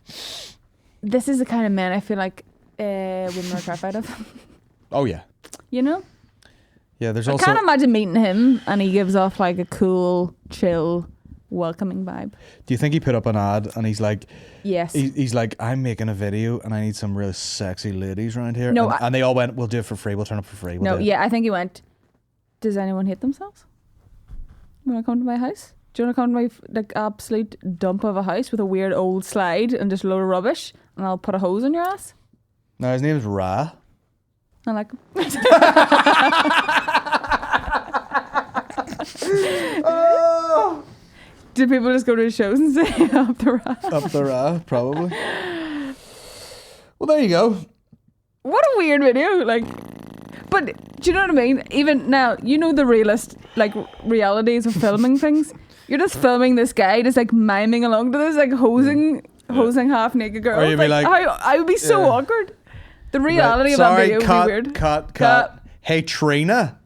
S2: this is the kind of man I feel like women are terrified of.
S1: Oh yeah,
S2: You know?
S1: yeah. There's
S2: I
S1: also.
S2: can't imagine meeting him and he gives off like a cool, chill, welcoming vibe.
S1: Do you think he put up an ad and he's like,
S2: Yes.
S1: he's like, I'm making a video and I need some really sexy ladies around here.
S2: No,
S1: and they all went, we'll do it for free. We'll turn up for free. We'll
S2: No,
S1: do it."
S2: yeah, I think he went, does anyone hate themselves? You want to come to my house? Do you want to come to my like absolute dump of a house with a weird old slide and just a load of rubbish, and I'll put a hose in your ass?
S1: No, his name's Ra.
S2: I like him.
S1: Oh,
S2: Do people just go to his shows and say up the rat?
S1: up the Ra, probably. Well, there you go.
S2: What a weird video. Like, But do you know what I mean? Even now, you know the realities of filming things. You're just filming this guy just like miming along to this, like hosing half naked girl.
S1: Or you'd be like,
S2: I would be so awkward. The reality of that video would be weird.
S1: Cut. Hey Trina,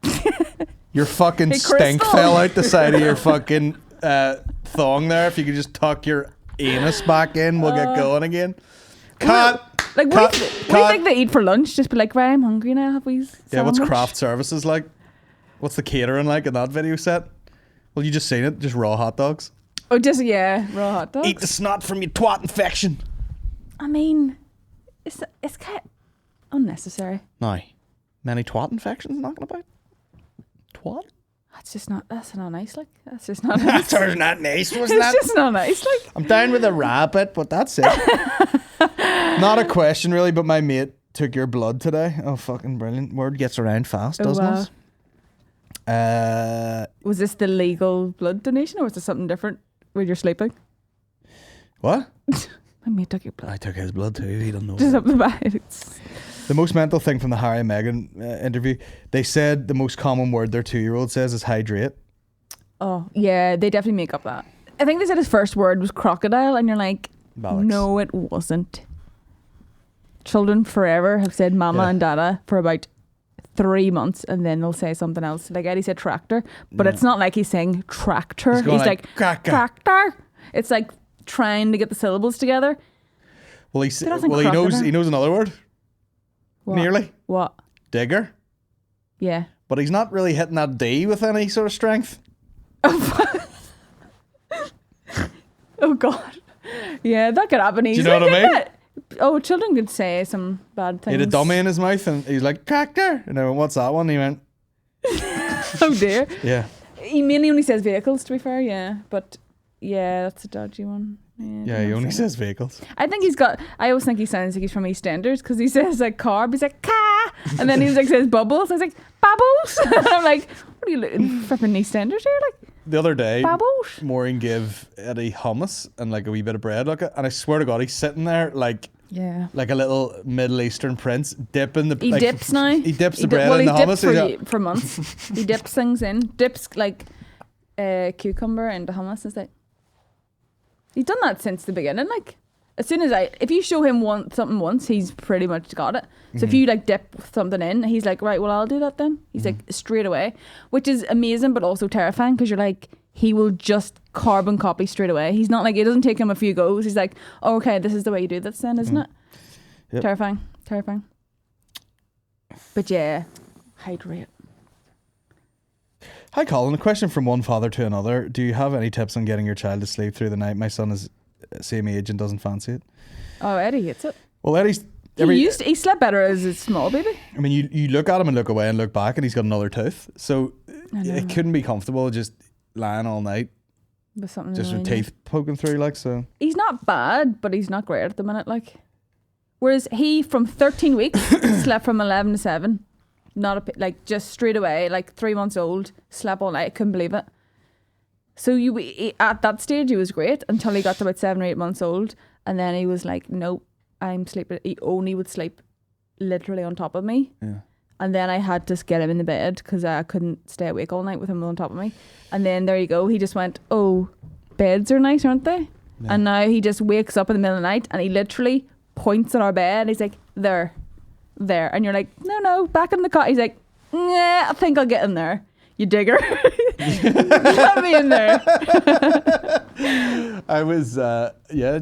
S1: your fucking
S2: Hey,
S1: stink
S2: Crystal.
S1: fell out the side of your fucking thong there. If you could just tuck your anus back in, we'll get going again. Cut.
S2: Like, what do you think they eat for lunch? Just be like, right, I'm hungry now. Have we?
S1: Yeah, what's
S2: sandwich?"
S1: craft services like? What's the catering like in that video set? Well, you just seen it, just raw hot dogs.
S2: Oh, just raw hot dogs.
S1: Eat the snot from your twat infection.
S2: I mean, it's kind of unnecessary.
S1: Now, many twat infections knocking about. Twat?
S2: That's not nice. Like, that's just not nice.
S1: That's not nice, wasn't
S2: It's
S1: that?
S2: just not nice. Like,
S1: I'm down with a rabbit, but that's it. Not a question really, but my mate took your blood today. Oh, fucking brilliant. Word gets around fast, doesn't
S2: wow.
S1: it?
S2: Was this the legal blood donation or was this something different when you're sleeping?
S1: What?
S2: My mate took your blood.
S1: I took his blood too. He doesn't know.
S2: Just up the back. It's
S1: The most mental thing from the Harry and Meghan interview, they said the most common word their 2-year-old says is hydrate.
S2: Oh, yeah, they definitely make up that. I think they said his first word was crocodile, and you're like,
S1: Bollocks.
S2: no, it wasn't. Children forever have said mama and dada for about 3 months, and then they'll say something else. Like Eddie said tractor, but it's not like he's saying tractor.
S1: He's going like, cracker.
S2: tractor. It's like trying to get the syllables together.
S1: Well, he
S2: crocodile.
S1: knows another word.
S2: What?
S1: Nearly.
S2: What?
S1: Digger.
S2: Yeah.
S1: But he's not really hitting that D with any sort of strength.
S2: Oh God. Yeah, that could happen easily.
S1: Do you know what I mean?
S2: couldn't it? Oh, children could say some bad things.
S1: He had a dummy in his mouth and he's like, cracker. And I went, what's that one? He went,
S2: Oh dear.
S1: yeah.
S2: He mainly only says vehicles, to be fair, yeah. But yeah, that's a dodgy one.
S1: Yeah, he only says vehicles.
S2: I always think he sounds like he's from EastEnders because he says like carb, he's like car, and then he's like says bubbles, and he's like bubbles. And I'm like, what are you looking flipping EastEnders here? Like
S1: The other day,
S2: bubbles.
S1: Máirín gave Eddie hummus and like a wee bit of bread, and I swear to God, he's sitting there like
S2: Yeah.
S1: a little Middle Eastern prince dipping the.
S2: He
S1: like,
S2: dips now.
S1: He dips the bread in the hummus.
S2: For months. He dips things in. Dips like cucumber into hummus. It's like he's done that since the beginning. Like as soon as if you show him something once, he's pretty much got it. So if you like dip something in, he's like, right, well, I'll do that then. He's like straight away, which is amazing, but also terrifying because you're like, he will just carbon copy straight away. He's not like, it doesn't take him a few goes. He's like, oh, okay, this is the way you do this then, isn't it?
S1: Yep.
S2: Terrifying. But yeah, hydrate.
S1: Hi, Colin. A question from one father to another. Do you have any tips on getting your child to sleep through the night? My son is same age and doesn't fancy it.
S2: Oh, Eddie hates it.
S1: Well, Eddie's.
S2: He slept better as a small baby.
S1: I mean, you look at him and look away and look back, and he's got another tooth. So it couldn't be comfortable just lying all night,
S2: With something
S1: just with
S2: annoying you.
S1: teeth poking through, like so.
S2: He's not bad, but he's not great at the minute. Like, whereas he from 13 weeks slept from 11 to 7, like just straight away, like 3 months old, slept all night. Couldn't believe it. So at that stage he was great until he got to about 7 or 8 months old, and then he was like, nope, I'm sleeping. He only would sleep literally on top of me.
S1: Yeah.
S2: And then I had to get him in the bed because I couldn't stay awake all night with him on top of me. And then there you go. He just went, oh, beds are nice, aren't they? Yeah. And now he just wakes up in the middle of the night and he literally points at our bed. He's like, there. And you're like, no, back in the cot. He's like, nah, I think I'll get in there. You digger. Let me in there.
S1: I was,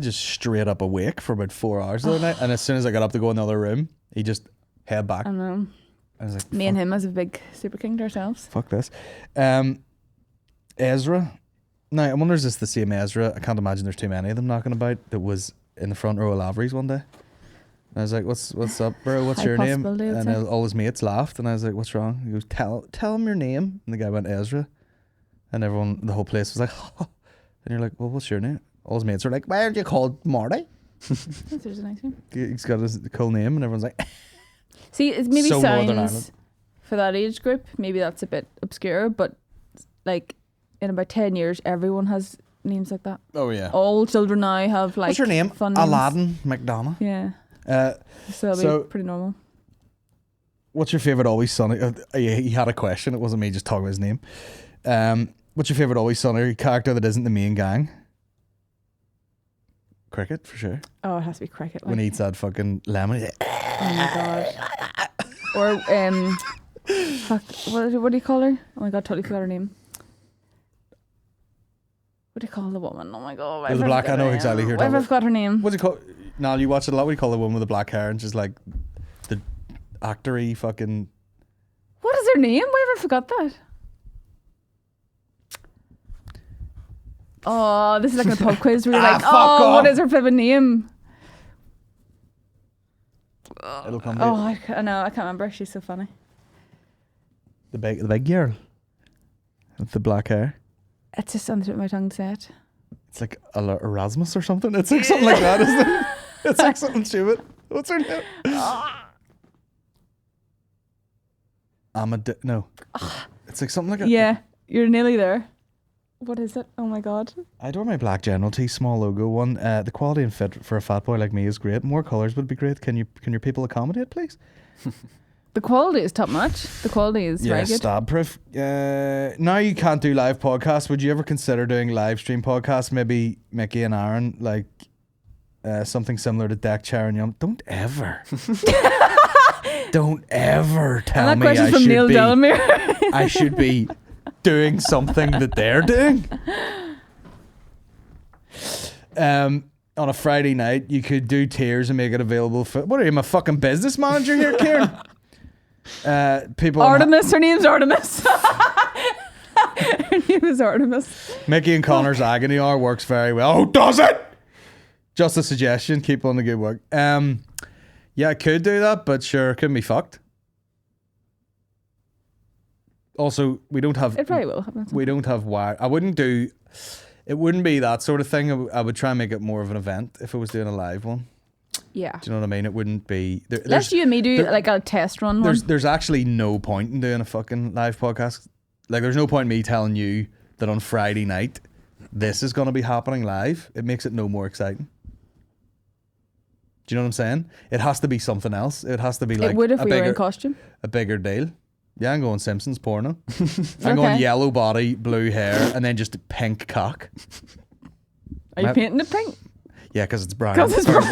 S1: just straight up awake for about 4 hours the other night. And as soon as I got up to go in the other room, he just head back.
S2: I know.
S1: I was like,
S2: me and him as a big super king to ourselves.
S1: Fuck this. Ezra. Now, I wonder is this the same Ezra? I can't imagine there's too many of them knocking about that was in the front row of Lavery's one day. And I was like, what's up, bro? What's your name? And all his mates laughed. And I was like, what's wrong? He goes, tell him your name. And the guy went, Ezra. And the whole place was like, oh. And you're like, well, what's your name? All his mates are like, why aren't you called Marty?
S2: That's a nice name.
S1: He's got his cool name and everyone's like,
S2: see, it maybe
S1: so
S2: sounds for that age group, maybe that's a bit obscure, but like in about 10 years, everyone has names like that.
S1: Oh, yeah.
S2: All children now have like,
S1: what's your name?
S2: Fun names.
S1: Aladdin McDonough.
S2: Yeah. So it'll be pretty normal.
S1: What's your favorite Always Sunny? He had a question. It wasn't me just talking about his name. What's your favorite Always Sunny character that isn't the main gang? Cricket, for sure.
S2: Oh, it has to be Cricket. Like.
S1: When he eats that fucking lemon. He's like,
S2: Oh my god. Or fuck, what do you call her? Oh my god, totally forgot her name. What do you call the woman? Oh my god.
S1: With the black, I know exactly who you're talking
S2: Why have I forgot her name?
S1: What's it called? Now you watch it a lot. What do you call the woman with the black hair and she's like the actory fucking.
S2: What is her name? Why have I forgot that? Oh, this is like a pub quiz where you're like,
S1: fuck
S2: oh,
S1: off.
S2: what is her favorite name?
S1: It'll come.
S2: Oh, I know, I can't remember. She's so funny.
S1: The big girl with the black hair.
S2: It's just on the tip of my tongue to say it.
S1: It's like Erasmus or something. It's like something like that, isn't it? It's like something stupid. What's her name? No. It's like something like a.
S2: Yeah, you're nearly there. What is it? Oh my god.
S1: I adore my black General T small logo one. The quality and fit for a fat boy like me is great. More colours would be great. Can your people accommodate, please?
S2: The quality is top notch. The quality is very good.
S1: Stab proof. Now you can't do live podcasts. Would you ever consider doing live stream podcasts? Maybe Mickey and Aaron, like something similar to Deck, Chair and Yum. Don't ever tell
S2: And that
S1: me
S2: question
S1: I
S2: from
S1: should
S2: Neil
S1: be.
S2: Delamere.
S1: I should be doing something that they're doing. On a Friday night, you could do tiers and make it available for. What are you, my fucking business manager here, Kieran? People.
S2: Artemis, her name's Artemis. Her name is Artemis.
S1: Mickey and Connor's agony hour works very well. Oh, does it? Just a suggestion. Keep on the good work. Yeah, I could do that, but sure, couldn't be fucked. Also, we don't have.
S2: It probably will happen.
S1: We don't have wire. I wouldn't do. It wouldn't be that sort of thing. I would try and make it more of an event if I was doing a live one.
S2: Yeah.
S1: Do you know what I mean? It wouldn't be.
S2: Let's you and me do like a test run one.
S1: There's actually no point in doing a fucking live podcast. Like, there's no point in me telling you that on Friday night this is going to be happening live. It makes it no more exciting. Do you know what I'm saying? It has to be something else. It has to be like
S2: it would if we were in costume.
S1: A bigger deal. Yeah, I'm going Simpsons porno. I'm going yellow body, blue hair, and then just a pink cock.
S2: Are you painting it pink?
S1: Yeah, because it's brown.
S2: Because it's brown.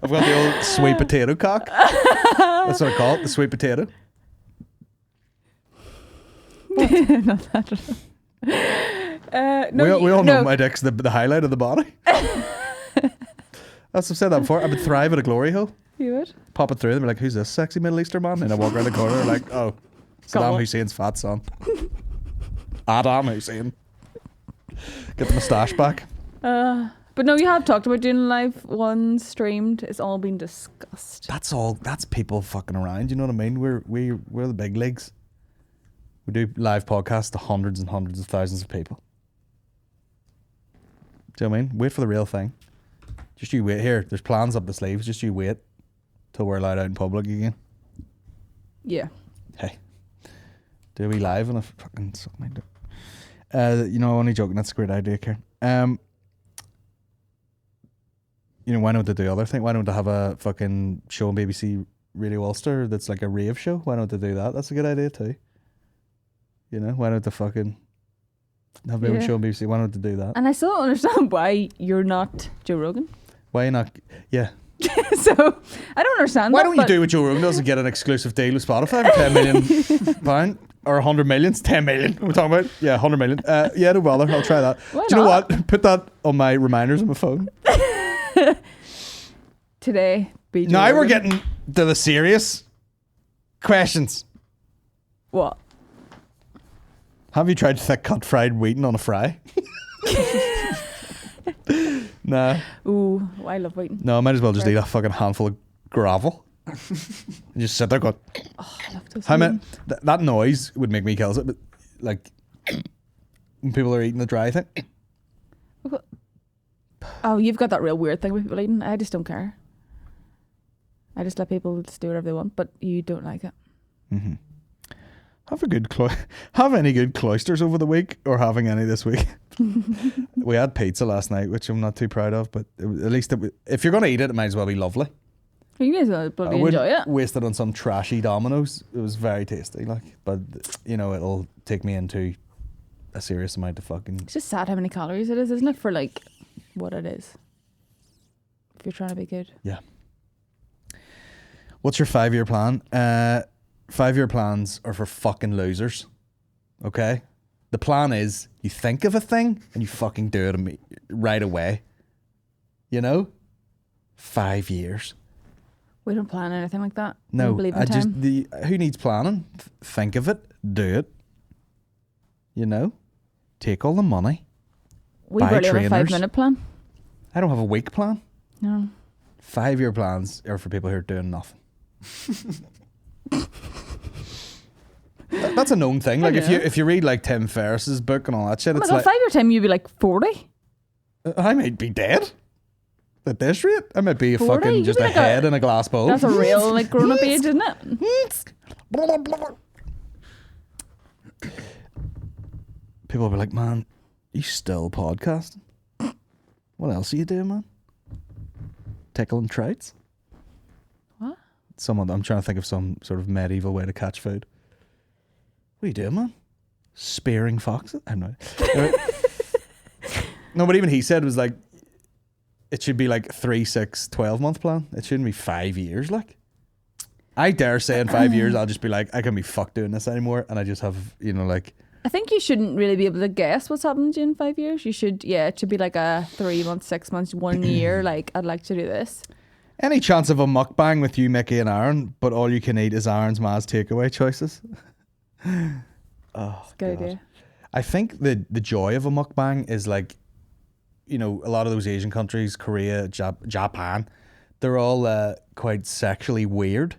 S1: I've got the old sweet potato cock. That's what I call it, the sweet potato.
S2: Not that. No,
S1: we all know my dick's the highlight of the body. That's I've said that before. I would thrive at a glory hole.
S2: You would?
S1: Pop it through them, like, who's this sexy Middle Eastern man? And I walk around the corner like, oh, Saddam Hussein's fat son. Adam Hussein. Get the moustache back.
S2: But no, you have talked about doing live ones streamed. It's all been discussed.
S1: That's people fucking around. You know what I mean? We're the big leagues. We do live podcasts to hundreds and hundreds of thousands of people. Do you know what I mean? Wait for the real thing. Just you wait here. There's plans up the sleeves. Just you wait till we're allowed out in public again.
S2: Yeah.
S1: Hey, do we live on a fucking something? You know, only joking. That's a great idea, Karen. You know, why don't they do other thing? Why don't they have a fucking show on BBC Radio Ulster that's like a rave show? Why don't they do that? That's a good idea too. You know, why don't they fucking have a show on BBC? Why don't they do that?
S2: And I still don't understand why you're not Joe Rogan.
S1: Why not? Yeah.
S2: So I don't understand.
S1: Why don't you do what Joe Rogan does and get an exclusive deal with Spotify for £10 million pound or 100 million? 10 million. We're talking about 100 million. Yeah, no bother. I'll try that.
S2: Why
S1: do you know
S2: not?
S1: what? Put that on my reminders on my phone.
S2: Today. Be Joe
S1: Now
S2: Rogan.
S1: we're getting to the serious questions.
S2: What?
S1: Have you tried thick cut fried wheaten on a fry? Nah.
S2: Ooh, I love waiting.
S1: No, I might as well just eat a fucking handful of gravel. And just sit there going.
S2: Oh, I love those.
S1: How many? That noise would make me kill it, but like when people are eating the dry thing.
S2: Oh, you've got that real weird thing with people eating. I just don't care. I just let people just do whatever they want, but you don't like it.
S1: Mm-hmm. Have any good cloisters over the week, or having any this week? We had pizza last night, which I'm not too proud of, but at least if you're going to eat it, it might as well be lovely.
S2: You may as well
S1: I
S2: bloody
S1: wouldn't
S2: enjoy it.
S1: waste it on some trashy Dominoes. It was very tasty, like, but you know, it'll take me into a serious amount of fucking.
S2: It's just sad how many calories it is, isn't it, for like what it is? If you're trying to be good.
S1: Yeah. What's your 5-year plan? 5-year plans are for fucking losers. Okay? The plan is you think of a thing and you fucking do it right away. You know? 5 years.
S2: We don't plan anything like that. We
S1: No,
S2: don't believe in time.
S1: who needs planning? Think of it, do it. You know? Take all the money.
S2: We
S1: buy
S2: barely have a
S1: trainers.
S2: 5-minute plan.
S1: I don't have a week plan.
S2: No.
S1: 5-year plans are for people who are doing nothing. That's a known thing. Like if you read like Tim Ferriss's book and all that shit,
S2: Oh my
S1: it's
S2: God,
S1: like
S2: 5-year time you'd be like 40.
S1: I might be dead. At this rate, I might be
S2: 40?
S1: fucking
S2: You'd
S1: just
S2: be
S1: a
S2: like
S1: head in a glass bowl.
S2: That's a real like grown up age, isn't it?
S1: People will be like, man, you still podcasting? What else are you doing, man? Tickling trouts?
S2: What?
S1: I'm trying to think of some sort of medieval way to catch food. What are you doing, man? Spearing foxes? I don't know. No, but even he said it was like, it should be like 3, 6, 12-month plan. It shouldn't be 5 years, like. I dare say in 5 years, I'll just be like, I can't be fucked doing this anymore. And I just have, you know, like.
S2: I think you shouldn't really be able to guess what's happening to you in 5 years. You should, it should be like a 3 months, 6 months, 1 year. Like, I'd like to do this.
S1: Any chance of a mukbang with you, Mickey, and Aaron, but all you can eat is Aaron's Ma's takeaway choices? Oh,
S2: Good
S1: God.
S2: idea.
S1: I think the joy of a mukbang is like, you know, a lot of those Asian countries, Korea, Japan, they're all quite sexually weird.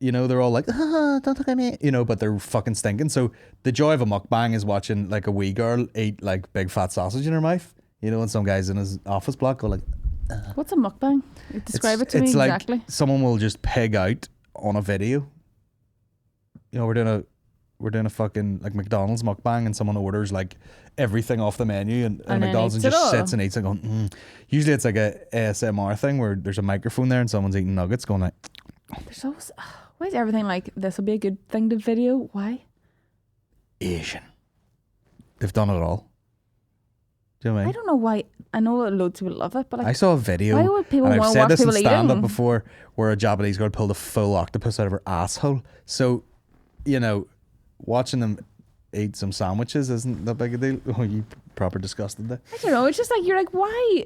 S1: You know, they're all like, don't look at me, you know, but they're fucking stinking. So the joy of a mukbang is watching like a wee girl eat like big fat sausage in her mouth. You know, and some guys in his office block go like,
S2: What's a mukbang? Describe it to me
S1: it's
S2: exactly.
S1: like someone will just peg out on a video. You know, we're doing a fucking like McDonald's mukbang, and someone orders like everything off the menu, and McDonald's and just sits and eats and going. Usually it's like a ASMR thing where there's a microphone there and someone's eating nuggets, going like.
S2: There's always, why is everything like this will be a good thing to video? Why?
S1: Asian. They've done it all. Do you know what I mean?
S2: I don't know why. I know loads of people love it, but like,
S1: I saw a video,
S2: why would people
S1: and I've
S2: want to
S1: said
S2: watch
S1: this in
S2: people
S1: stand-up
S2: eating?
S1: before, where a Japanese girl pulled a full octopus out of her asshole. So, you know, watching them eat some sandwiches isn't that big a deal. Oh, you proper disgusted there.
S2: I don't know. It's just like, you're like, why?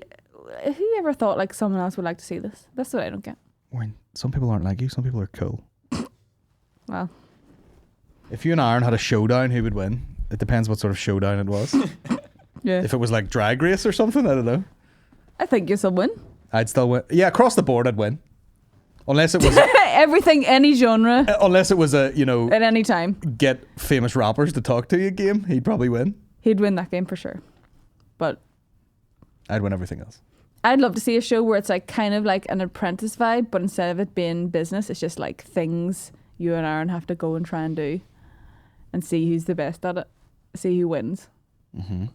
S2: Who ever thought like someone else would like to see this? That's what I don't get.
S1: Warren, some people aren't like you. Some people are cool.
S2: Well,
S1: If you and Aaron had a showdown, who would win? It depends what sort of showdown it was.
S2: yeah.
S1: If it was like Drag Race or something, I don't know.
S2: I think you'll win.
S1: I'd still win. Yeah, across the board, I'd win. Unless it was,
S2: Everything, any genre,
S1: unless it was a, you know,
S2: at any time.
S1: get famous rappers to talk to you game, he'd probably win.
S2: He'd win that game for sure. But
S1: I'd win everything else.
S2: I'd love to see a show where it's like kind of like an Apprentice vibe, but instead of it being business, it's just like things you and Aaron have to go and try and do and see who's the best at it. See who wins.
S1: Mm-hmm.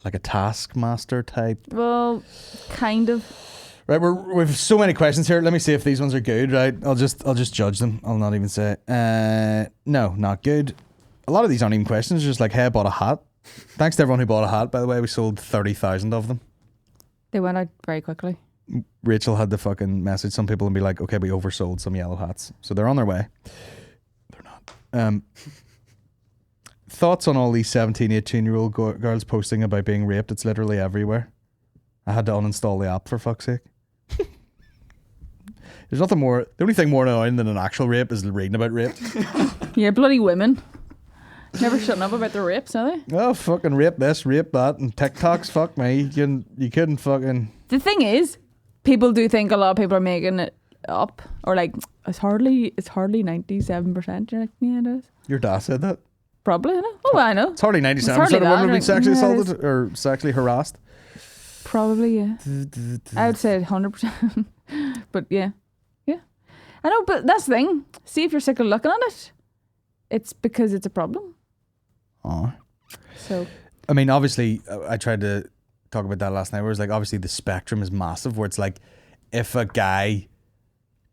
S1: Like a Taskmaster type.
S2: Well, kind of.
S1: Right, we've so many questions here. Let me see if these ones are good. Right, I'll just judge them. I'll not even say. No, not good. A lot of these aren't even questions. Just like, hey, I bought a hat. Thanks to everyone who bought a hat. By the way, we sold 30,000 of them.
S2: They went out very quickly.
S1: Rachel had to fucking message some people and be like, okay, we oversold some yellow hats, so they're on their way. They're not. Thoughts on all these 17, 18-year-old girls posting about being raped? It's literally everywhere. I had to uninstall the app for fuck's sake. There's nothing more. The only thing more annoying than an actual rape is reading about rape.
S2: Yeah, bloody women. Never shutting up about their rapes, are they?
S1: Oh, fucking rape this, rape that, and TikToks. Fuck me. You couldn't fucking.
S2: The thing is, people do think a lot of people are making it up, or like it's hardly 97%. You're like, yeah, it is.
S1: Your dad said that.
S2: Probably, I know. Oh, I know.
S1: It's hardly 97%
S2: hardly
S1: of women have been
S2: that,
S1: sexually
S2: yeah, it is.
S1: assaulted or sexually harassed.
S2: Probably, yeah. I would say 100%. But yeah. I know, but that's the thing. See, if you're sick of looking at it, it's because it's a problem.
S1: Oh.
S2: So.
S1: I mean, obviously, I tried to talk about that last night, where it's like, obviously the spectrum is massive, where it's like if a guy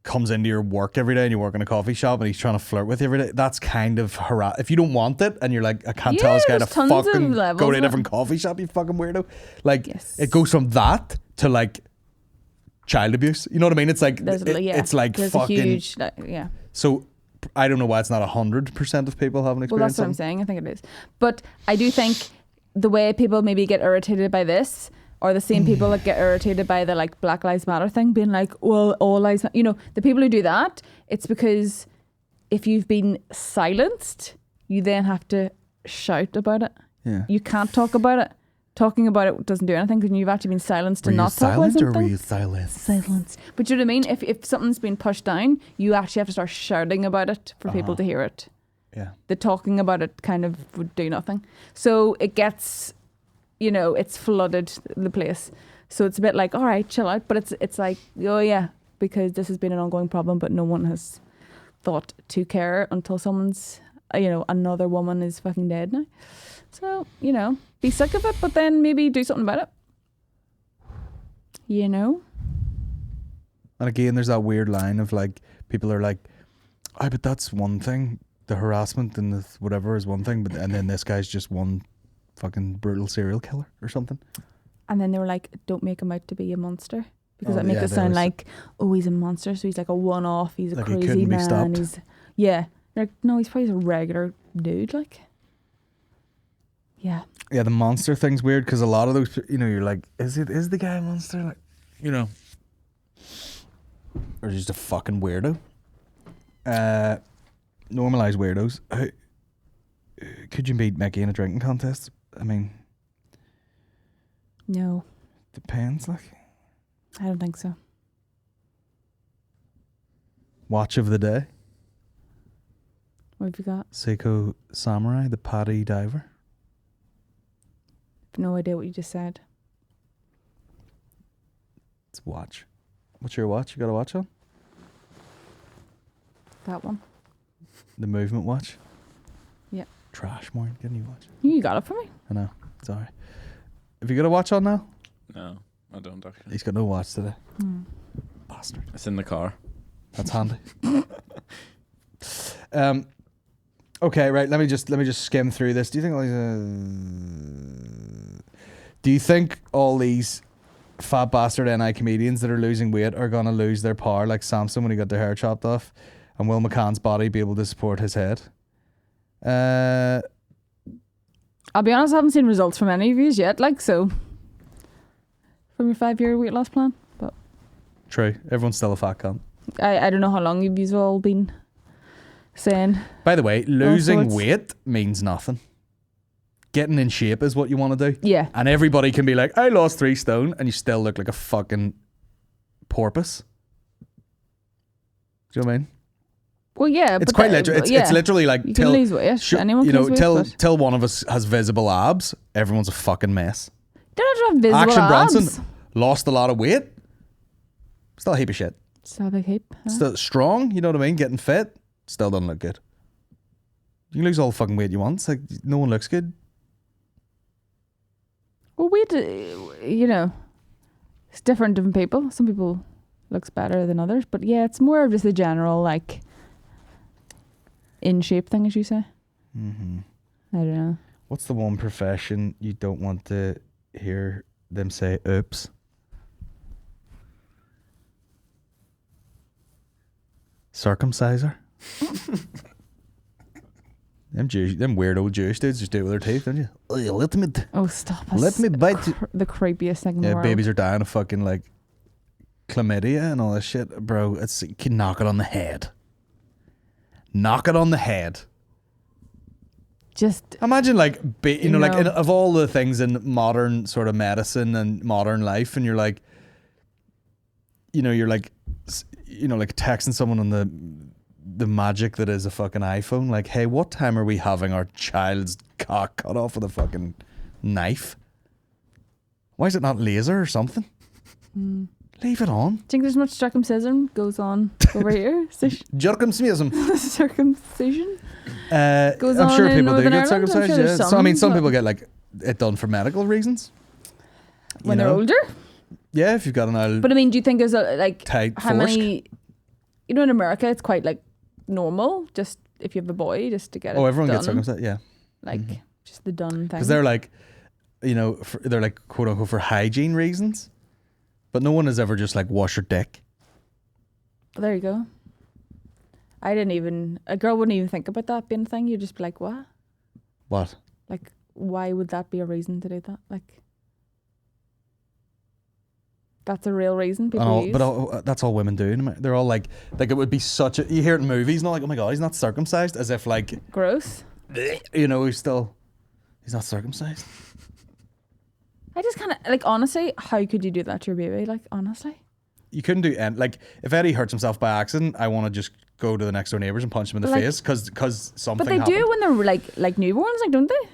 S1: comes into your work every day and you work in a coffee shop and he's trying to flirt with you every day, that's kind of if you don't want it and you're like, I can't tell this guy to
S2: there's tons of
S1: fucking
S2: levels
S1: go to a
S2: of
S1: different coffee shop, you fucking weirdo. Like,
S2: Yes.
S1: it goes from that to like child abuse. You know what I mean? It's like, it's like
S2: there's
S1: fucking.
S2: a huge,
S1: So I don't know why it's not 100% of people having experienced
S2: Well, that's what I'm saying. I think it is. But I do think the way people maybe get irritated by this are the same people that get irritated by the like Black Lives Matter thing, being like, well, all lives matter. You know, the people who do that, it's because if you've been silenced, you then have to shout about it.
S1: Yeah.
S2: You can't talk about it. Talking about it doesn't do anything because you've actually been silenced
S1: Were
S2: and
S1: you
S2: not talk about
S1: silent or
S2: something.
S1: were you silent?
S2: Silence. But you know what I mean? If something's been pushed down, you actually have to start shouting about it for people to hear it.
S1: Yeah.
S2: The talking about it kind of would do nothing. So it gets, you know, it's flooded the place. So it's a bit like, all right, chill out. But it's like, oh yeah, because this has been an ongoing problem, but no one has thought to care until someone's, you know, another woman is fucking dead now. So, you know, be sick of it, but then maybe do something about it. You know?
S1: And again, there's that weird line of like, people are like, but that's one thing. The harassment and the whatever is one thing, and then this guy's just one fucking brutal serial killer or something.
S2: And then they were like, don't make him out to be a monster. Because
S1: Oh,
S2: that makes
S1: yeah,
S2: it
S1: there
S2: sound
S1: was-
S2: like, oh, he's a monster, so he's like a one-off, he's a
S1: Like he
S2: crazy
S1: couldn't be
S2: man.
S1: stopped.
S2: He's You're like, no, he's probably a regular dude, like. Yeah.
S1: Yeah, the monster thing's weird because a lot of those, you know, you're like, is the guy a monster? Like, you know, or just a fucking weirdo. Normalize weirdos. Could you beat Mickey in a drinking contest? I mean,
S2: No,
S1: depends. Like,
S2: I don't think so.
S1: watch of the day:
S2: What have you got?
S1: Seiko Samurai, the Paddy Diver.
S2: No idea what you just said.
S1: It's watch. What's your watch? You got a watch on?
S2: That one.
S1: The movement watch.
S2: Yeah.
S1: Trash, Máirín. Get a new watch.
S2: You got it for me?
S1: I know. Sorry. Have you got a watch on now?
S4: No, I don't actually.
S1: He's got no watch today. Bastard.
S4: It's in the car.
S1: That's handy. Okay, right. Let me just skim through this. Do you think all these fat bastard NI comedians that are losing weight are gonna lose their power like Samson when he got their hair chopped off, and will McCann's body be able to support his head?
S2: I'll be honest, I haven't seen results from any of you yet, like, so. From your 5-year weight loss plan. But
S1: True. Everyone's still a fat cunt.
S2: I don't know how long you've all been saying.
S1: By the way, losing
S2: sorts.
S1: weight means nothing. Getting in shape is what you want to do.
S2: Yeah.
S1: And everybody can be like, I lost 3 stone, and you still look like a fucking porpoise. Do you know what I mean?
S2: Well, yeah.
S1: It's
S2: but
S1: quite literal. It's literally like
S2: you can lose weight. Anyone can lose weight.
S1: till one of us has visible abs, everyone's a fucking mess.
S2: You don't have to have visible
S1: Action
S2: abs.
S1: Bronson lost a lot of weight. Still a heap of shit.
S2: Still a big heap. Huh?
S1: Still strong, you know what I mean? Getting fit, still doesn't look good. You can lose all the fucking weight you want. It's like no one looks good.
S2: Well, weight, you know, it's different people. Some people looks better than others, but yeah, it's more of just a general like in shape thing, as you say.
S1: Mm-hmm.
S2: I don't know.
S1: What's the one profession you don't want to hear them say oops? Circumciser. Them weirdo Jewish dudes just do it with their teeth, don't you? Oh, let me
S2: Stop!
S1: Let me bite you.
S2: The creepiest thing in the
S1: Yeah,
S2: world.
S1: babies are dying of fucking like chlamydia and all this shit, bro. It's you can knock it on the head. Knock it on the head.
S2: Just
S1: imagine like like
S2: No.
S1: of all the things in modern sort of medicine and modern life, and you're like, you're like texting someone on the magic that is a fucking iPhone, like, hey, what time are we having our child's cock cut off with a fucking knife? Why is it not laser or something? Leave it on.
S2: Do you think there's much circumcision goes on over here?
S1: Circumcision.
S2: Circumcision goes
S1: I'm
S2: on
S1: sure
S2: in
S1: people do
S2: Northern
S1: get
S2: Ireland. I'm
S1: circumcised.
S2: sure
S1: Yeah.
S2: there's
S1: So I mean, some
S2: but
S1: people get like it done for medical reasons.
S2: when
S1: you
S2: they're
S1: know?
S2: older.
S1: Yeah, if you've got an old
S2: But I mean, do you think there's
S1: tight
S2: how
S1: forsk.
S2: many? You know, in America, it's quite like normal. Just if you have a boy, just to get it.
S1: everyone
S2: done.
S1: gets circumcised. Yeah,
S2: Like just the done thing.
S1: because they're like, they're like quote unquote for hygiene reasons, but no one has ever just like wash your dick.
S2: There you go. A girl wouldn't even think about that being a thing. You'd just be like, what?
S1: What?
S2: Like, why would that be a reason to do that? Like, that's a real reason people use.
S1: But that's all women do. They're all like it would be such a. You hear it in movies, not like, oh my god, he's not circumcised, as if like,
S2: gross.
S1: he's not circumcised.
S2: I just kind of like, honestly, how could you do that to your baby? Like, honestly,
S1: You couldn't do like if Eddie hurts himself by accident, I want to just go to the next door neighbors and punch him in the face because something.
S2: But they
S1: happened.
S2: do when they're like newborns, like, don't they?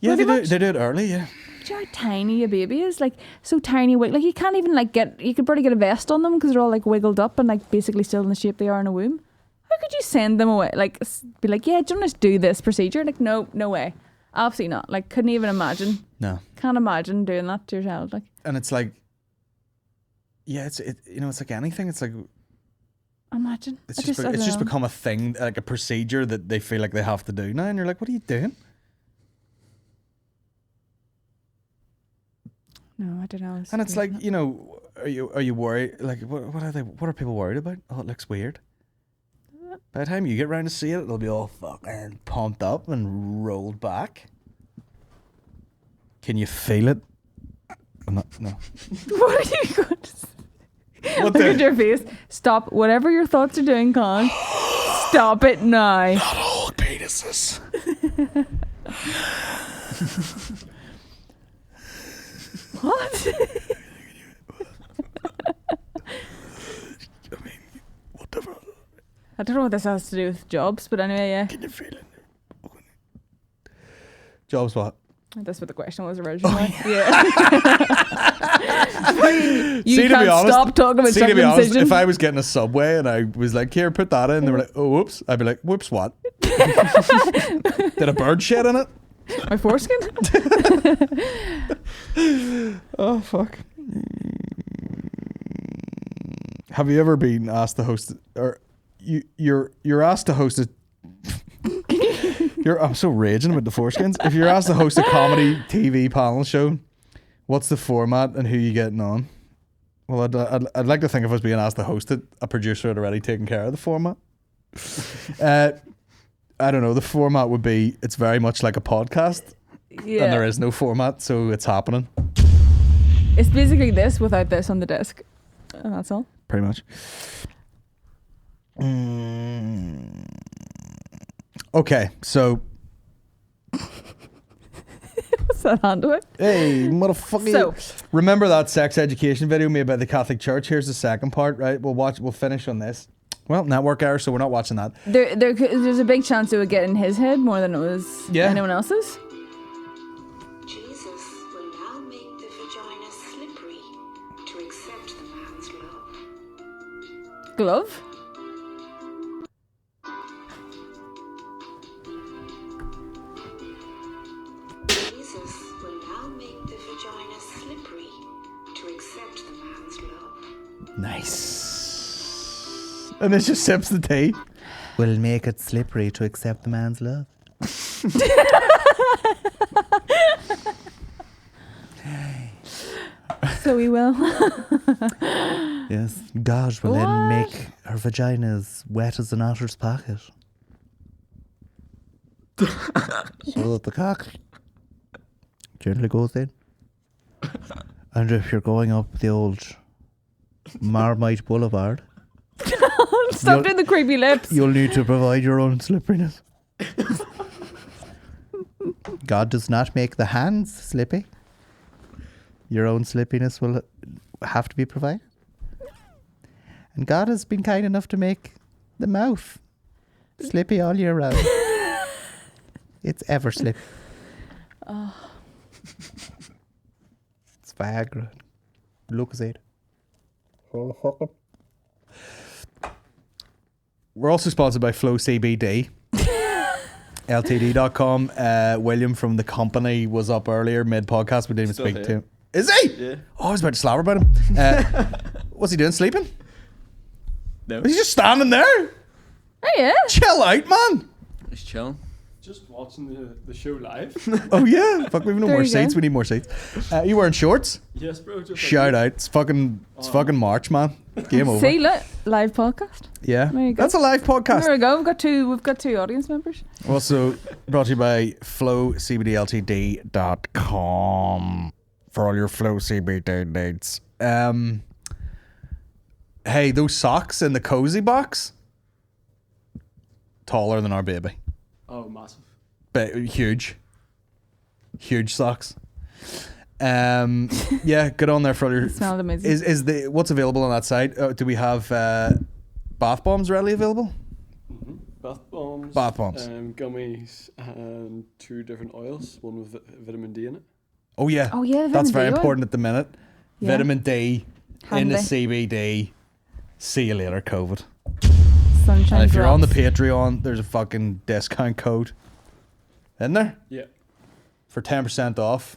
S1: Yeah,
S2: Pretty
S1: they do.
S2: much.
S1: They do it early. Yeah.
S2: Do you know how tiny a baby is? Like, so tiny. Like, you can't even like you could barely get a vest on them because they're all like wiggled up and like basically still in the shape they are in a womb. How could you send them away? Like, be like, yeah, do you want to do this procedure? Like, no way, absolutely not. Like, couldn't even imagine.
S1: No.
S2: Can't imagine doing that to your child. Like,
S1: And it's like, yeah, it's like anything. It's like
S2: imagine.
S1: it's just become a thing, like a procedure that they feel like they have to do now, and you're like, what are you doing?
S2: No, I don't know.
S1: And it's like, are you worried? Like, what are people worried about? Oh, it looks weird. By the time you get round to see it, it'll be all fucking pumped up and rolled back. Can you feel it? No.
S2: What are you going to say?
S1: What
S2: Look at your face. Stop. Whatever your thoughts are doing, Colin. Stop it now.
S1: Not all penises.
S2: What?
S1: I mean, whatever.
S2: I don't know what this has to do with jobs, but anyway, yeah.
S1: Can you feel it? Jobs what?
S2: That's what the question was originally. Yeah. you
S1: See,
S2: can't
S1: to be honest,
S2: stop talking about
S1: to be honest,
S2: circumcision.
S1: if I was getting a Subway and I was like, here, put that in, they were like, oh, whoops. I'd be like, whoops, what? Did a bird shed in it?
S2: My foreskin?
S1: Oh, fuck. Have you ever been asked to host, or you're asked to host a, I'm so raging about the foreskins. If you're asked to host a comedy TV panel show, what's the format and who you getting on? Well, I'd like to think if I was being asked to host it, a producer had already taken care of the format. I don't know. The format would be, it's very much like a podcast,
S2: Yeah.
S1: and there is no format, so it's happening.
S2: It's basically this without this on the desk. And that's all.
S1: Pretty much. Okay, so
S2: What's that handle it?
S1: hey, motherfucker!
S2: So-
S1: Remember that sex education video made by the Catholic Church? Here's the second part. Right, we'll finish on this. Well, network error, so we're not watching that.
S2: There's a big chance it would get in his head more than it was anyone else's.
S3: Jesus will now make the vagina slippery to accept the man's love.
S2: Glove?
S3: Jesus will now make the vagina slippery to accept the man's love.
S1: Nice. And then just sips the tea.
S5: Will make it slippery to accept the man's love.
S2: So we will.
S5: Yes, God will then make her vagina as wet as an otter's pocket. So that the cock gently goes in. And if you're going up the old Marmite Boulevard,
S2: Stop doing the creepy lips.
S5: you'll need to provide your own slipperiness. God does not make the hands slippy. Your own slippiness will have to be provided. And God has been kind enough to make the mouth slippy all year round. It's ever slippy.
S2: Oh.
S5: It's Viagra. Lucozade.
S1: We're also sponsored by Flow CBD. LTD.com. William from the company was up earlier mid podcast. We didn't even
S4: Still
S1: speak
S4: here.
S1: to him. Is he?
S9: Yeah.
S1: Oh, I was about to slap about him. What's he doing? Sleeping?
S4: No.
S1: He's just standing there.
S2: Oh yeah.
S1: Chill out, man.
S4: He's chilling.
S9: Just watching the show live.
S1: Oh yeah. Fuck, we've no
S2: There
S1: more
S2: you go.
S1: seats. We need more seats. You wearing shorts?
S9: Yes, bro. Just
S1: Shout out. It's fucking March, man. Game over.
S2: See, look, live podcast.
S1: Yeah.
S2: There you go.
S1: That's a live podcast.
S2: There we go. We've got two audience members.
S1: Also brought to you by flowcbdltd.com for all your Flow CBD needs. Hey, those socks in the cozy box, taller than our baby.
S9: Oh, massive.
S1: But huge socks. Yeah, get on there for all your.
S2: It smelled amazing.
S1: Is the what's available on that site? Do we have bath bombs readily available?
S9: Bath bombs.
S1: Bath bombs.
S9: Gummies and 2 different oils. One with vitamin D in it.
S1: Oh yeah.
S2: Oh, yeah, the
S1: That's
S2: vitamin
S1: very
S2: D one.
S1: important at the minute.
S2: Yeah.
S1: Vitamin D in the
S2: Handy.
S1: CBD. See you later, COVID.
S2: Sunshine
S1: And if you're on the
S2: drops.
S1: Patreon, there's a fucking discount code. Isn't there?
S9: Yeah.
S1: For 10% off.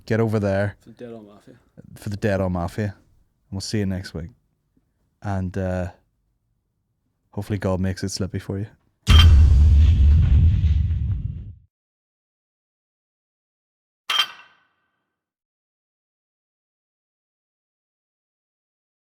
S1: Get over there
S9: For Dead on Mafia.
S1: for the Dead On Mafia. And we'll see you next week. And hopefully God makes it slippy for you.